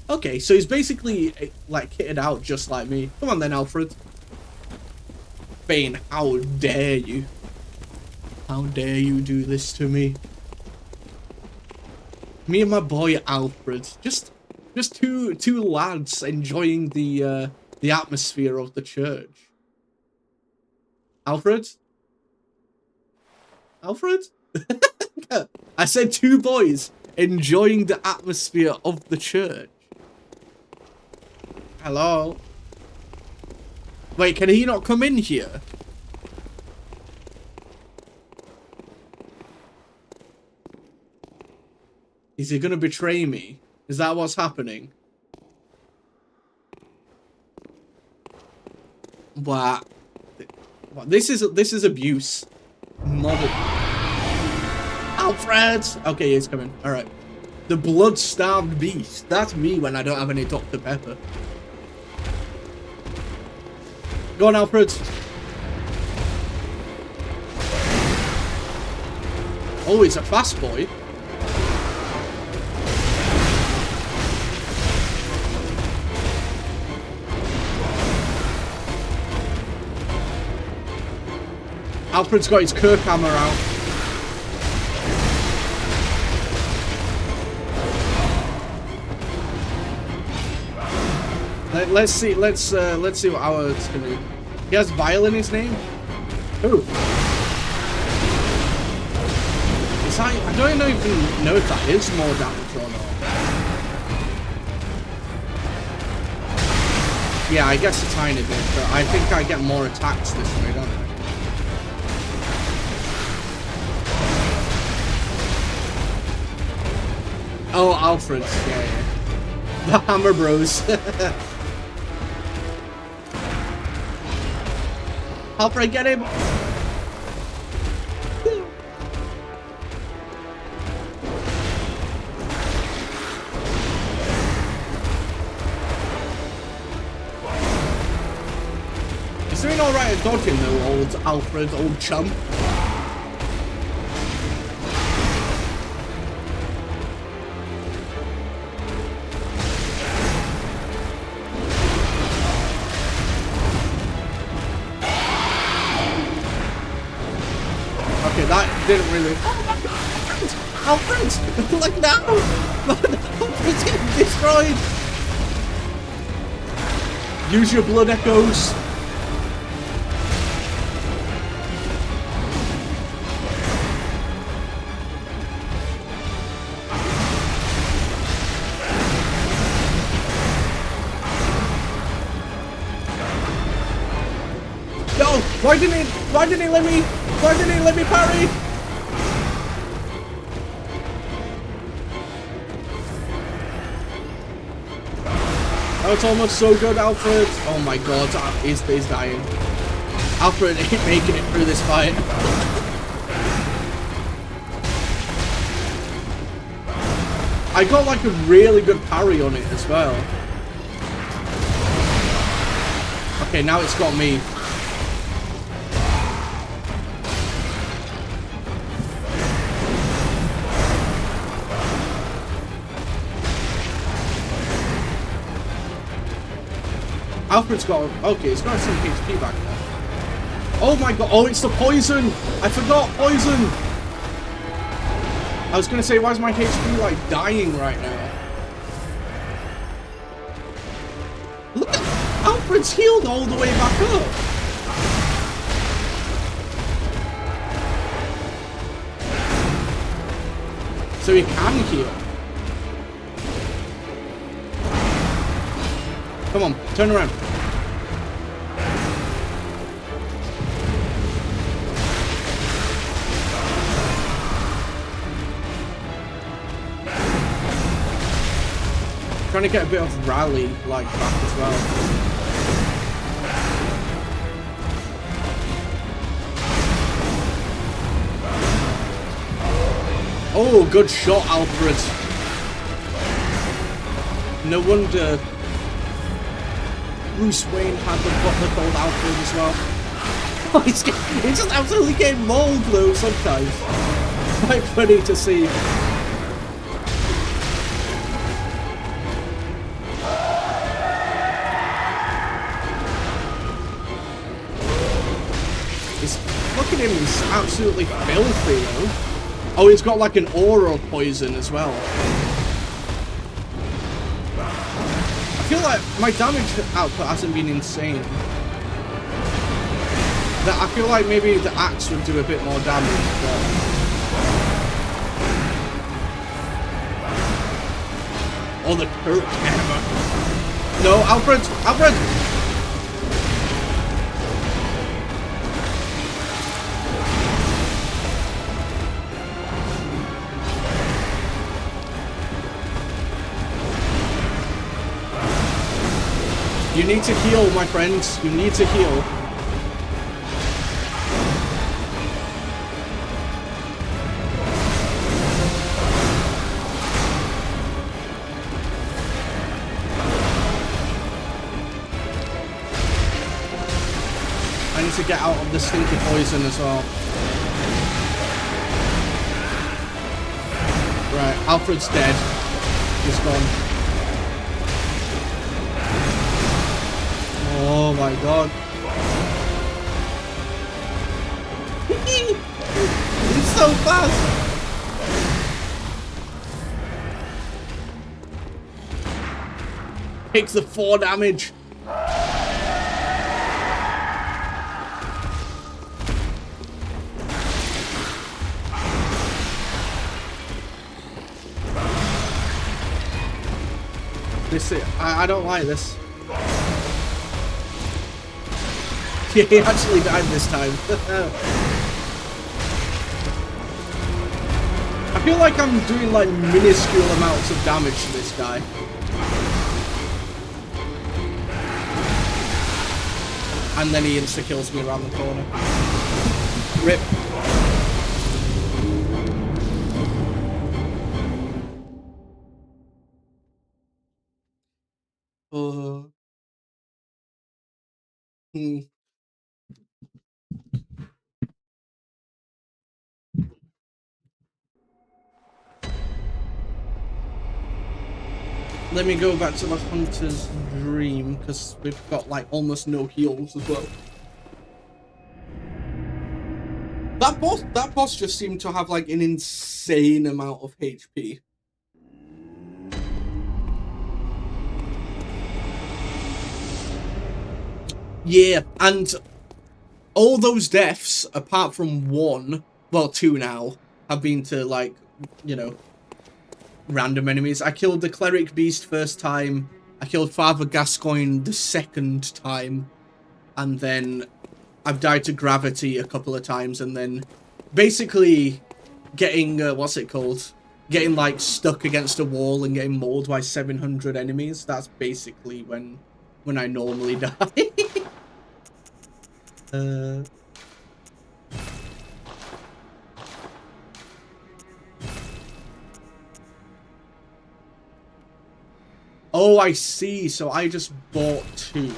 Okay, so he's basically like kitted out just like me. Come on then, Alfred. Bane, how dare you? How dare you do this to me? Me and my boy Alfred, just two lads enjoying the atmosphere of the church. Alfred? Alfred? I said two boys enjoying the atmosphere of the church. Hello? Wait, can he not come in here? Is he gonna betray me? Is that what's happening? What? This is abuse. Modern. Alfred! Okay, he's coming. Alright. The blood-starved beast. That's me when I don't have any Dr. Pepper. Go on, Alfred. Oh, he's a fast boy. Alfred's got his Kirk hammer out. Let's see what ours can do. He has Vile in his name? Who? Is that, I don't even know if that is more damage or not. Yeah, I guess a tiny bit, but I think I get more attacks this way, don't I? Oh, Alfred's, yeah. The Hammer Bros. Alfred, get him! He's doing alright at dodging though, old Alfred, old chum. Okay, that didn't really... Alfred! Look now! Alfred's getting destroyed! Use your blood echoes. No! Why didn't he let me parry? Oh, it's almost so good, Alfred. Oh my god, he's dying. Alfred ain't making it through this fight. I got like a really good parry on it as well. Okay, now it's got me. Alfred's got... Okay, it's got some HP back there. Oh my god. Oh, it's the poison. I forgot poison. I was going to say, why is my HP, like, dying right now? Look at... Alfred's healed all the way back up. So he can heal. Come on, turn around. Trying to get a bit of rally like back as well. Oh, good shot, Alfred. No wonder Bruce Wayne had the butler called Alfred as well. Oh, he's just absolutely getting mauled though sometimes. Quite funny to see. Look at him, he's absolutely filthy though. Oh, he's got like an aura of poison as well. I feel like my damage output hasn't been insane. I feel like maybe the axe would do a bit more damage, but... Oh, the Turk hammer. No, Alfred! Alfred! You need to heal, my friends. You need to heal. I need to get out of the stinky poison as well. Right, Alfred's dead. He's gone. Oh my god. He's so fast! Takes the 4 damage. This I don't like this. Yeah, he actually died this time. I feel like I'm doing like minuscule amounts of damage to this guy. And then he insta-kills me around the corner. Rip. Let me go back to the Hunter's Dream, because we've got like almost no heals as well. That boss just seemed to have like an insane amount of HP. Yeah, and all those deaths, apart from one, well, two now, have been to like, you know, random enemies. I killed the Cleric Beast first time, I killed Father Gascoigne the second time, and then I've died to Gravity a couple of times, and then basically getting, what's it called? Getting like stuck against a wall and getting mauled by 700 enemies. That's basically when I normally die. Oh, I see. So I just bought two.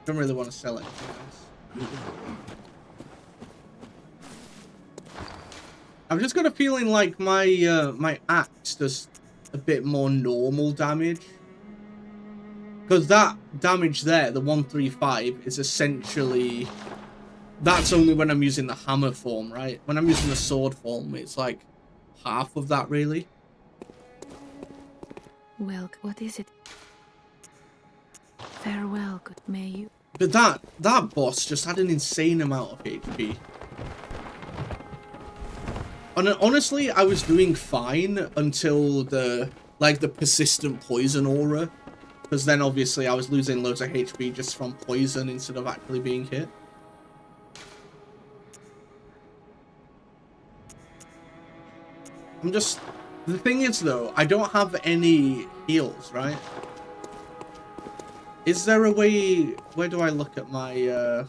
Don't really want to sell anything else. I've just got a feeling like my my axe does a bit more normal damage. Because that damage there, the 135, is essentially... That's only when I'm using the hammer form, right? When I'm using the sword form, it's like half of that, really. Well, what is it? Farewell, good may you. But that boss just had an insane amount of HP. And honestly, I was doing fine until the persistent poison aura. Because then obviously I was losing loads of HP just from poison instead of actually being hit. The thing is though, I don't have any heals, right? Is there a way, where do I look at my,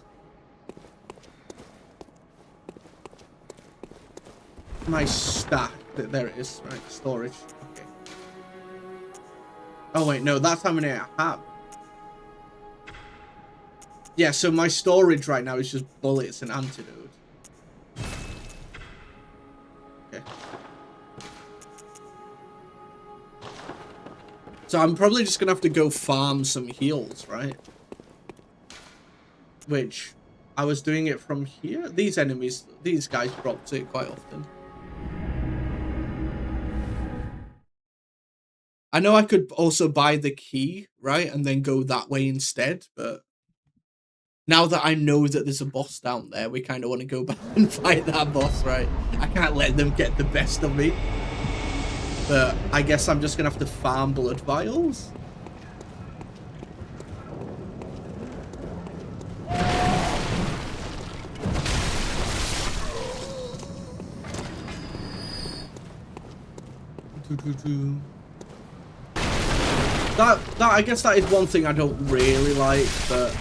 my stack? There it is, right, storage. Okay. Oh wait, no, that's how many I have. Yeah, so my storage right now is just bullets and antidote. Okay. So I'm probably just gonna have to go farm some heals, right? Which, I was doing it from here. These enemies, these guys dropped it quite often. I know I could also buy the key, right? And then go that way instead, but now that I know that there's a boss down there, we kind of want to go back and fight that boss, right? I can't let them get the best of me. But I guess I'm just going to have to farm blood vials. I guess that is one thing I don't really like, but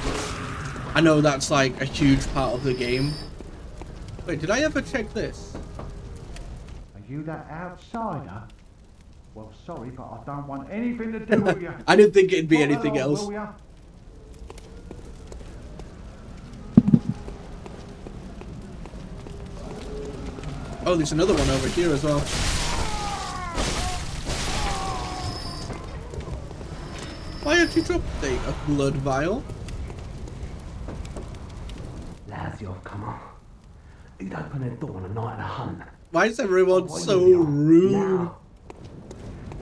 I know that's like a huge part of the game. Wait, did I ever check this? Are you that outsider? Well, sorry, but I don't want anything to do with you. I didn't think it'd be anything else. Oh, there's another one over here as well. Why don't you drop a blood vial? Lads, you've come on. You'd open the door on a night of the hunt. Why is everyone so rude? Now.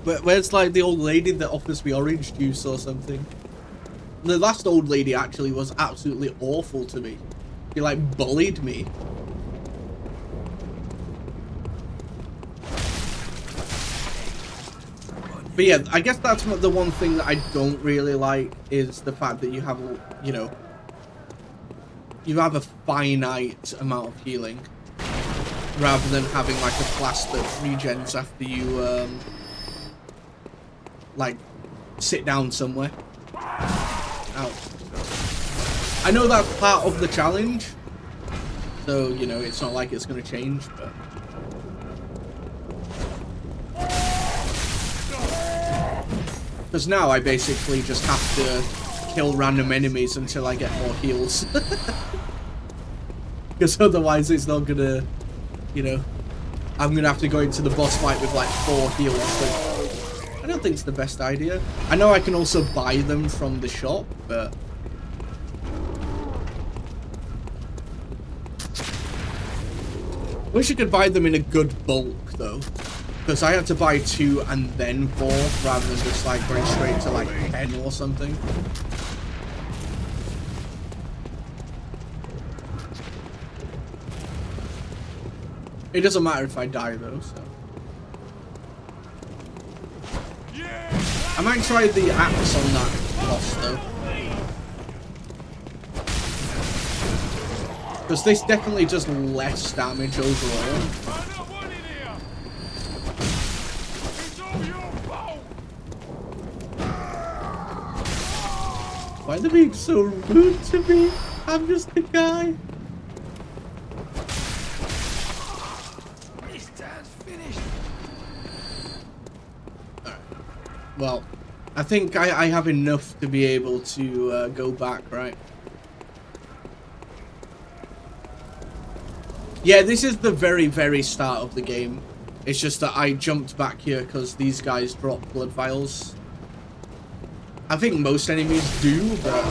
Where's like the old lady that offers me orange juice or something? The last old lady actually was absolutely awful to me. She like bullied me. But yeah, I guess that's the one thing that I don't really like is the fact that you have, you know, you have a finite amount of healing. rather than having like a class that regens after you like sit down somewhere. Ow. I know that's part of the challenge, so you know it's not like it's going to change, but because now I basically just have to kill random enemies until I get more heals. Because otherwise it's not gonna, you know, I'm gonna have to go into the boss fight with like 4 heals. So I don't think it's the best idea. I know I can also buy them from the shop, but wish I could buy them in a good bulk though. Because I had to buy 2 and then 4 rather than just like going straight to like 10 or something. It doesn't matter if I die though, so. I might try the axe on that boss though. Because this definitely does less damage overall. Why are they being so rude to me? I'm just a guy. Alright. Well, I think I have enough to be able to go back, right? Yeah, this is the very, very start of the game. It's just that I jumped back here because these guys drop blood vials. I think most enemies do, but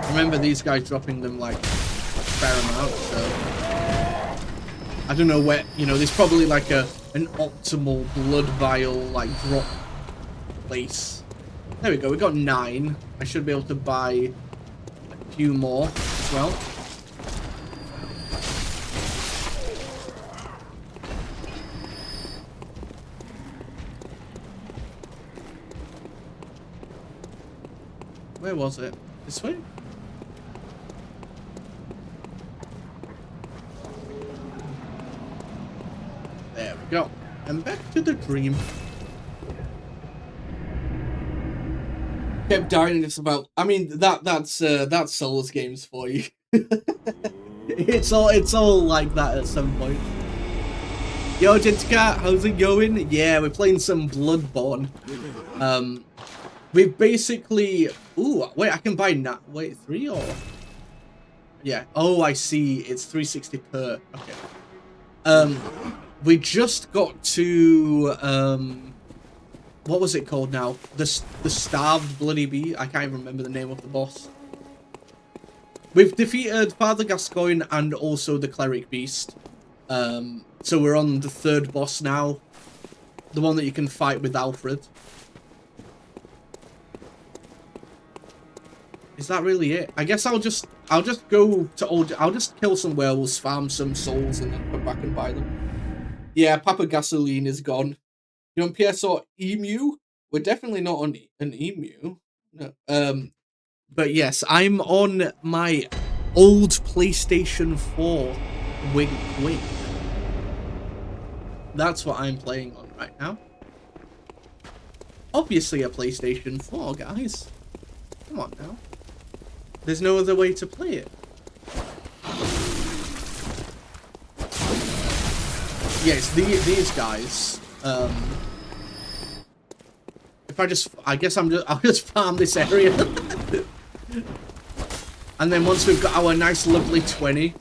remember these guys dropping them like a fair amount, so I don't know where, you know, there's probably like an optimal blood vial like drop place. There we go, we got 9. I should be able to buy a few more as well. Where was it? This way? There we go. And back to the dream. Kept dying just about. I mean, that's Souls games for you. it's all like that at some point. Yo, Jitcat, how's it going? Yeah, we're playing some Bloodborne. We've basically... Ooh, wait, I can buy... Wait, 3 or... Yeah. Oh, I see. It's 360 per. Okay. We just got to... what was it called now? The Starved Bloody Bee. I can't even remember the name of the boss. We've defeated Father Gascoigne and also the Cleric Beast. So we're on the 3rd boss now. The one that you can fight with Alfred. Is that really it? I guess I'll just go to I'll just kill some werewolves, farm some souls, and then come back and buy them. Yeah, Papa Gasoline is gone. You on PS or Emu? We're definitely not on an Emu. No. But yes, I'm on my old PlayStation 4. Wink, wink. That's what I'm playing on right now. Obviously a PlayStation 4, guys. Come on now. There's no other way to play it. Yes, these guys. If I guess I'll just farm this area. And then once we've got our nice lovely 20.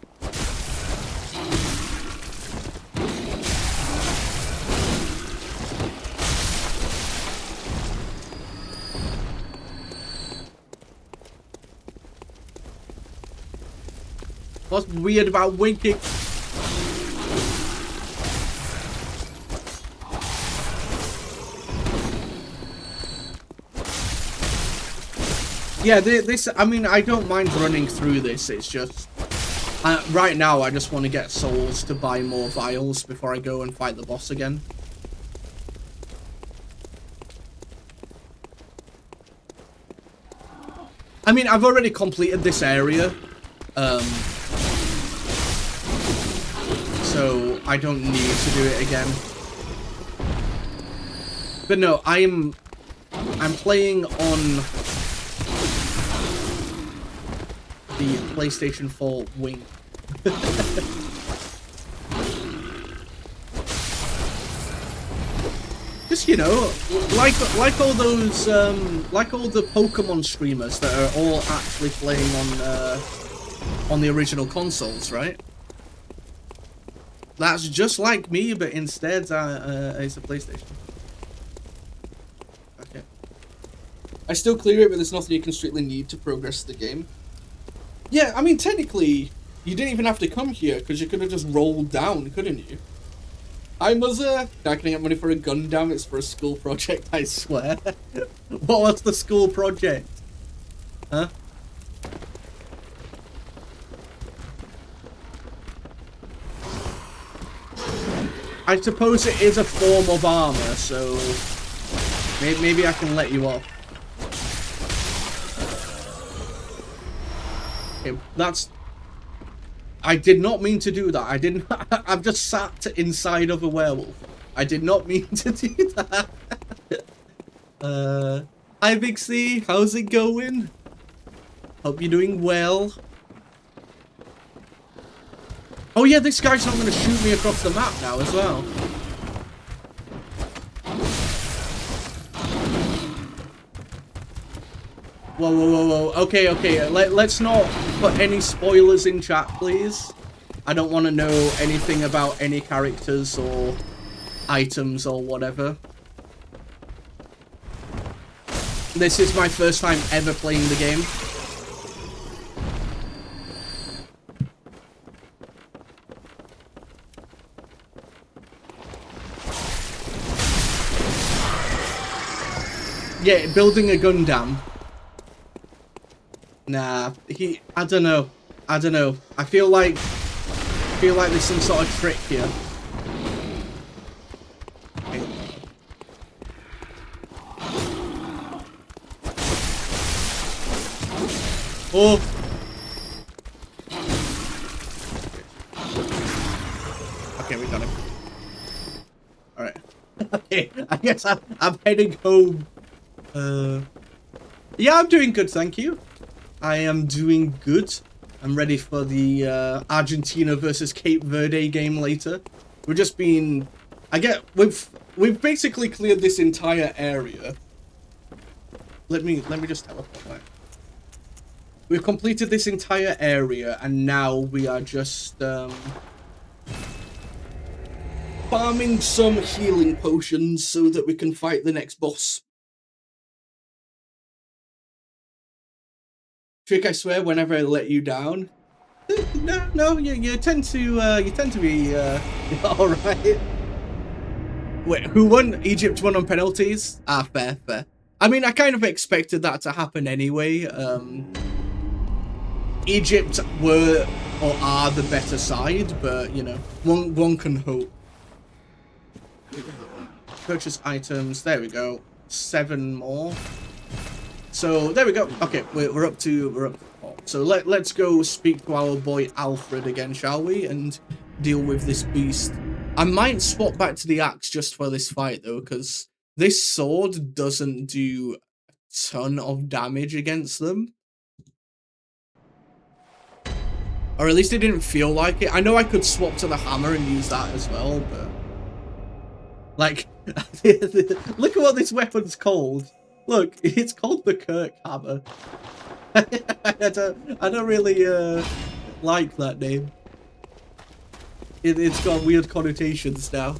What's weird about winking? Yeah, this, I mean, I don't mind running through this, it's just... right now, I just want to get souls to buy more vials before I go and fight the boss again. I mean, I've already completed this area. so I don't need to do it again. But no, I'm playing on the PlayStation 4 wing. Just, you know, like all those like all the Pokemon streamers that are all actually playing on the original consoles, right? That's just like me, but instead it's a PlayStation. Okay. I still clear it, but there's nothing you can strictly need to progress the game. Yeah, I mean, technically, you didn't even have to come here, because you could have just rolled down, couldn't you? Hi, Muzzer! I can get money for a Gundam, it's for a school project, I swear. What's the school project? Huh? I suppose it is a form of armor, so maybe I can let you off. Okay, that's... I did not mean to do that. I didn't... I've just sat inside of a werewolf. I did not mean to do that. Hi, Big C. How's it going? Hope you're doing well. Oh yeah, this guy's not going to shoot me across the map now as well. Whoa, whoa, whoa, whoa. Okay, okay. Let's not put any spoilers in chat, please. I don't want to know anything about any characters or items or whatever. This is my first time ever playing the game. Yeah, building a Gundam. Nah, I don't know. I don't know. I feel like there's some sort of trick here. Okay. Oh. Okay, we got him. All right. Okay, I guess I'm heading home. Yeah, I'm doing good, thank you. I am doing good. I'm ready for the Argentina versus Cape Verde game later. We've just been... We've basically cleared this entire area. Let me just teleport that. We've completed this entire area, and now we are just farming some healing potions so that we can fight the next boss. Trick, I swear, whenever I let you down. No, you tend to be all right. Wait, who won? Egypt won on penalties. Ah, fair. I mean, I kind of expected that to happen anyway. Egypt were or are the better side, but you know, one can hope. Purchase items. There we go. 7 more. So there we go. Okay, we're up to 4. So let's go speak to our boy Alfred again, shall we? And deal with this beast. I might swap back to the axe just for this fight though, because this sword doesn't do a ton of damage against them. Or at least it didn't feel like it. I know I could swap to the hammer and use that as well, but like look at what this weapon's called. Look, it's called the Kirk Hammer. I don't really like that name. It's got weird connotations now.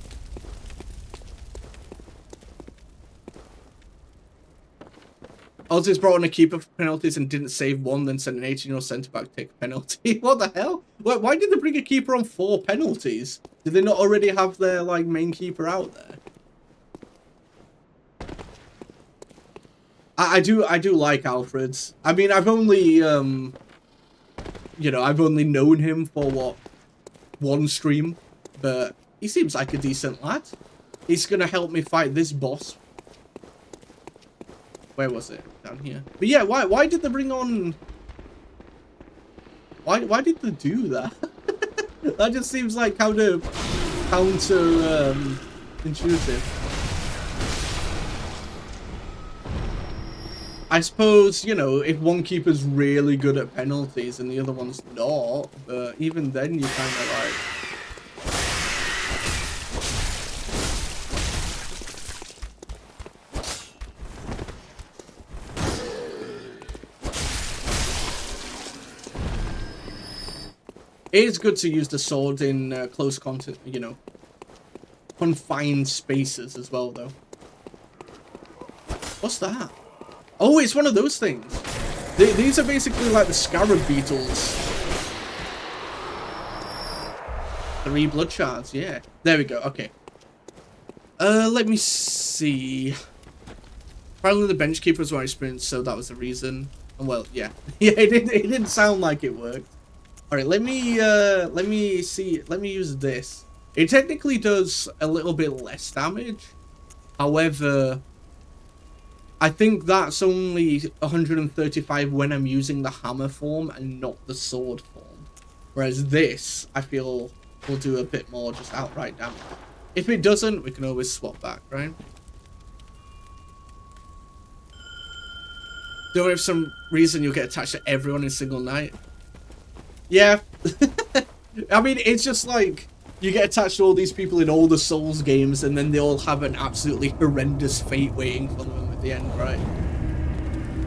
Aussies brought on a keeper for penalties and didn't save 1, then sent an 18-year-old centre-back to take a penalty. What the hell? Why did they bring a keeper on 4 penalties? Did they not already have their like main keeper out there? I do like Alfred's. I mean, I've only, you know, I've only known him for, what, 1 stream, but he seems like a decent lad. He's gonna help me fight this boss. Where was it? Down here. But yeah, why did they bring on... Why did they do that? That just seems like counter intuitive. I suppose, you know, if one keeper's really good at penalties and the other one's not, but even then you kind of like... It is good to use the sword in close contact, you know, confined spaces as well, though. What's that? Oh, it's one of those things. These are basically like the scarab beetles. 3 blood shards, yeah. There we go, okay. Let me see. Apparently the bench keepers were experienced, so that was the reason. Well, yeah. Yeah, it didn't sound like it worked. Alright, let me see. Let me use this. It technically does a little bit less damage. However, I think that's only 135 when I'm using the hammer form and not the sword form. Whereas this, I feel, will do a bit more just outright damage. If it doesn't, we can always swap back, right? Don't worry, if for some reason you'll get attached to everyone in a single night. Yeah. I mean, it's just like, you get attached to all these people in all the Souls games, and then they all have an absolutely horrendous fate waiting for them at the end, right?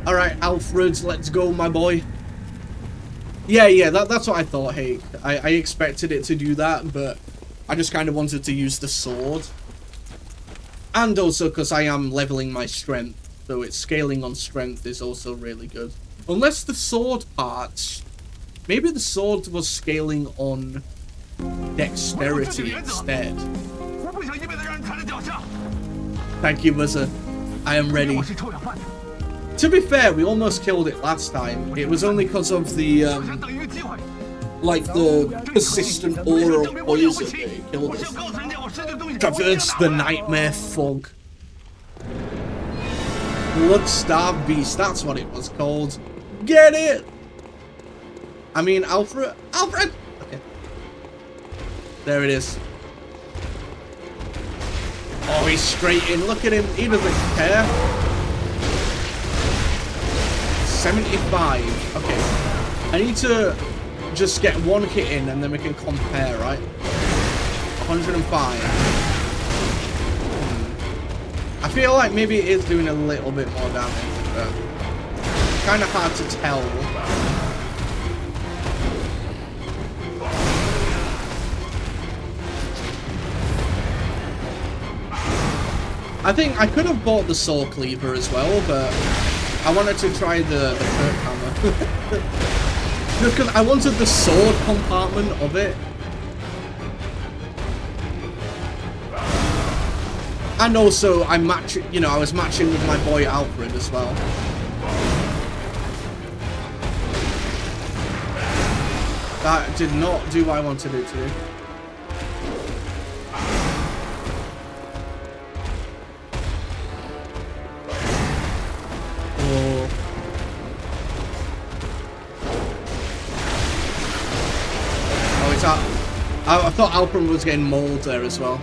Alright, Alfred, let's go, my boy. Yeah, that's what I thought, hey. I expected it to do that, but I just kind of wanted to use the sword. And also because I am leveling my strength, so it's scaling on strength is also really good. Unless the sword parts... Maybe the sword was scaling on dexterity instead. Thank you, Wizard. I am ready. To be fair, we almost killed it last time. It was only because of the, like the persistent aura of poison that it killed us. Traverse the nightmare fog. Blood-starved beast, that's what it was called. Get it! I mean, Alfred! Alfred! Okay. There it is. Oh, he's straight in. Look at him. He doesn't care. 75. Okay. I need to just get one hit in and then we can compare, right? 105. I feel like maybe it is doing a little bit more damage, but it's kind of hard to tell. I think I could have bought the Soul Cleaver as well, but I wanted to try the Kirk Hammer. Just because I wanted the sword compartment of it. And also, I was matching with my boy Alfred as well. That did not do what I wanted it to do. I thought Alfred was getting mauled there as well.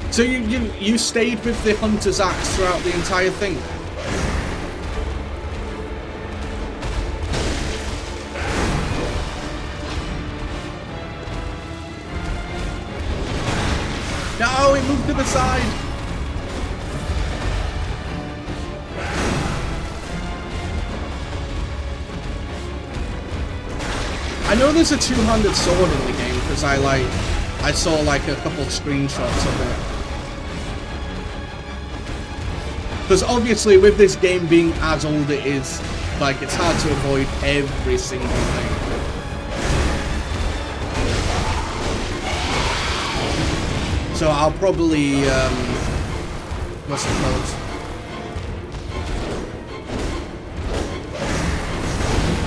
So you stayed with the Hunter's Axe throughout the entire thing? No, it moved to the side! I know there's a two-handed sword in the game because I saw like a couple screenshots of it. Because obviously with this game being as old it is, like it's hard to avoid every single thing. So I'll probably what's it called?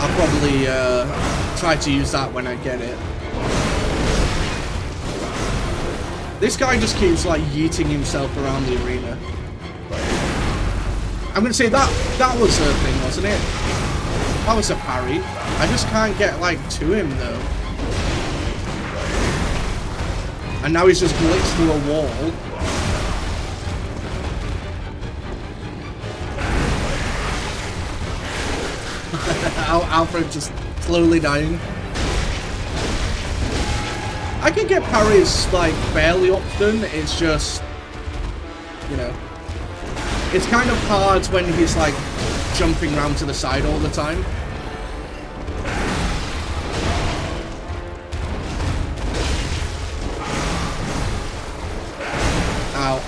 I'll probably try to use that when I get it. This guy just keeps like yeeting himself around the arena. I'm gonna say that was a thing, wasn't it? That was a parry. I just can't get, like, to him, though. And now he's just glitched through a wall. Alfred just slowly dying. I can get parries, like, fairly often. It's just, you know, it's kind of hard when he's, like, jumping around to the side all the time. Ow.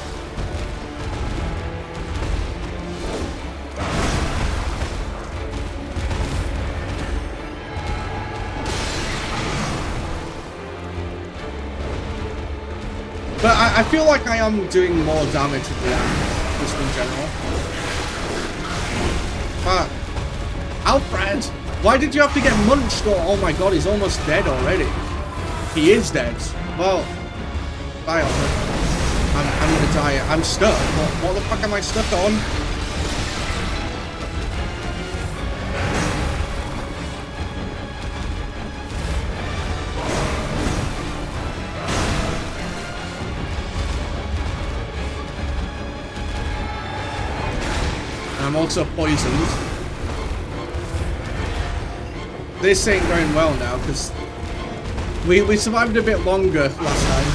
But I feel like I am doing more damage with the axe, just in general. But Alfred, why did you have to get munched? Oh my god, he's almost dead already. He is dead. Well, bye Alfred. I'm gonna die. I'm stuck. What the fuck am I stuck on? I'm also poisoned. This ain't going well now because we survived a bit longer last time.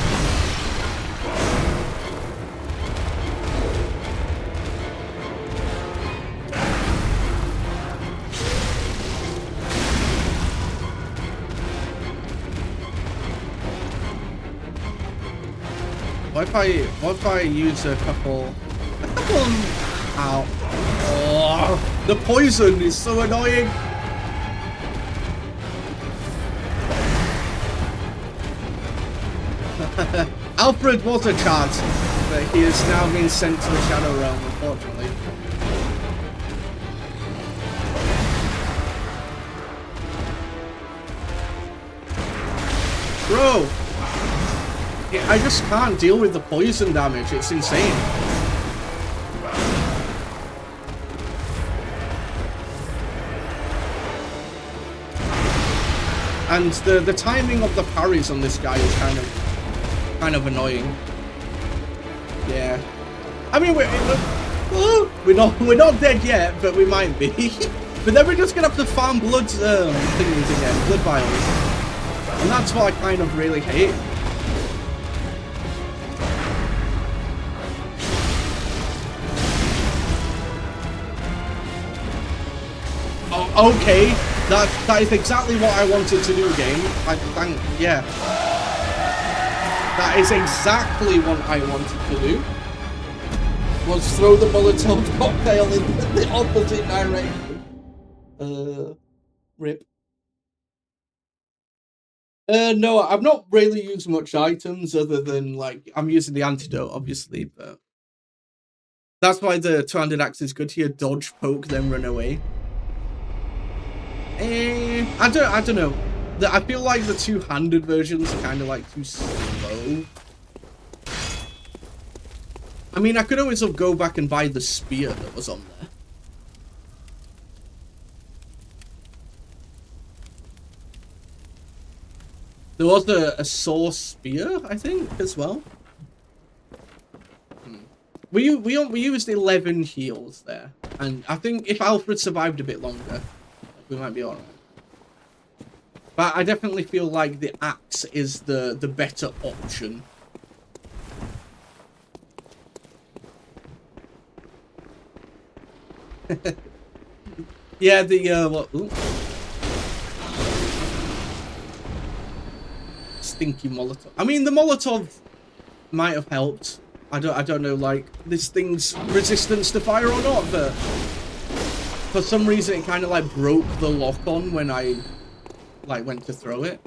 What if I use a couple ow. Oh, the poison is so annoying. Alfred was a chance, but he has now been sent to the Shadow Realm, unfortunately. Bro! I just can't deal with the poison damage, it's insane. And the timing of the parries on this guy is kind of annoying. Yeah. I mean we're not dead yet, but we might be. But then we're just gonna have to farm blood thingies again, blood vials. And that's what I kind of really hate. Oh, okay. That is exactly what I wanted to do, game. Yeah. That is exactly what I wanted to do. Was throw the Molotov cocktail in the opposite direction. Rip. No, I've not really used much items other than, like, I'm using the antidote, obviously, but that's why the two-handed axe is good here. Dodge, poke, then run away. I don't know. I feel like the two-handed versions are kind of like too slow. I mean, I could always go back and buy the spear that was on there. There was a saw spear, I think, as well. We used 11 heals there, and I think if Alfred survived a bit longer, we might be alright. But I definitely feel like the axe is the better option. Yeah, the what? Ooh. Stinky Molotov. I mean, the Molotov might have helped. I don't know, like, this thing's resistance to fire or not, but for some reason it kind of like broke the lock on when I like went to throw it.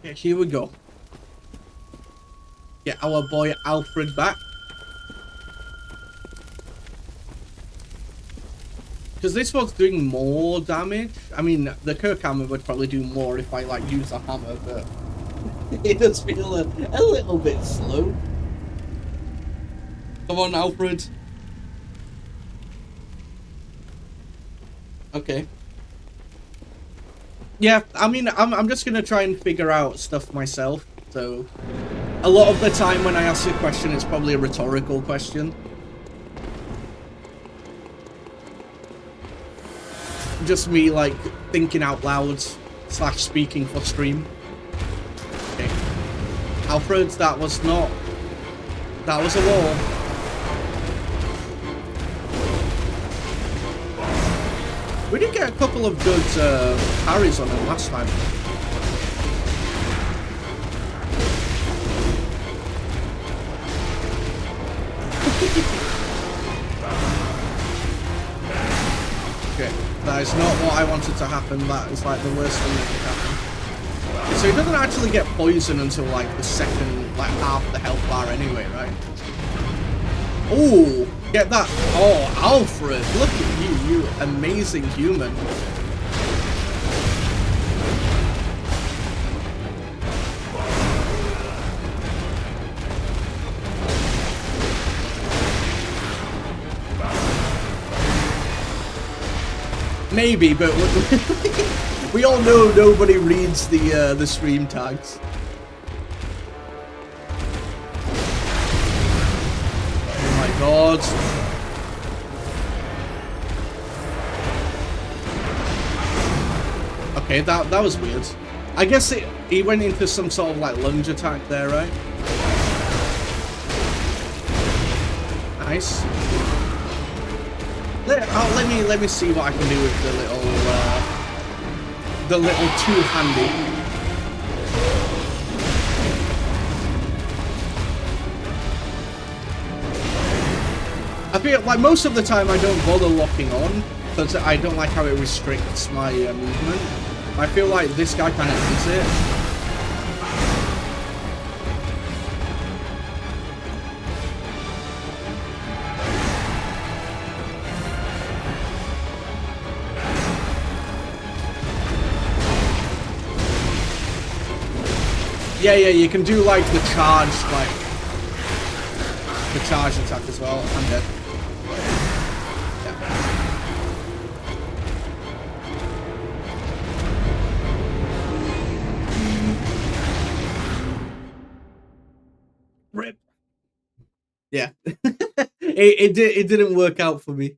Yeah, here we go. Get our boy Alfred back. Because this one's doing more damage. I mean, the Kirk hammer would probably do more if I like use a hammer, but it does feel a little bit slow. Come on, Alfred. Okay. Yeah, I mean, I'm just gonna try and figure out stuff myself. So, a lot of the time when I ask a question, it's probably a rhetorical question. Just me, like, thinking out loud / speaking for stream. Okay. Alfred, that was not... That was a wall. We did get a couple of good parries on him last time. Okay, that is not what I wanted to happen. That is like the worst thing that could happen. So he doesn't actually get poisoned until like the second, like half the health bar anyway, right? Oh, get that. Oh, Alfred, look at you, you amazing human. Maybe, but we all know nobody reads the stream tags. Oh my god. Okay, that was weird. I guess he went into some sort of like lunge attack there, right? Nice. Let me see what I can do with the little two-handed. I feel like most of the time I don't bother locking on because I don't like how it restricts my movement. I feel like this guy kind of needs it. Yeah, you can do like the charge, attack as well. I'm dead. Yeah. Rip. Yeah. it didn't work out for me.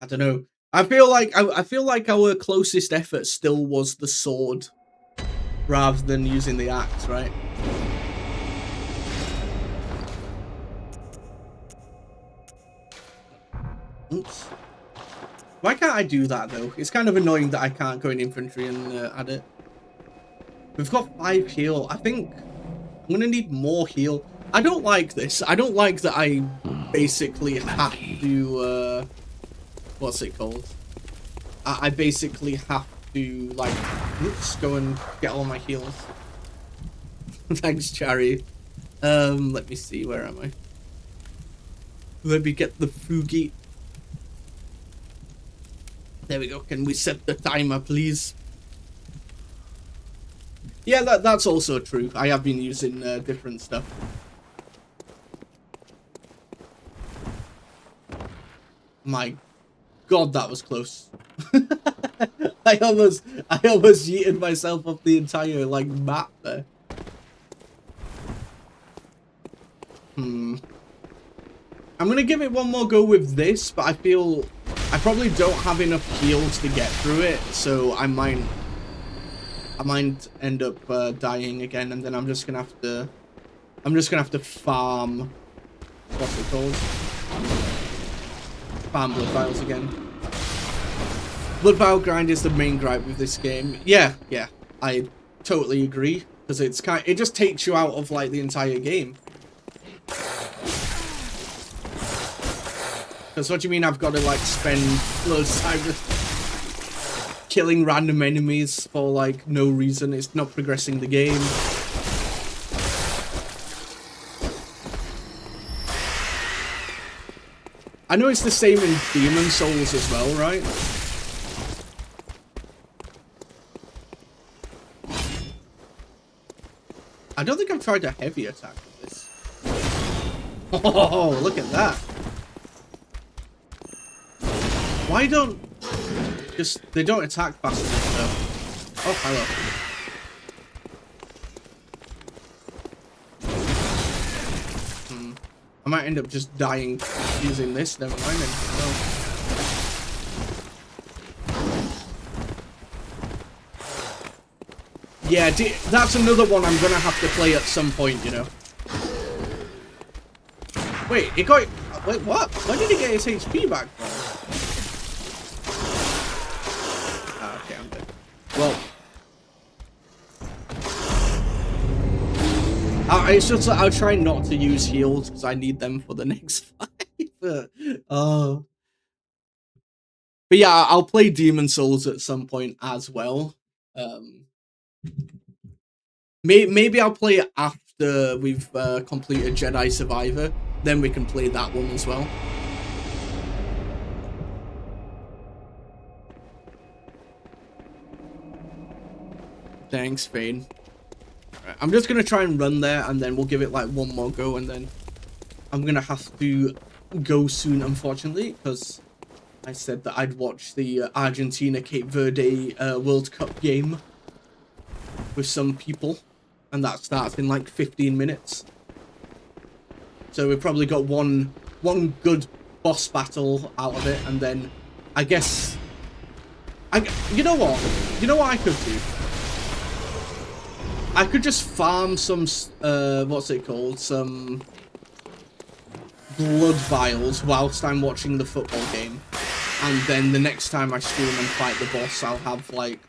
I don't know. I feel like our closest effort still was the sword, rather than using the axe, right? Oops. Why can't I do that though? It's kind of annoying that I can't go in infantry and add it. We've got 5 heal. I think I'm gonna need more heal. I don't like this. I don't like that I basically have to what's it called? I basically have to like oops, go and get all my heals. Thanks, Charry. Let me see, where am I? Let me get the Fugi. There we go. Can we set the timer, please? Yeah, that's also true. I have been using different stuff. My god, that was close. I almost yeeted myself off the entire like map there. I'm gonna give it one more go with this, but I feel I probably don't have enough heals to get through it, so I might end up dying again, and then I'm just gonna have to farm. What's it called? Farm blood vials again. Blood vial grind is the main gripe with this game. Yeah, I totally agree, because it just takes you out of like the entire game. Because what do you mean I've got to like spend loads of time killing random enemies for like no reason. It's not progressing the game. I know it's the same in Demon Souls as well, right? I don't think I've tried a heavy attack with this. Oh, look at that. Why don't... they don't attack fast enough though. Oh, hello. I might end up just dying using this. Never mind. No. Yeah, that's another one I'm gonna have to play at some point, you know. Wait, it got... Wait, what? When did he get his HP back from? Ah, okay, I'm dead. Well... it's just that I'll try not to use heals, because I need them for the next fight. But yeah, I'll play Demon Souls at some point as well. Maybe I'll play it after we've completed Jedi Survivor. Then we can play that one as well. Thanks, Fane. Right, I'm just going to try and run there, and then we'll give it like one more go, and then I'm going to have to go soon, unfortunately, because I said that I'd watch the Argentina-Cape Verde World Cup game with some people. And that starts in like 15 minutes. So we've probably got one good boss battle out of it, and then I guess you know what? You know what I could do? I could just farm some what's it called? Some blood vials whilst I'm watching the football game. And then the next time I stream and fight the boss, I'll have like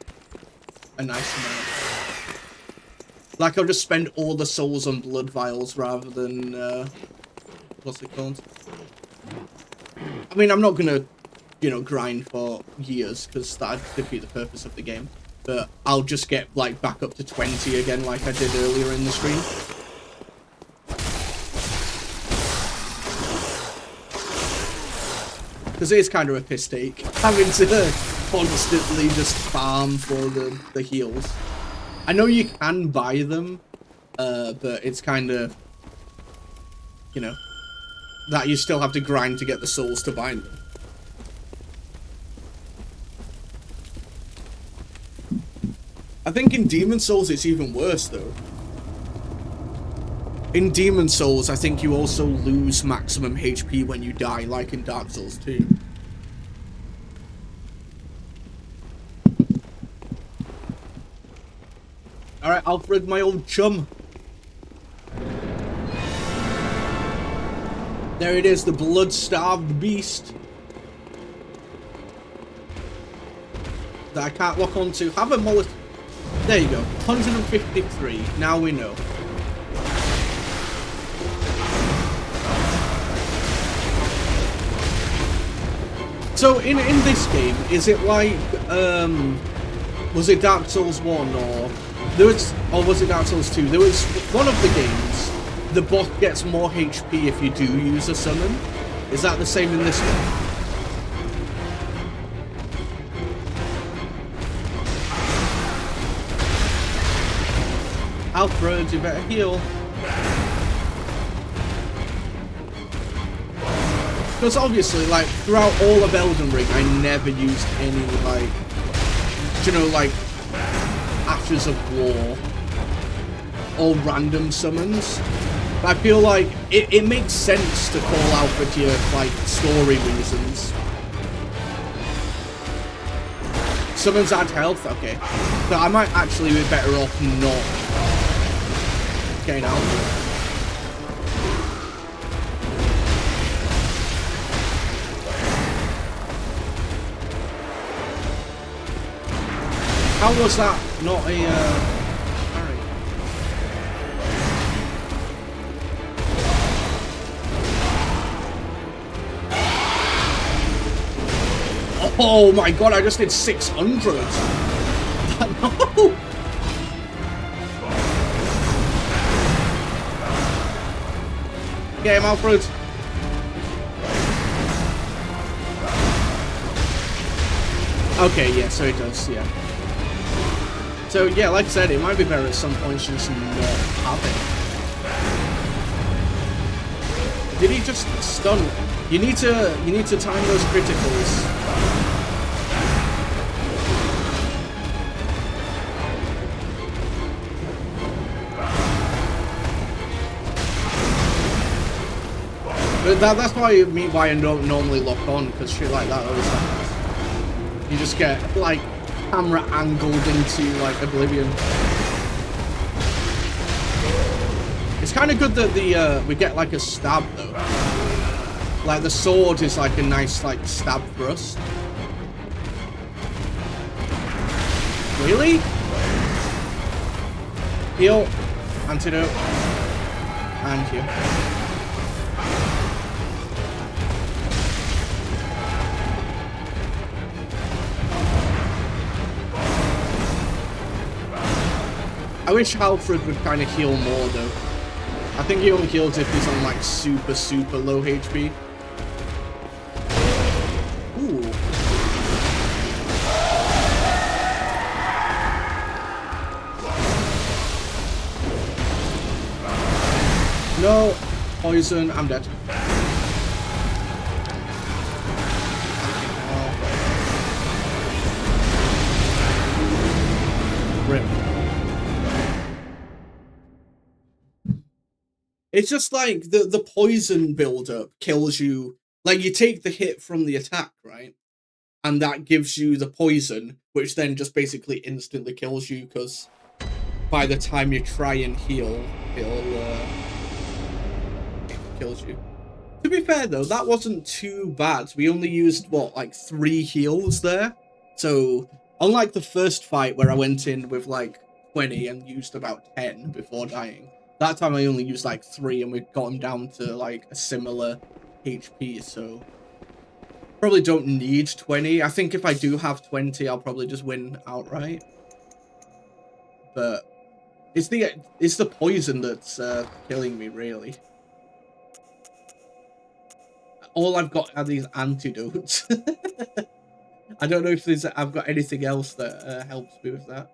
a nice amount. Like, I'll just spend all the souls on blood vials rather than, what's it called? I mean, I'm not gonna, you know, grind for years, because that'd defeat the purpose of the game. But I'll just get, like, back up to 20 again, like I did earlier in the stream. Because it is kind of a piss take, having to constantly just farm for the heals. I know you can buy them, but it's kind of, you know, that you still have to grind to get the souls to buy them. I think in Demon Souls it's even worse, though. In Demon Souls, I think you also lose maximum HP when you die, like in Dark Souls 2. Alright, Alfred, my old chum. There it is, the blood-starved beast. That I can't lock onto. Have a mullet. There you go. 153. Now we know. So, in this game, is it like, was it Dark Souls 1 or... Or was it Dark Souls 2? There was one of the games, the boss gets more HP if you do use a summon. Is that the same in this one? Alfred, you better heal. Because obviously, like, throughout all of Elden Ring, I never used any, like, you know, like, Ashes of War, or random summons. But I feel like it makes sense to call out for your, like, story reasons. Summons add health? Okay. So I might actually be better off not getting out. How was that not a, parry? Oh my god, I just did 600. No! Get him, Alfred. Okay, yeah, so it does, yeah. So yeah, like I said, it might be better at some points just not have it. Did he just stun? You need to time those criticals. But that's why I don't normally lock on, because shit like that always happens. You just get like camera angled into like oblivion. It's kind of good that the we get like a stab though. Like the sword is like a nice like stab thrust. Really? Heal, antidote, and heal. I wish Alfred would kind of heal more though. I think he only heals if he's on like super low HP. Ooh. No, poison, I'm dead. Rip. It's just like the poison buildup kills you. Like you take the hit from the attack, right? And that gives you the poison, which then just basically instantly kills you because by the time you try and heal, it kills you. To be fair though, that wasn't too bad. We only used what, like 3 heals there? So unlike the first fight where I went in with like 20 and used about 10 before dying, that time I only used like 3 and we got him down to like a similar HP, so probably don't need 20. I think if I do have 20, I'll probably just win outright. But it's the poison that's killing me, really. All I've got are these antidotes. I don't know if I've got anything else that helps me with that.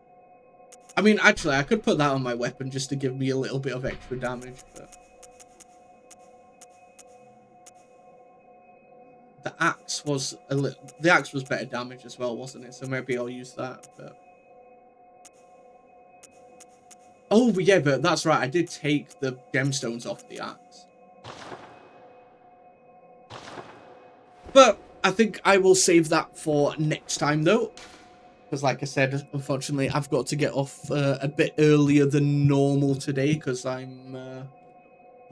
I mean, actually, I could put that on my weapon just to give me a little bit of extra damage, but the axe was better damage as well, wasn't it? So maybe I'll use that. But oh yeah, but that's right. I did take the gemstones off the axe. But I think I will save that for next time, though. Because like I said, unfortunately, I've got to get off a bit earlier than normal today because I'm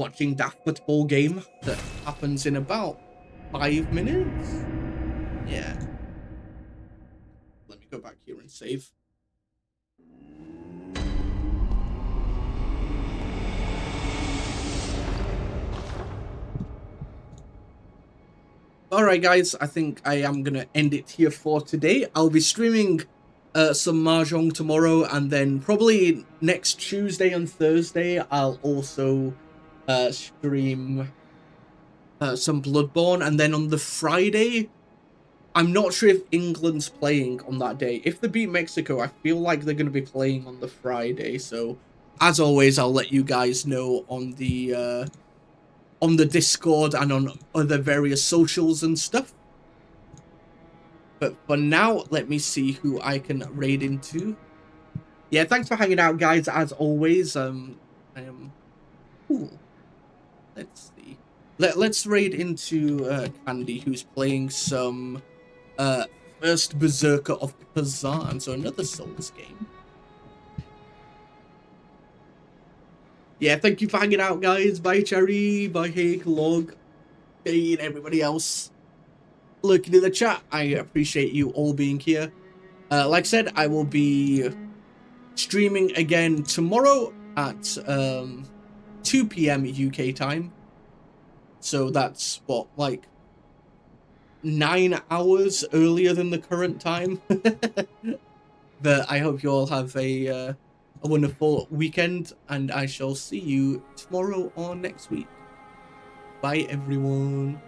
watching that football game that happens in about 5 minutes. Yeah. Let me go back here and save. Alright guys, I think I am going to end it here for today. I'll be streaming some Mahjong tomorrow, and then probably next Tuesday and Thursday I'll also stream some Bloodborne, and then on the Friday, I'm not sure if England's playing on that day. If they beat Mexico, I feel like they're going to be playing on the Friday, so as always, I'll let you guys know on the Discord and on other various socials and stuff. But for now, let me see who I can raid into. Yeah, thanks for hanging out, guys, as always. I am... Ooh. Let's see. Let's raid into Candy, who's playing some First Berserker of Kazan, so another Souls game. Yeah, thank you for hanging out, guys. Bye, Cherry. Bye, Hake, Log, and everybody else lurking in the chat. I appreciate you all being here. Like I said, I will be streaming again tomorrow at 2 PM UK time. So that's what, like 9 hours earlier than the current time. But I hope you all have a wonderful weekend, and I shall see you tomorrow or next week. Bye, everyone.